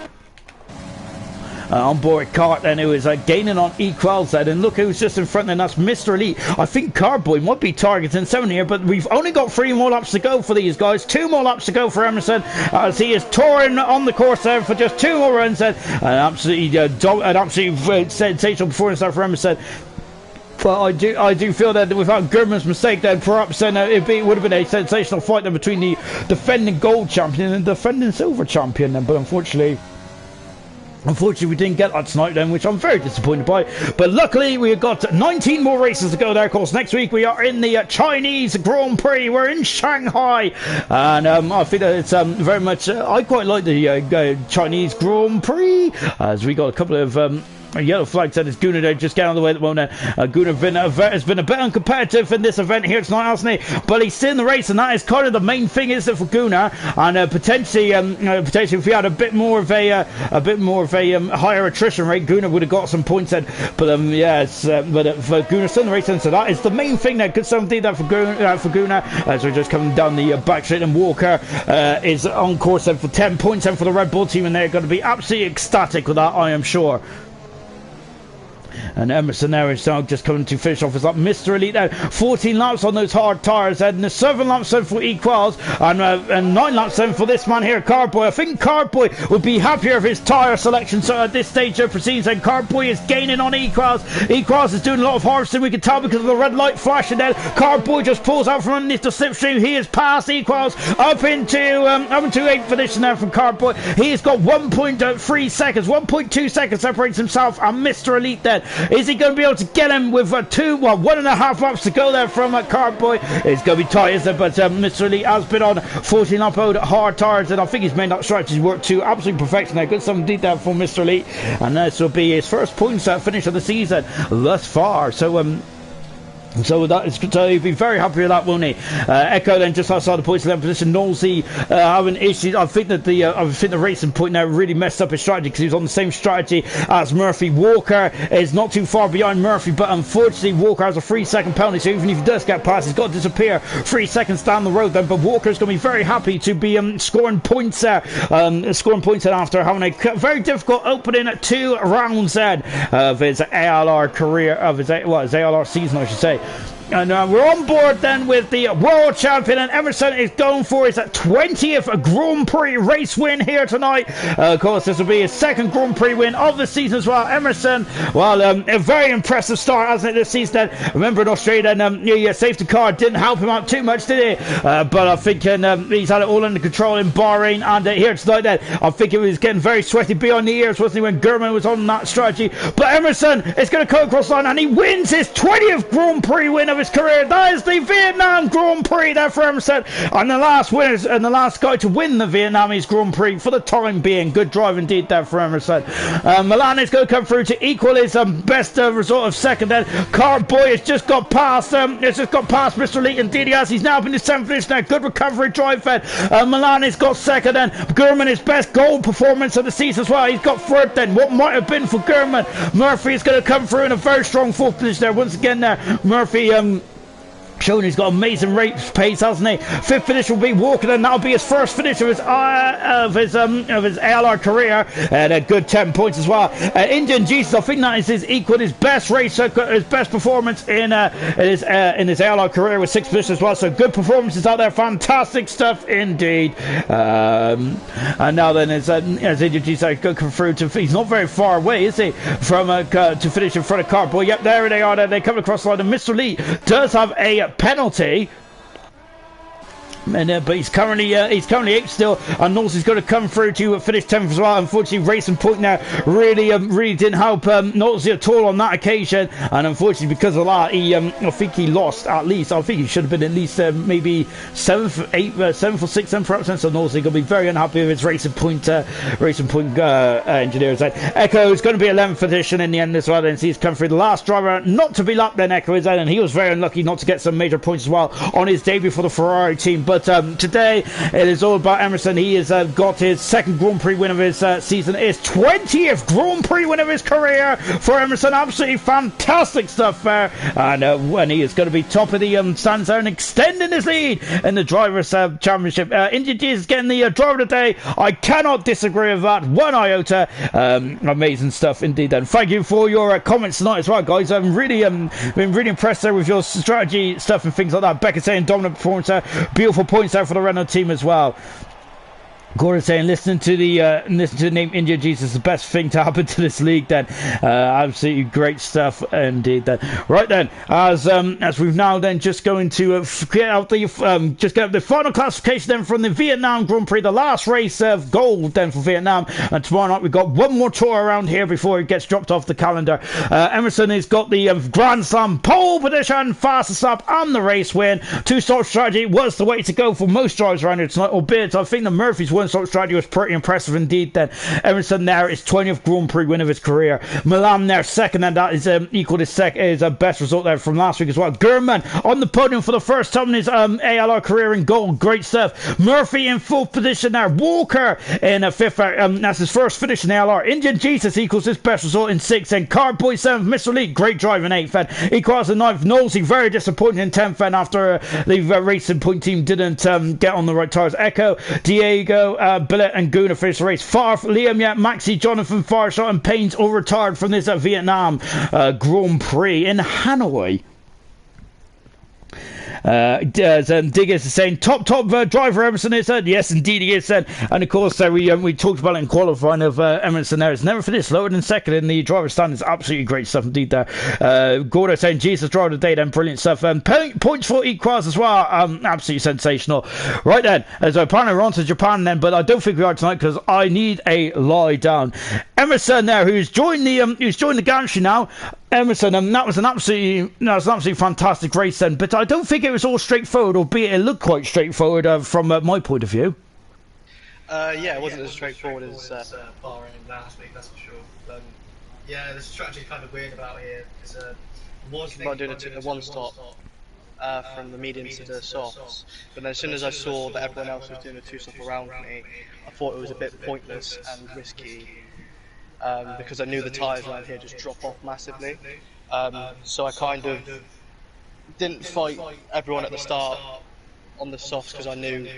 On board Cart then, who is gaining on Equals then, and look who's just in front, and that's Mr. Elite. I think Carboy might be targeting 7 here, but we've only got 3 more laps to go for these guys. 2 more laps to go for Emerson, as he is touring on the course there for just 2 more runs. An absolutely sensational performance there for Emerson. But I do feel that without Gurman's mistake, then perhaps then it would have been a sensational fight then between the defending gold champion and defending silver champion. Then, but unfortunately, we didn't get that tonight then, which I'm very disappointed by. But luckily, we've got 19 more races to go there. Of course, next week we are in the Chinese Grand Prix. We're in Shanghai, and I think that it's very much. I quite like the Chinese Grand Prix, as we got a couple of. A yellow flag said it's Gunnar there, just get out of the way at the moment. Gunnar has been a bit uncompetitive in this event here tonight, hasn't he? But he's still in the race, and that is kind of the main thing, isn't it, for Gunnar? And potentially, if we had a bit more of a higher attrition rate, Gunnar would have got some points then. But for Gunnar still in the race, and so that is the main thing there. Good something that for Gunnar, as we're just coming down the back straight, and Walker is on course then for 10 points then for the Red Bull team, and they're going to be absolutely ecstatic with that, I am sure. And Emerson there is now just coming to finish off as up Mr. Elite now. 14 laps on those hard tyres, and 7 laps then for Equals, and 9 laps then for this man here, Cardboy. I think Cardboy would be happier with his tyre selection. So at this stage of proceedings, and Cardboy is gaining on Equals. Equals is doing a lot of harvesting, we can tell, because of the red light flashing there. Cardboy just pulls out from underneath the slipstream. He is past Equals up into 8th position there from Cardboy. He has got 1.3 seconds, 1.2 seconds separates himself and Mr. Elite then. Is he going to be able to get him with 1.5 laps to go there from Cardboy? It's going to be tight, isn't it? But Mr. Elite has been on 14 lap old hard tyres, and I think he's made that strategy work to absolute perfection there. Good some indeed there for Mr. Elite, and this will be his first points finish of the season thus far. So he'd be very happy with that, won't he? Echo then just outside the points 11 position. Nosey having issues. I think the Racing Point now really messed up his strategy, because he was on the same strategy as Murphy. Walker is not too far behind Murphy, but unfortunately Walker has a 3-second penalty, so even if he does get past, he's got to disappear 3 seconds down the road then. But Walker's going to be very happy to be scoring points there, after having a very difficult opening at 2 rounds then of his ALR career, of his ALR season, I should say. And we're on board then with the world champion, and Emerson is going for his 20th Grand Prix race win here tonight. Of course, this will be his 2nd Grand Prix win of the season as well. Emerson, well, a very impressive start, hasn't it, this season? Remember in Australia, the safety car didn't help him out too much, did it? But I think he's had it all under control in Bahrain, and here tonight then, I think it was getting very sweaty behind the ears, wasn't he, when Gurman was on that strategy? But Emerson is going to come across the line, and he wins his 20th Grand Prix win of his career. That is the Vietnam Grand Prix there for Emerson, and the last winners and the last guy to win the Vietnamese Grand Prix for the time being. Good drive indeed there for Emerson. Milan is going to come through to equal his best result of 2nd then. Cardboy has just got past Mr. Elite, indeed he has. He's now been in 7th position now. Good recovery drive then. Milan has got 2nd then. Gurman, his best goal performance of the season as well. He's got 3rd then. What might have been for Gurman. Murphy is going to come through in a very strong 4th position there once again there. Murphy showing he's got amazing race pace, hasn't he? 5th finish will be Walker, and that'll be his first finish of his ALR career, and a good 10 points as well. Indian Jesus, I think that is his best race, his best performance in his ALR career, with 6th position as well. So good performances out there, fantastic stuff indeed. And now then, as Indian Jesus go through to, he's not very far away, is he, from to finish in front of Cardboy? Yep, there they are. They come across the line, and Mr. Lee does have a penalty, and but he's currently 8th still, and Knowles is going to come through to finish 10th as well. Unfortunately, Racing Point now really didn't help Knowles at all on that occasion, and unfortunately because of that, I think he lost at least. I think he should have been at least maybe 7th or 6th then perhaps. So Knowles is going to be very unhappy with his Racing Point engineers. Echo is going to be 11th position in the end as well, and he's come through the last driver not to be lapped then. Echo is, and he was very unlucky not to get some major points as well on his debut for the Ferrari team. But today it is all about Emerson. He has got his 2nd Grand Prix win of his season, his 20th Grand Prix win of his career for Emerson. Absolutely fantastic stuff there, and when he is going to be top of the stands there and extending his lead in the Drivers' Championship. Indian Jesus getting the driver of the day. I cannot disagree with that one iota. Amazing stuff indeed. And thank you for your comments tonight as well, guys. I've really been really impressed there with your strategy stuff and things like that. Becca saying dominant performance there, beautiful points out for the Renault team as well. Gordon saying, listen to the name India Jesus, the best thing to happen to this league. Then, absolutely great stuff indeed. Then, right then, as we've now then just going to get out the final classification then from the Vietnam Grand Prix, the last race of gold then for Vietnam. And tomorrow night we've got one more tour around here before it gets dropped off the calendar. Emerson has got the Grand Slam pole position, fastest lap, and the race win. 2-stop strategy was the way to go for most drivers around here tonight, albeit I think the Murphy's one-stop strategy was pretty impressive indeed. Then Emerson there is 20th Grand Prix win of his career. Milan there 2nd, and that is equal to his best result there from last week as well. Gurman on the podium for the first time in his ALR career in gold. Great stuff. Murphy in 4th position there. Walker in 5th. That's his first finish in ALR. Indian Jesus equals his best result in 6th. And Cardboy 7th. Mr. Elite, great drive in 8th. And equals in 9th. Nosey very disappointing in 10th. And after the Racing Point team didn't get on the right tyres. Echo, Diego, Billet and Guna finished the race. Liam, Maxi, Jonathan, Farshot and Payne's all retired from this Vietnam Grand Prix in Hanoi. Diggers is saying top driver Emerson is yes indeed he is and of course we talked about it in qualifying of Emerson there. It's never finished lower than second in the driver standings. Absolutely great stuff indeed there. Gordo saying Jesus driver of the day then, brilliant stuff. Points for Equals as well, absolutely sensational. Right then, so apparently we're on to Japan then, but I don't think we are tonight because I need a lie down. Emerson there, who's joined the gantry now. Emerson, that was an absolutely fantastic race then, but I don't think it was all straightforward, albeit it looked quite straightforward from my point of view. Yeah, it wasn't as straightforward as Bahrain last week, that's for sure. Yeah, the strategy kind of weird about here because was about doing a one stop from the mediums to the softs, but then as soon as I saw that everyone else was doing a two stop around me, I thought it was a bit pointless and risky. Because I knew the tyres around here just drop off massively, so I kind of didn't fight everyone at the start on the softs because I knew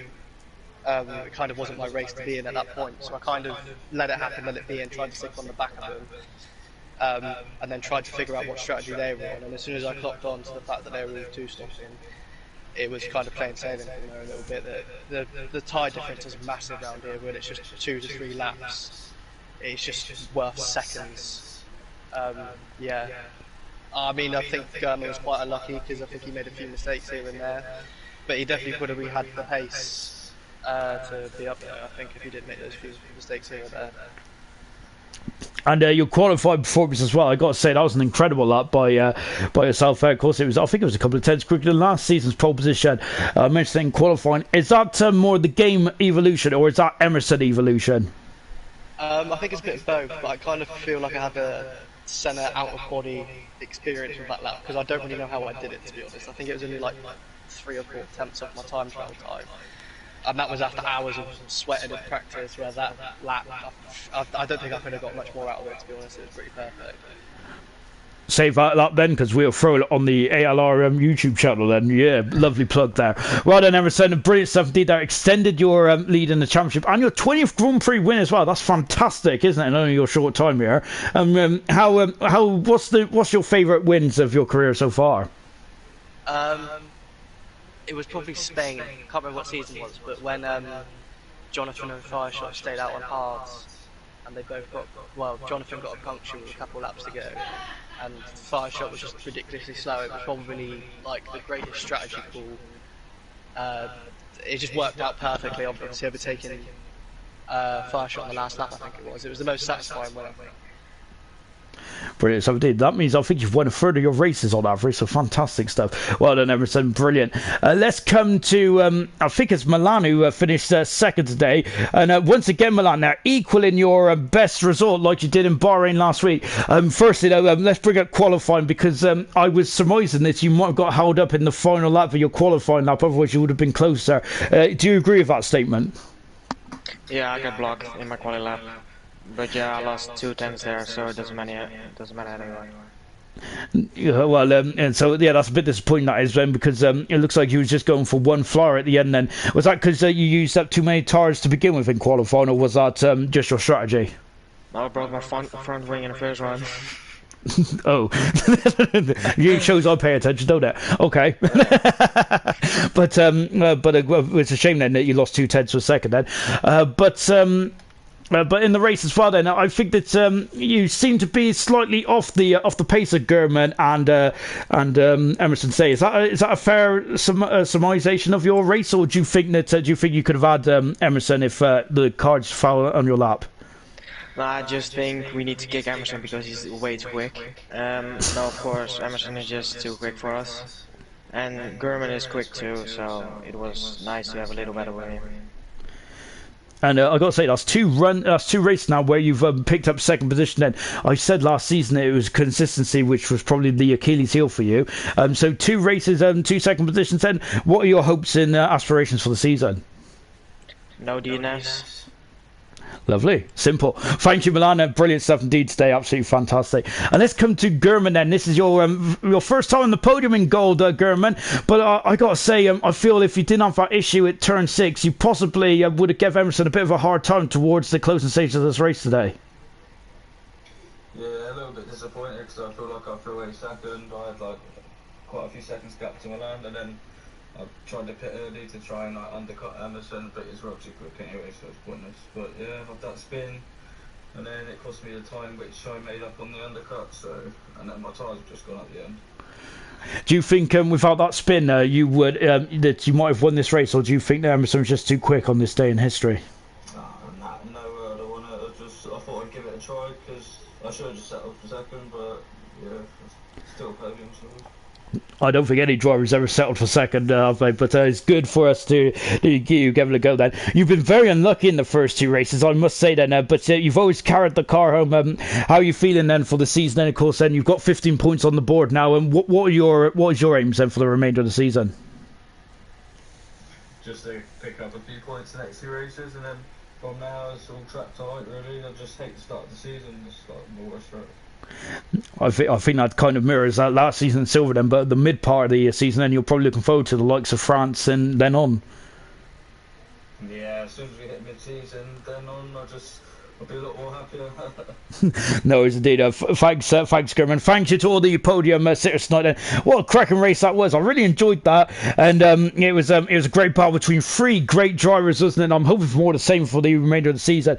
it kind of wasn't my race to be in at that point, so I kind of let it happen, let it be, and tried to stick on the back of them, and then tried to figure out what strategy they were on, and as soon as I clocked on to the fact that they were all two stopping, it was kind of plain sailing from there a little bit. The tyre difference is massive around here when it's just 2 to 3 laps. It's just worth seconds. Yeah. I mean, I think Gurman was quite unlucky because I think he made a few mistakes here and there, but he definitely could have had the pace to be up there, I think, if he did make those few mistakes here and there. And your qualified performance as well, I got to say that was an incredible lap by yourself. Of course, I think it was a couple of tenths quicker than last season's pole position. I mentioned in qualifying. Is that more the game evolution or is that Emerson evolution? I think it's a bit of both, but I kind of feel like I have a centre out-of-body experience with that lap, because I don't really know how I did it, to be honest. I think it was only like 3 or 4 tenths off my time trial time. And that was after hours of sweating in practice, where that lap, I don't think I could have got much more out of it, to be honest. It was pretty perfect. Save that lap then, because we'll throw it on the ALR YouTube channel then. Yeah, lovely plug there. Well done, Emerson. Brilliant stuff indeed there. Extended your lead in the championship and your 20th Grand Prix win as well. That's fantastic, isn't it? In only your short time here. What's your favourite wins of your career so far? It was probably Spain. I can't remember what season it was, but when Jonathan and Fireshot stayed out on hards, and they both Jonathan got a puncture with a couple laps to go, and Fireshot was just ridiculously slow. It was probably like the greatest strategy call. It just worked out perfectly, obviously overtaking Fireshot on the last lap, I think it was. It was the most satisfying win, I think. Brilliant. So that means I think you've won a third of your races on average, so fantastic stuff. Well done, Emerson. Brilliant. Let's come to I think it's Milan who finished second today, and once again Milan now equaling your best result like you did in Bahrain last week. Firstly though, let's bring up qualifying, because I was surmising that you might have got held up in the final lap of your qualifying lap, otherwise you would have been closer. Do you agree with that statement? Yeah, I got blocked in my quali lap. But yeah, I lost 2 tenths there, so it doesn't matter anyway. Yeah, well, and so yeah, that's a bit disappointing, that is, then, because it looks like you was just going for one flower at the end. Then was that because you used up too many tyres to begin with in qualifying, or was that just your strategy? I broke my front wing in the first run. Oh, it shows I pay attention, don't it? Okay, but it's a shame then that you lost 2 tenths for a second then. But in the race as well, then I think that you seem to be slightly off the pace of Gurman and Emerson Say. Is that a fair surmisation of your race, or do you think you could have had Emerson if the cards fell on your lap? No, I just think we need to kick Emerson because he's way too quick. No, of course, Emerson is just too quick for us, and Gurman is quick too. So it was nice to have a little better with him. And I got to say, that's two races now where you've picked up second position. Then I said last season it was consistency, which was probably the Achilles heel for you. So 2 races, 2 second positions. Then what are your hopes and aspirations for the season? No DNS. Lovely, simple. Thank you, Milan. Brilliant stuff indeed today. Absolutely fantastic. And let's come to Gurman then. This is your first time on the podium in gold, Gurman. But I got to say, I feel if you didn't have that issue at turn 6, you possibly would have given Emerson a bit of a hard time towards the closing stage of this race today. Yeah, a little bit disappointed because I feel like I flew away second. I had like quite a few seconds gap to Milan, and then I tried to pit early to try and like undercut Emerson, but it's rubs too quick anyway, so it's pointless. But yeah, I had that spin, and then it cost me the time which I made up on the undercut. So, and then my tyres have just gone at the end. Do you think without that spin, you would that you might have won this race, or do you think that Emerson was just too quick on this day in history? No, I don't want to. I thought I'd give it a try because I should have just settled for second, but yeah, still podium. So. I don't think any driver's ever settled for second, but it's good for us to give it a go then. You've been very unlucky in the first 2 races, I must say then, but you've always carried the car home. How are you feeling then for the season? And of course, then you've got 15 points on the board now. And what is your aims then for the remainder of the season? Just to pick up a few points the next 2 races, and then from now it's all track tight really. I just hate the start of the season, just like more straight. I think that kind of mirrors that last season in Silver then, but the mid part of the season then you're probably looking forward to the likes of France and then on. Yeah, as soon as we hit mid-season, then on I'll be a lot more happier. No, it's indeed. Thanks, Gurman. Thank you to all the podium sitters tonight. What a cracking race that was. I really enjoyed that, and it was a great battle between 3 great drivers, wasn't it? I'm hoping for more of the same for the remainder of the season.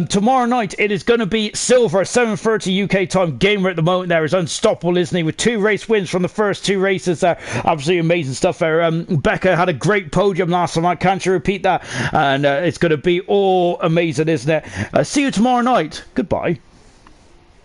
Tomorrow night it is going to be Silver, 7:30 UK time. Gamer at the moment there is unstoppable, isn't he? With 2 race wins from the first 2 races there. Absolutely amazing stuff there. Becca had a great podium last time. I can't repeat that, and it's going to be all amazing, isn't it? See you tomorrow night. Goodbye.